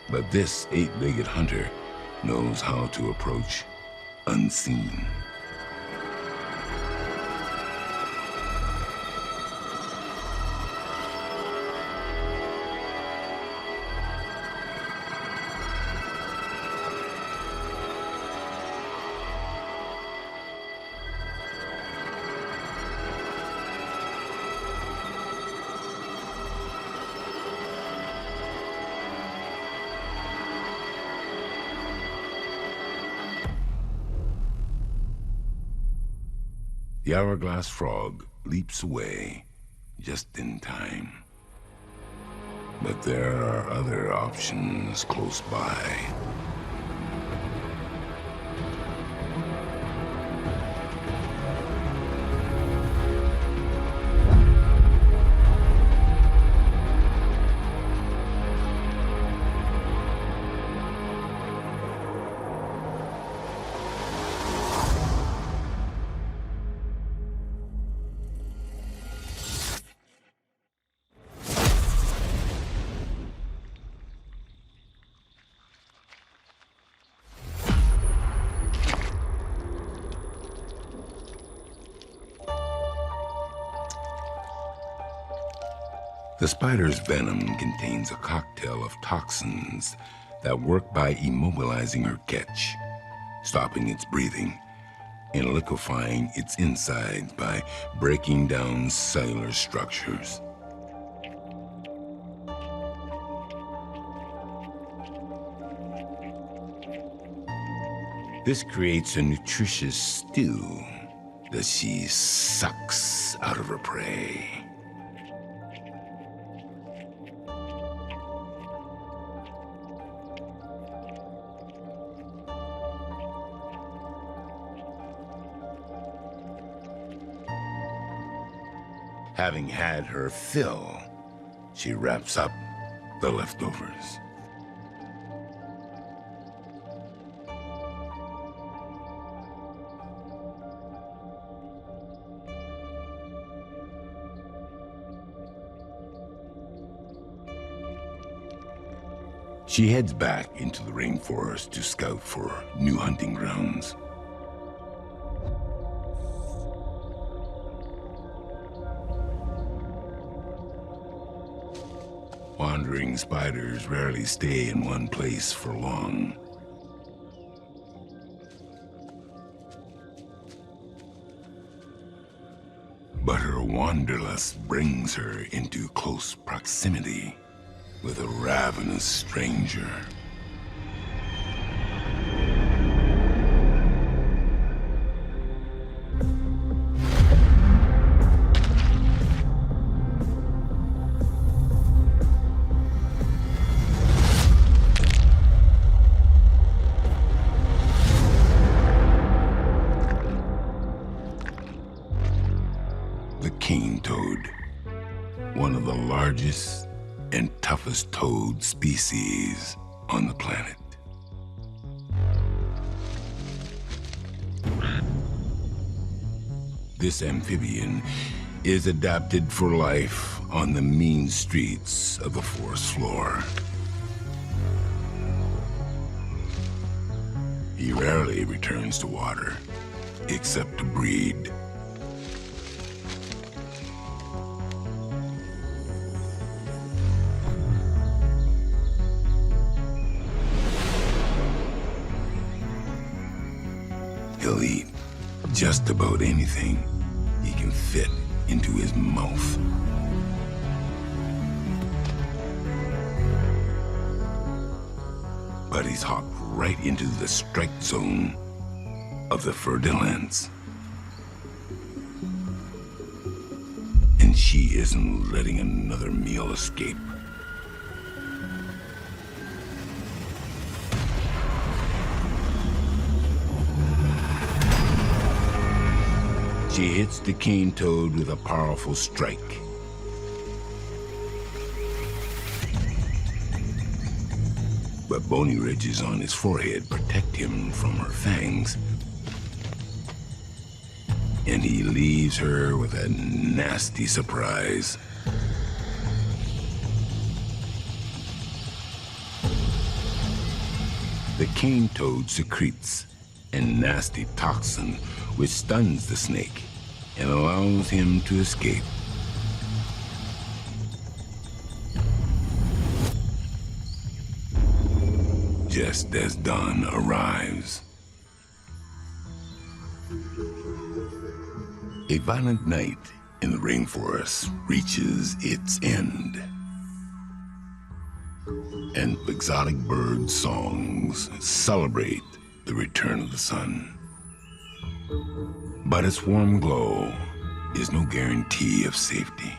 But this 8-legged hunter knows how to approach unseen. The hourglass frog leaps away just in time. But there are other options close by. The spider's venom contains a cocktail of toxins that work by immobilizing her catch, stopping its breathing, and liquefying its insides by breaking down cellular structures. This creates a nutritious stew that she sucks out of her prey. Having had her fill, she wraps up the leftovers. She heads back into the rainforest to scout for new hunting grounds. Wandering spiders rarely stay in one place for long. But her wanderlust brings her into close proximity with a ravenous stranger. The cane toad, one of the largest and toughest toad species on the planet. This amphibian is adapted for life on the mean streets of the forest floor. He rarely returns to water, except to breed. He'll eat just about anything he can fit into his mouth. But he's hopped right into the strike zone of the fer-de-lance. And she isn't letting another meal escape. She hits the cane toad with a powerful strike. But bony ridges on his forehead protect him from her fangs. And he leaves her with a nasty surprise. The cane toad secretes a nasty toxin which stuns the snake and allows him to escape. Just as dawn arrives. A violent night in the rainforest reaches its end. And exotic bird songs celebrate the return of the sun. But its warm glow is no guarantee of safety.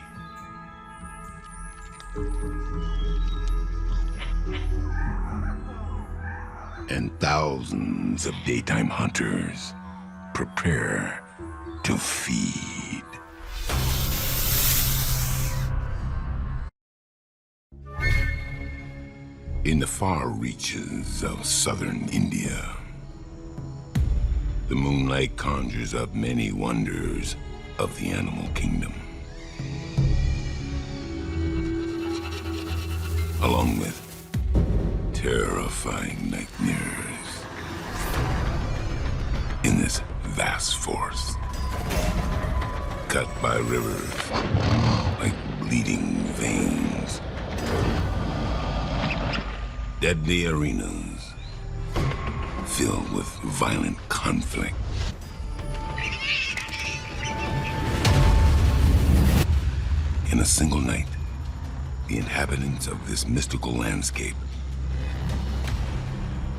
And thousands of daytime hunters prepare to feed. In the far reaches of southern India, the moonlight conjures up many wonders of the animal kingdom, along with terrifying nightmares. In this vast forest, cut by rivers like bleeding veins, deadly arenas filled with violent conflict. In a single night, the inhabitants of this mystical landscape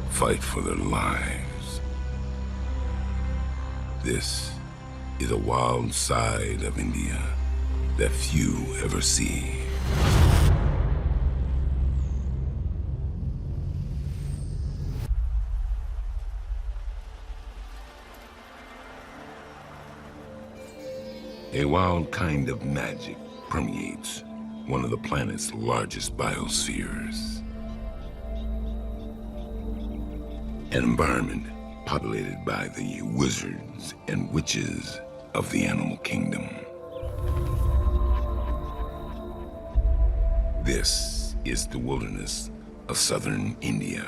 fight for their lives. This is a wild side of India that few ever see. A wild kind of magic permeates one of the planet's largest biospheres. An environment populated by the wizards and witches of the animal kingdom. This is the wilderness of southern India,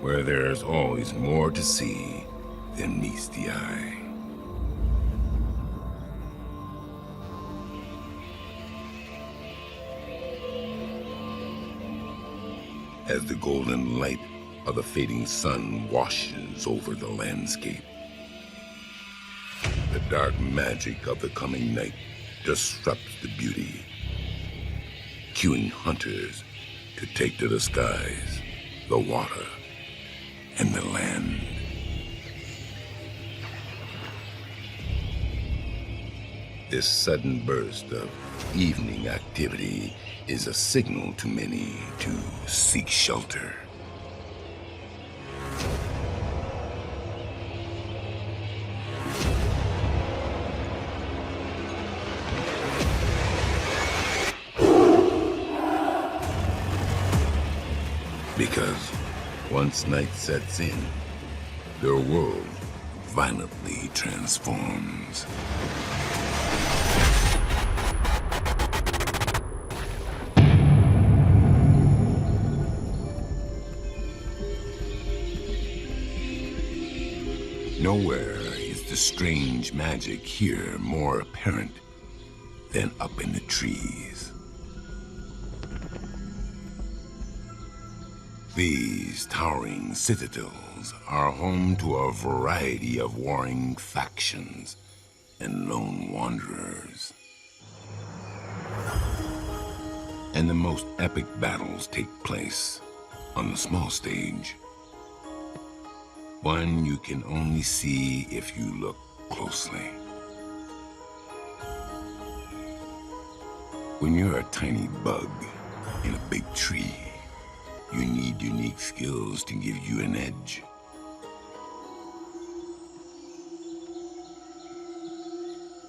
where there's always more to see than meets the eye. As the golden light of the fading sun washes over the landscape, the dark magic of the coming night disrupts the beauty, cueing hunters to take to the skies, the water, and the land. This sudden burst of evening activity is a signal to many to seek shelter. Because once night sets in, their world violently transforms. Nowhere is the strange magic here more apparent than up in the trees. These towering citadels are home to a variety of warring factions and lone wanderers. And the most epic battles take place on the small stage. One you can only see if you look closely. When you're a tiny bug in a big tree, you need unique skills to give you an edge.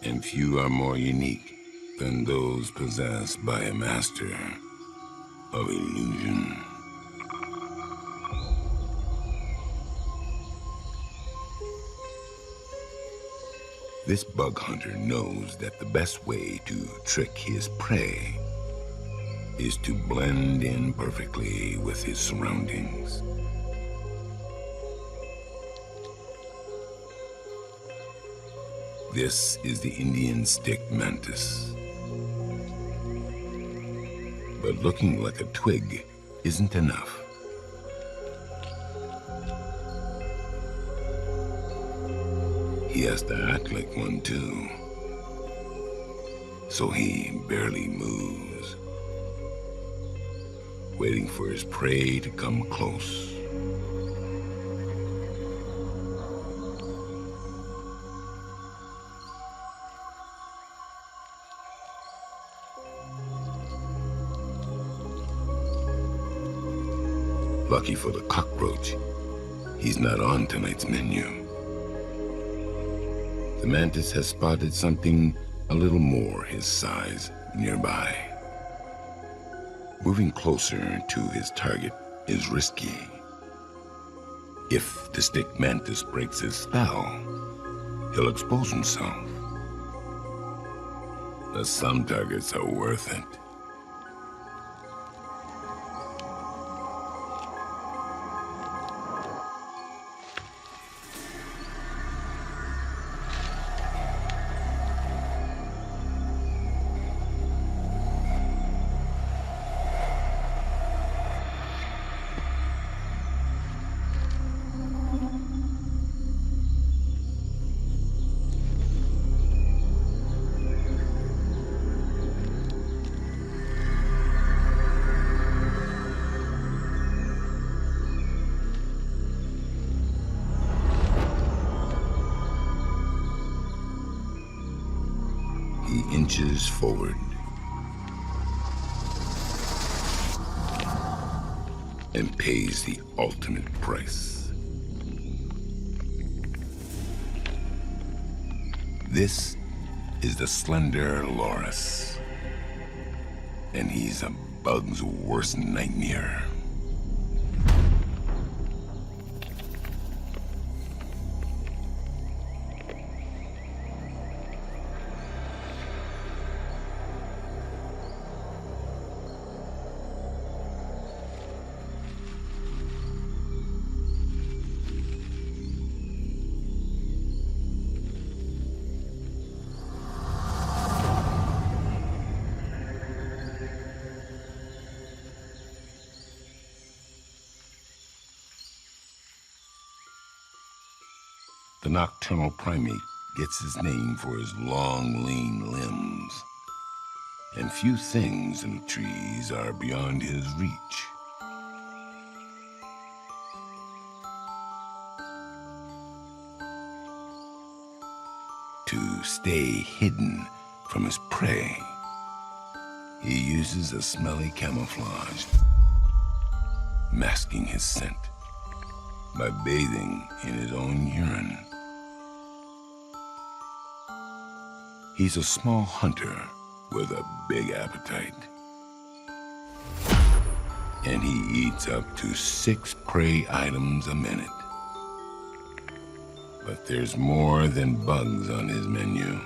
And few are more unique than those possessed by a master of illusion. This bug hunter knows that the best way to trick his prey is to blend in perfectly with his surroundings. This is the Indian stick mantis. But looking like a twig isn't enough. He has to act like one too. So he barely moves, waiting for his prey to come close. Lucky for the cockroach, he's not on tonight's menu. The mantis has spotted something a little more his size nearby. Moving closer to his target is risky. If the stick mantis breaks his spell, he'll expose himself. But some targets are worth it. He inches forward and pays the ultimate price. This is the slender loris, and he's a bug's worst nightmare. The nocturnal primate gets his name for his long, lean limbs. And few things in the trees are beyond his reach. To stay hidden from his prey, he uses a smelly camouflage, masking his scent by bathing in his own urine. He's a small hunter with a big appetite. And he eats up to 6 prey items a minute. But there's more than bugs on his menu.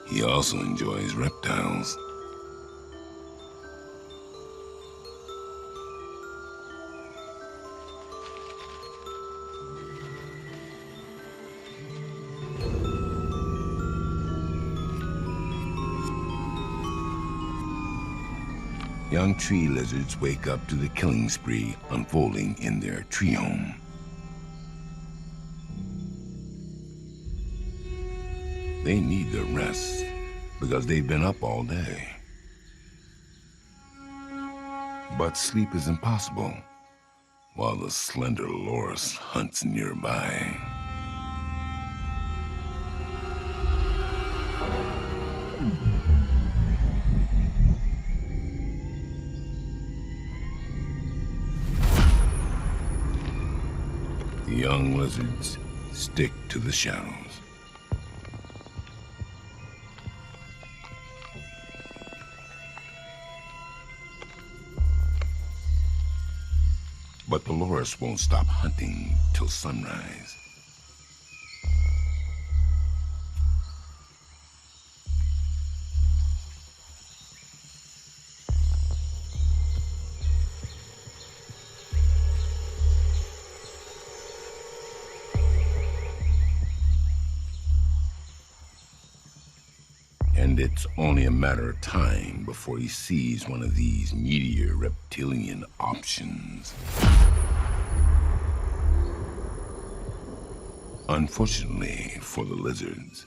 He also enjoys reptiles. Young tree lizards wake up to the killing spree unfolding in their tree home. They need the rest because they've been up all day. But sleep is impossible while the slender loris hunts nearby. The young lizards stick to the shadows. But the loris won't stop hunting till sunrise. And it's only a matter of time before he sees one of these meteor reptilian options. Unfortunately for the lizards,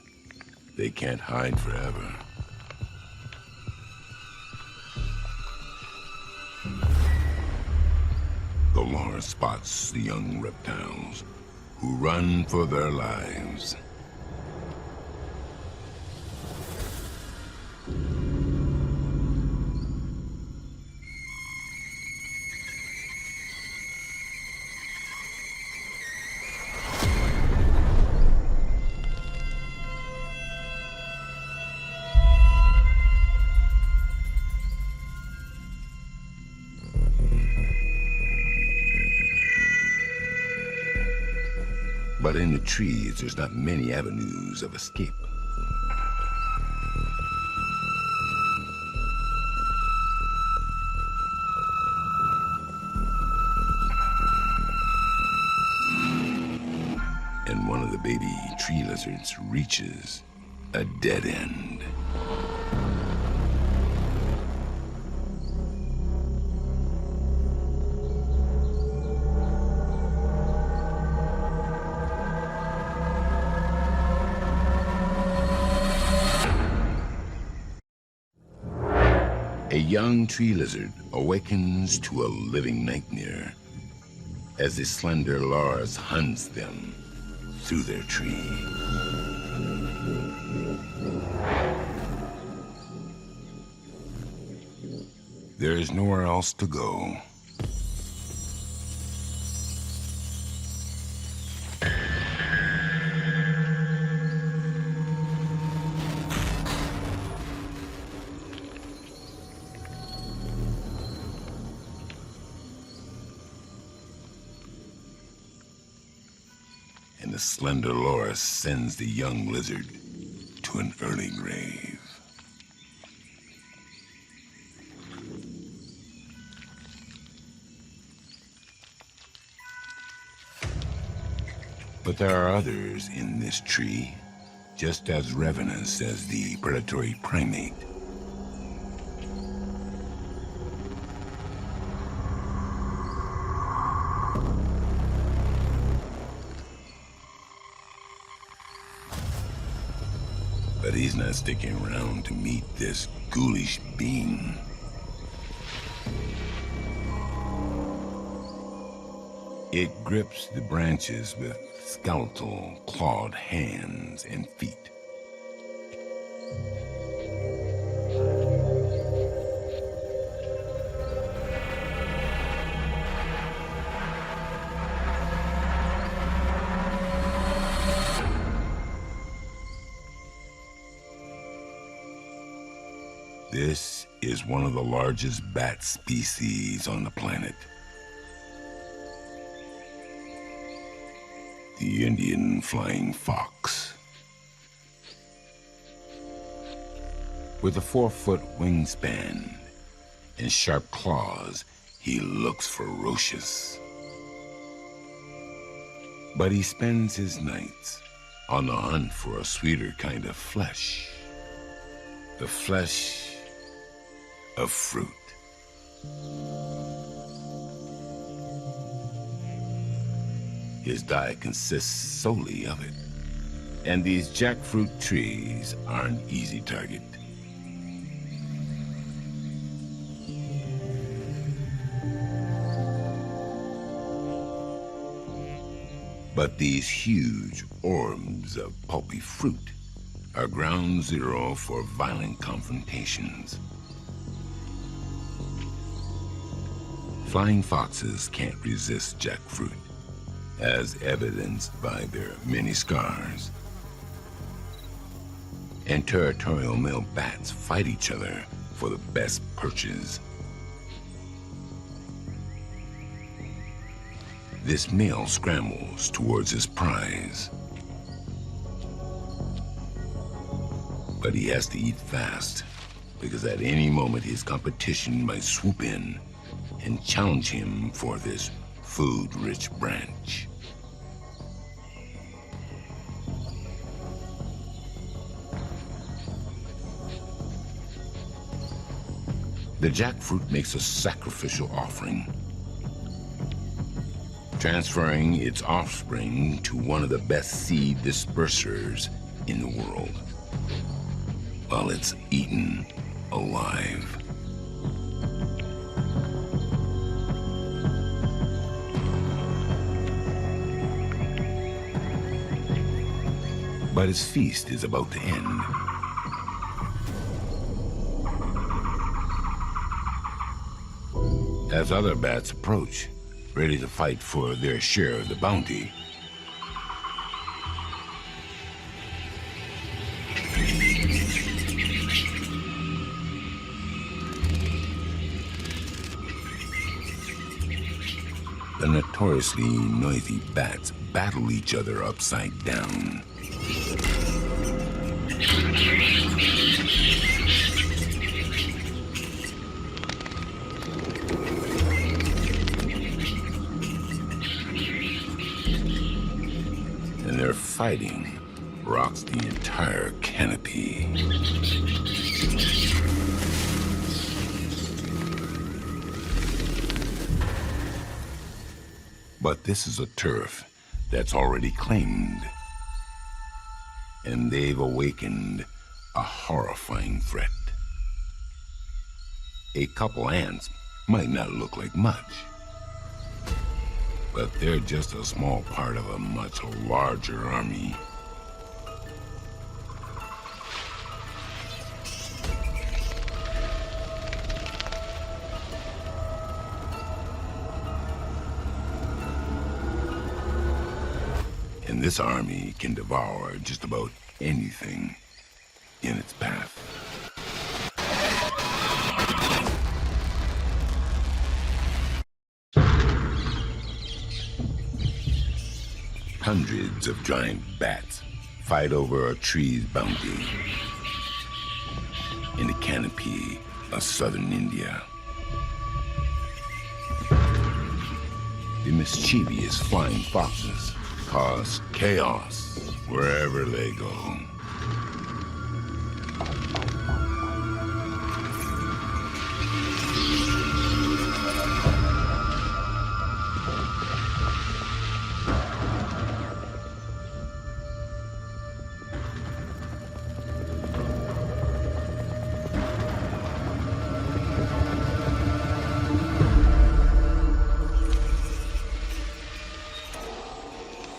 they can't hide forever. The loris spots the young reptiles who run for their lives. But in the trees, there's not many avenues of escape. And one of the baby tree lizards reaches a dead end. A young tree lizard awakens to a living nightmare as the slender loris hunts them through their tree. There is nowhere else to go. and the slender loris sends the young lizard to an early grave. But there are others in this tree, just as ravenous as the predatory primate. But he's not sticking around to meet this ghoulish being. It grips the branches with skeletal, clawed hands and feet. This is one of the largest bat species on the planet. The Indian flying fox. With a 4-foot wingspan and sharp claws, he looks ferocious. But he spends his nights on the hunt for a sweeter kind of flesh. The flesh of fruit. His diet consists solely of it, and these jackfruit trees are an easy target. But these huge orbs of pulpy fruit are ground zero for violent confrontations. Flying foxes can't resist jackfruit, as evidenced by their many scars. And territorial male bats fight each other for the best perches. This male scrambles towards his prize. But he has to eat fast, because at any moment his competition might swoop in and challenge him for this food-rich branch. The jackfruit makes a sacrificial offering, transferring its offspring to one of the best seed dispersers in the world, while it's eaten alive. But his feast is about to end. As other bats approach, ready to fight for their share of the bounty, the notoriously noisy bats battle each other upside down. And their fighting rocks the entire canopy. But this is a turf that's already claimed, and they've awakened a horrifying threat. A couple ants might not look like much, but they're just a small part of a much larger army. And this army can devour just about anything in its path. Hundreds of giant bats fight over a tree's bounty in the canopy of southern India. The mischievous flying foxes cause chaos wherever they go.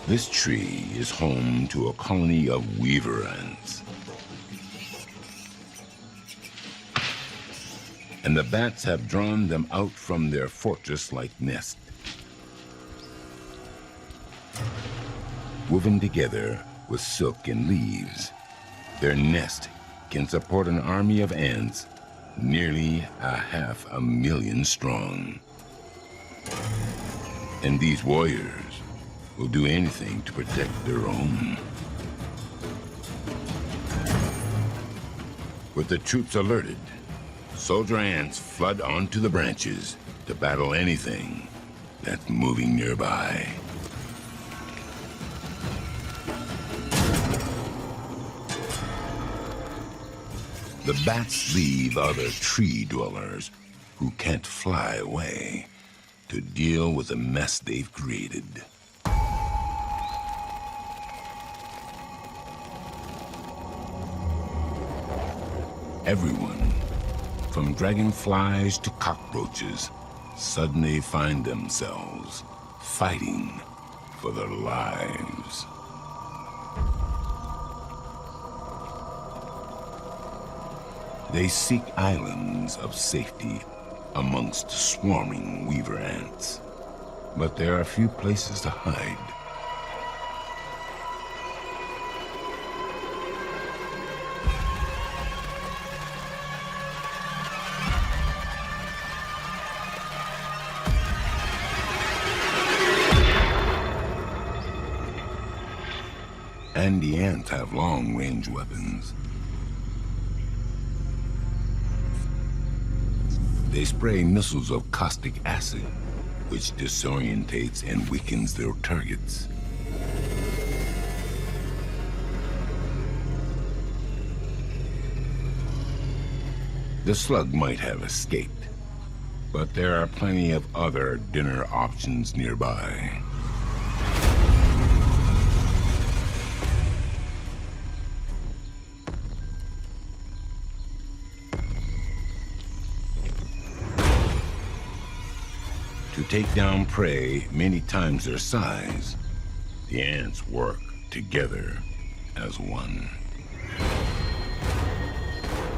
This tree is home to a colony of weaver ants. And the bats have drawn them out from their fortress-like nest. Woven together with silk and leaves, their nest can support an army of ants nearly 500,000 strong. And these warriors will do anything to protect their own. With the troops alerted, soldier ants flood onto the branches to battle anything that's moving nearby. The bats leave other tree dwellers who can't fly away to deal with the mess they've created. Everyone, from dragonflies to cockroaches, suddenly find themselves fighting for their lives. They seek islands of safety amongst swarming weaver ants, but there are few places to hide. And the ants have long-range weapons. They spray missiles of caustic acid, which disorientates and weakens their targets. The slug might have escaped, but there are plenty of other dinner options nearby. To take down prey many times their size, the ants work together as one.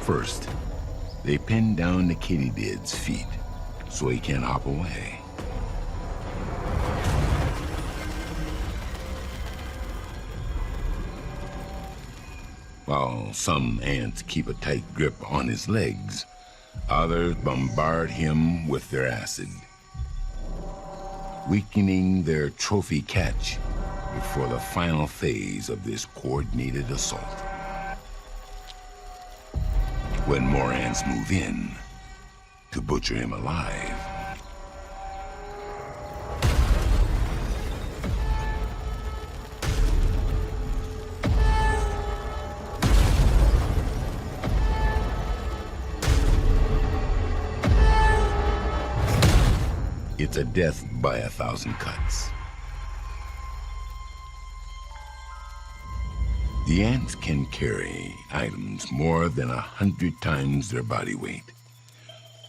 First, they pin down the katydid's feet so he can't hop away. While some ants keep a tight grip on his legs, others bombard him with their acid, weakening their trophy catch before the final phase of this coordinated assault. When more ants move in to butcher him alive, it's a death by 1,000 cuts. The ants can carry items more than 100 times their body weight.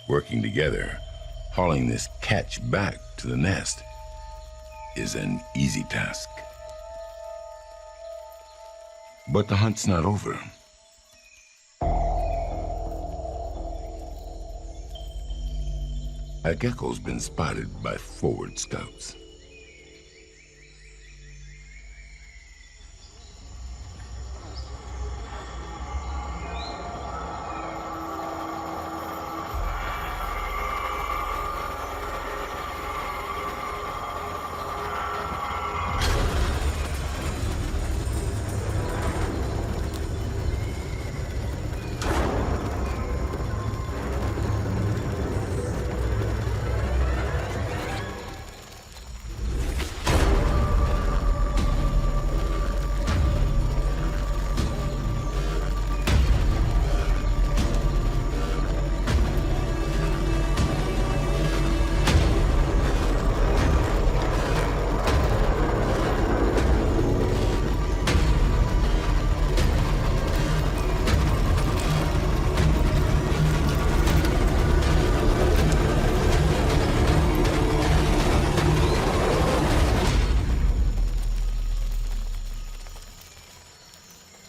Working together, hauling this catch back to the nest is an easy task. But the hunt's not over. A gecko's been spotted by forward scouts.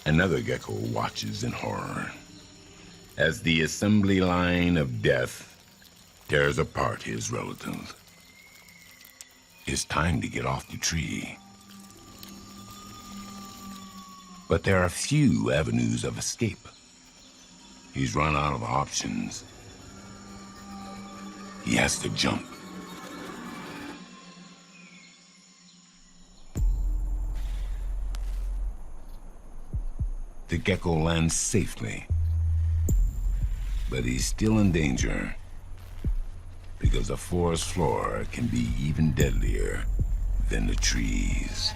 Another gecko watches in horror as the assembly line of death tears apart his relative. It's time to get off the tree. But there are few avenues of escape. He's run out of options. He has to jump. The gecko lands safely, but he's still in danger because the forest floor can be even deadlier than the trees.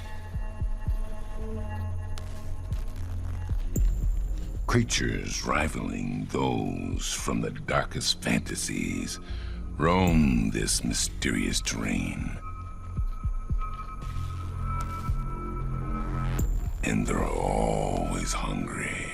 Creatures rivaling those from the darkest fantasies roam this mysterious terrain. And they're always hungry.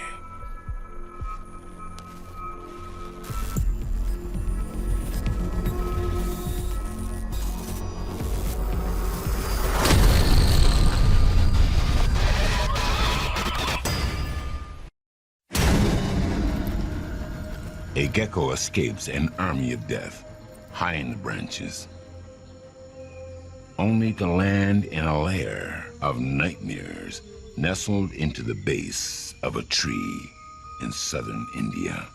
A gecko escapes an army of death, high in the branches, only to land in a lair of nightmares nestled into the base of a tree in southern India.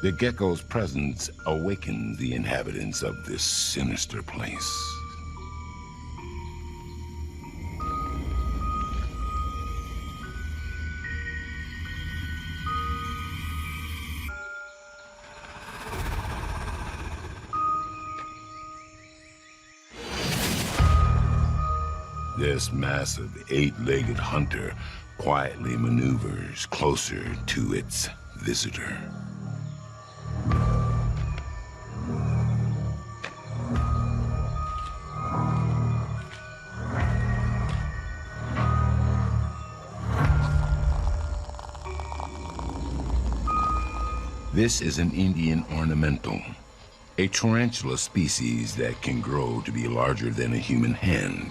The gecko's presence awakens the inhabitants of this sinister place. This massive eight-legged hunter quietly maneuvers closer to its visitor. This is an Indian ornamental, a tarantula species that can grow to be larger than a human hand.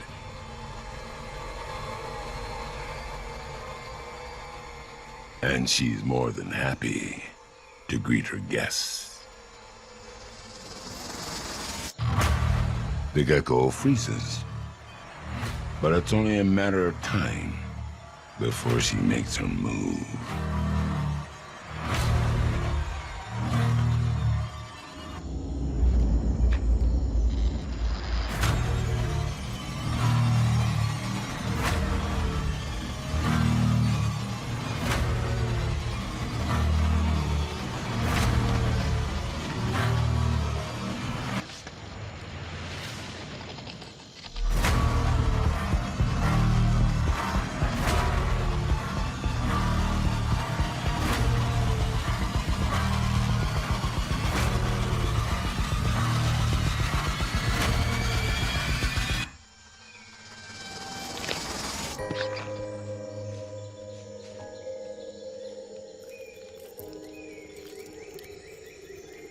And she's more than happy to greet her guests. The gecko freezes, but it's only a matter of time before she makes her move.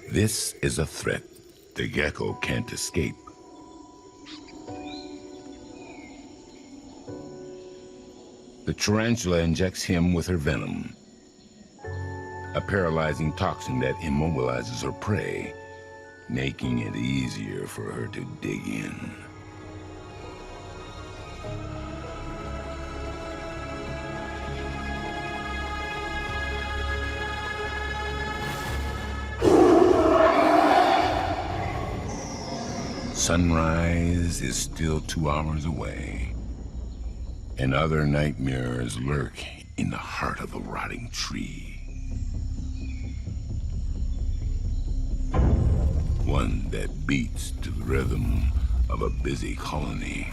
This is a threat the gecko can't escape. The tarantula injects him with her venom, a paralyzing toxin that immobilizes her prey, making it easier for her to dig in. Sunrise is still 2 hours away, and other nightmares lurk in the heart of a rotting tree. One that beats to the rhythm of a busy colony.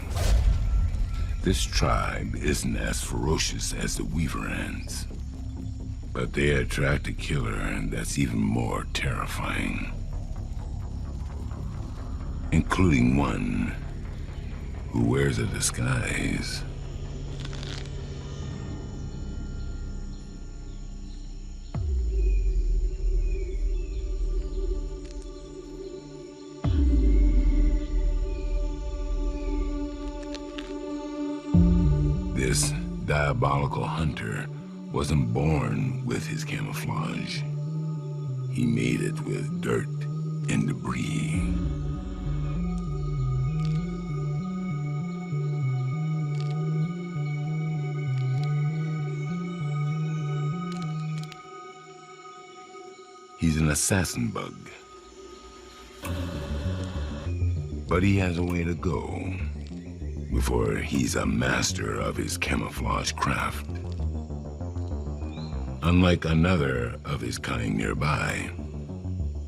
This tribe isn't as ferocious as the weaver ants, but they attract a killer that's even more terrifying. Including one who wears a disguise. diabolical hunter wasn't born with his camouflage. He made it with dirt and debris. He's an assassin bug. But he has a way to go before he's a master of his camouflage craft. Unlike another of his kind nearby,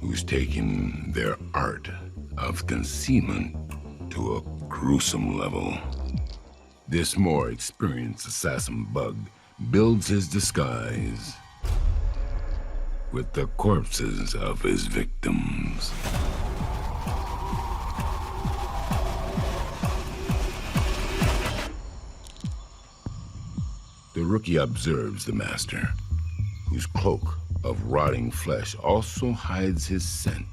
who's taken their art of concealment to a gruesome level, this more experienced assassin bug builds his disguise with the corpses of his victims. The rookie observes the master, whose cloak of rotting flesh also hides his scent.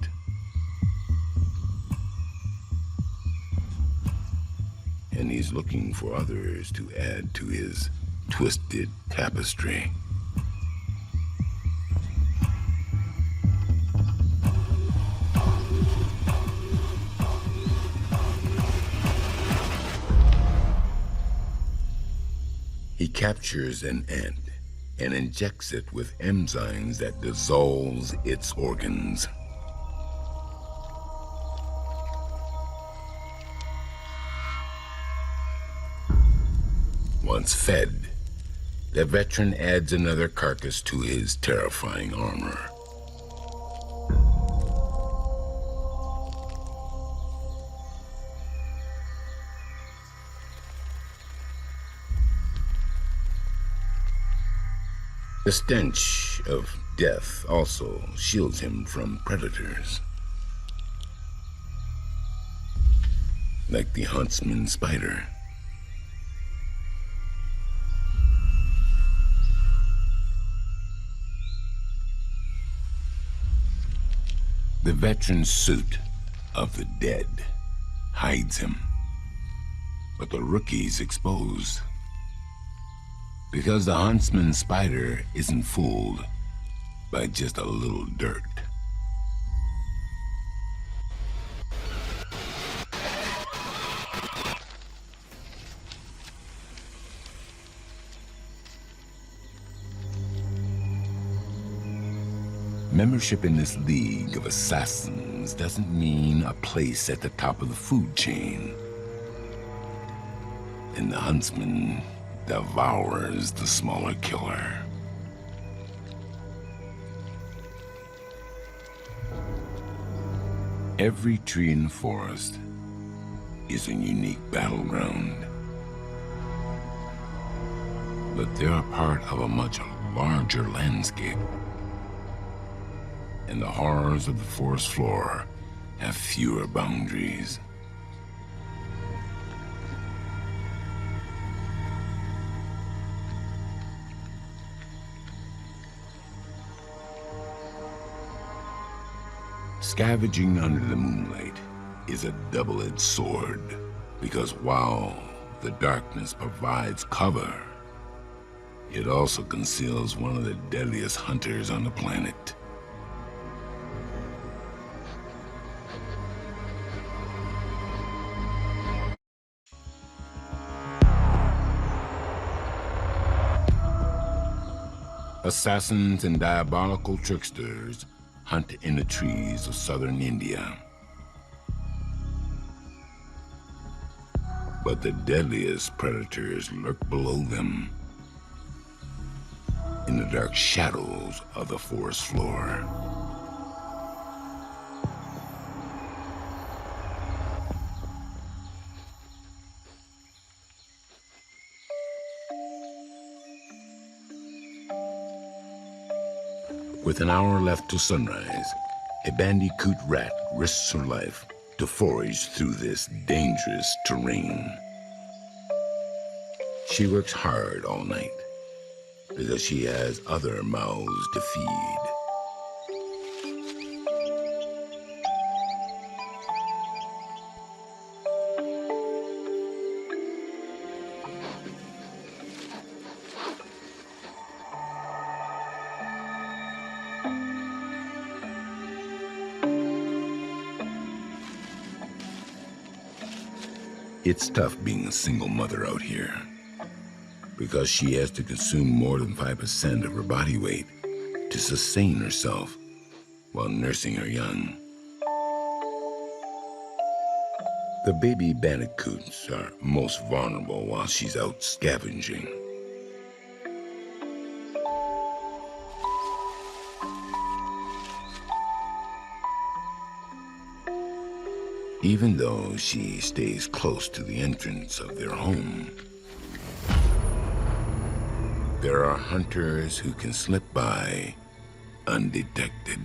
And he's looking for others to add to his twisted tapestry. He captures an ant and injects it with enzymes that dissolves its organs. Once fed, the veteran adds another carcass to his terrifying armor. The stench of death also shields him from predators, like the huntsman spider. The veteran's suit of the dead hides him, but the rookie's exposed. Because the huntsman spider isn't fooled by just a little dirt. Membership in this league of assassins doesn't mean a place at the top of the food chain. And the huntsman devours the smaller killer. Every tree in the forest is a unique battleground. But they're a part of a much larger landscape. And the horrors of the forest floor have fewer boundaries. Scavenging under the moonlight is a double-edged sword, because while the darkness provides cover, it also conceals one of the deadliest hunters on the planet. Assassins and diabolical tricksters hunt in the trees of southern India. But the deadliest predators lurk below them, in the dark shadows of the forest floor. With an hour left to sunrise, a bandicoot rat risks her life to forage through this dangerous terrain. She works hard all night because she has other mouths to feed. It's tough being a single mother out here because she has to consume more than 5% of her body weight to sustain herself while nursing her young. The baby bandicoots are most vulnerable while she's out scavenging. Even though she stays close to the entrance of their home, there are hunters who can slip by undetected.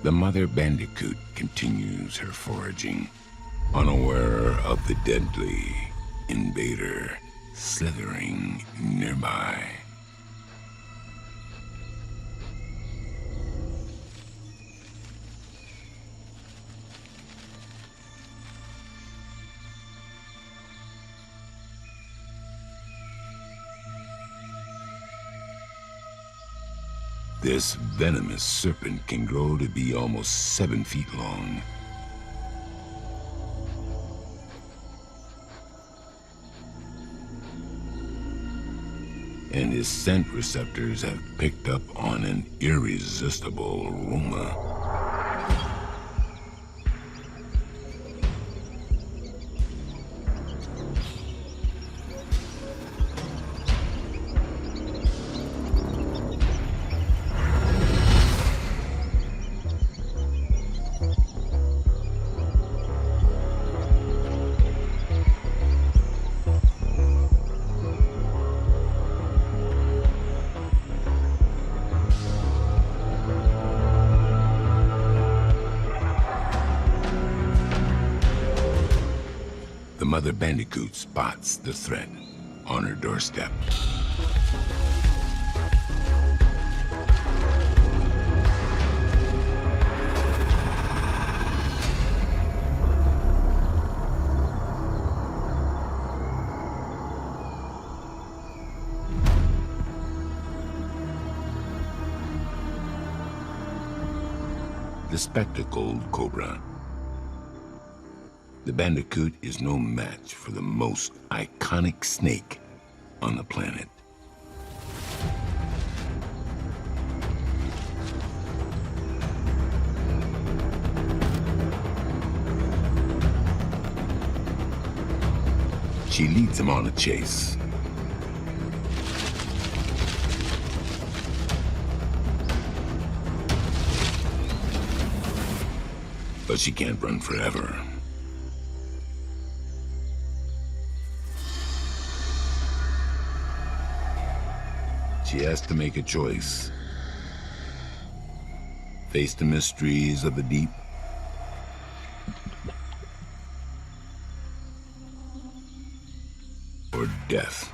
The mother bandicoot continues her foraging, unaware of the deadly invader slithering nearby. This venomous serpent can grow to be almost 7 feet long. And his scent receptors have picked up on an irresistible aroma. The mother bandicoot spots the threat on her doorstep. The spectacled cobra. The bandicoot is no match for the most iconic snake on the planet. She leads him on a chase. But she can't run forever. She has to make a choice. Face the mysteries of the deep, or death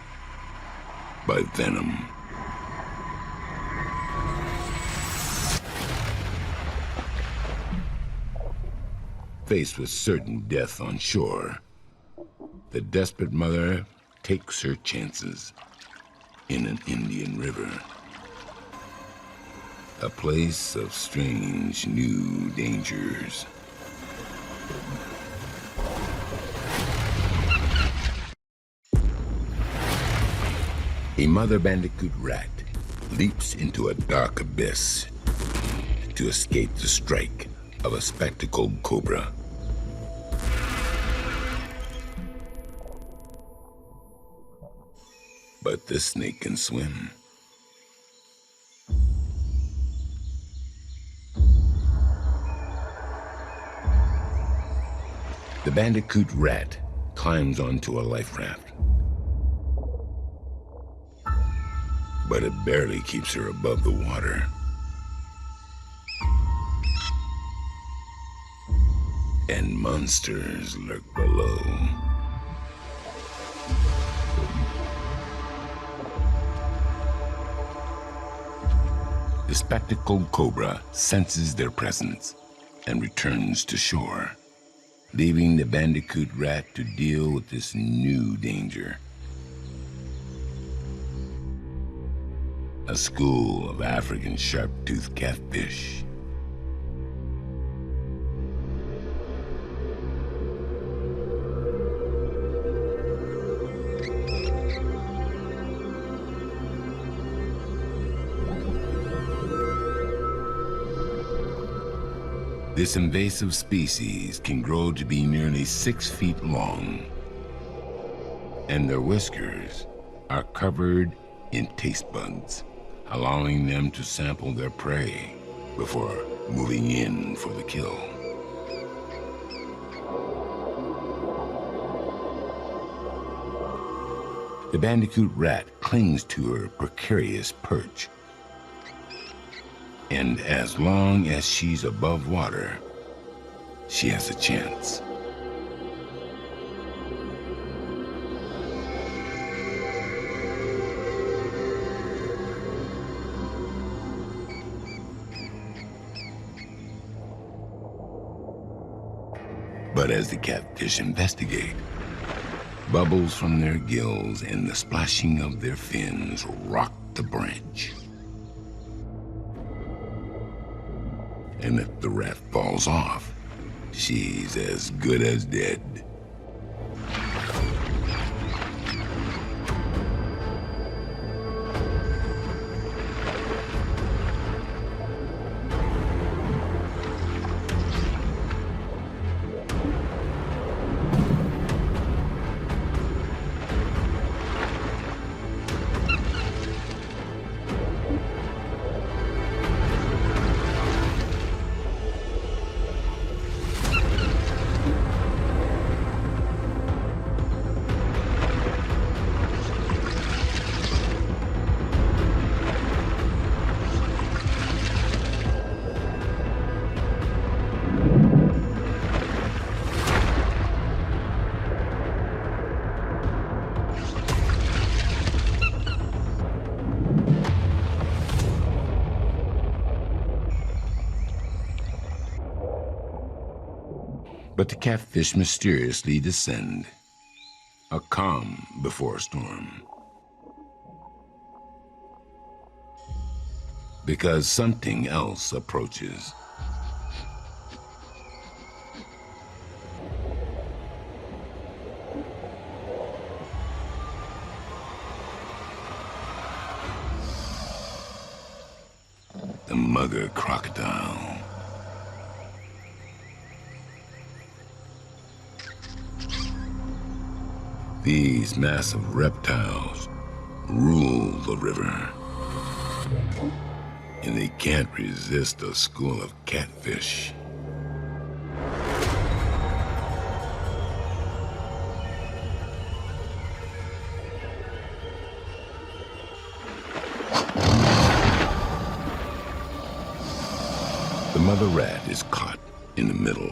by venom. Faced with certain death on shore, the desperate mother takes her chances in an Indian river, a place of strange new dangers. A mother bandicoot rat leaps into a dark abyss to escape the strike of a spectacled cobra. But this snake can swim. The bandicoot rat climbs onto a life raft, but it barely keeps her above the water. And monsters lurk below. The spectacled cobra senses their presence and returns to shore, leaving the bandicoot rat to deal with this new danger. a school of African sharp-toothed catfish. This invasive species can grow to be nearly 6 feet long, and their whiskers are covered in taste buds, allowing them to sample their prey before moving in for the kill. The bandicoot rat clings to her precarious perch, and as long as she's above water, she has a chance. But as the catfish investigate, bubbles from their gills and the splashing of their fins rock the branch. And if the rat falls off, she's as good as dead. But the catfish mysteriously descend, a calm before a storm. Because something else approaches. The mother crocodile. These massive reptiles rule the river, and they can't resist a school of catfish. The mother rat is caught in the middle.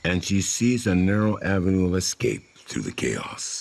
And she sees a narrow avenue of escape through the chaos.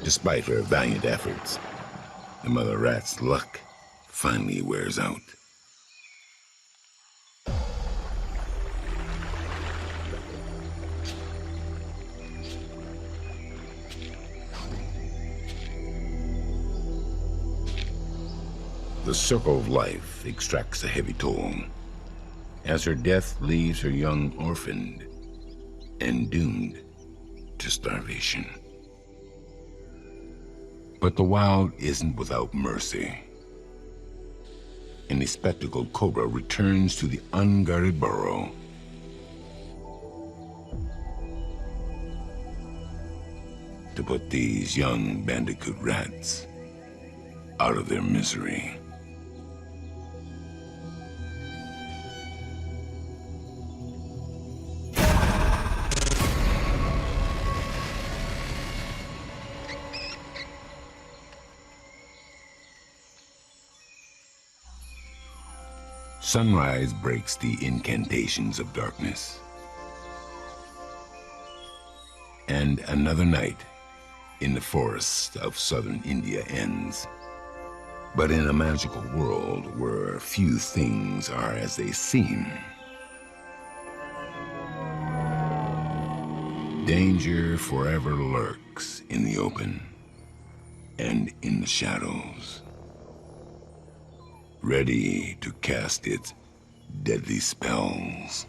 Despite her valiant efforts, the mother rat's luck finally wears out. The circle of life extracts a heavy toll, as her death leaves her young orphaned and doomed to starvation. But the wild isn't without mercy, and a spectacled cobra returns to the unguarded burrow. To put these young bandicoot rats out of their misery. Sunrise breaks the incantations of darkness. And another night in the forests of southern India ends. But in a magical world where few things are as they seem, danger forever lurks in the open and in the shadows, ready to cast its deadly spells.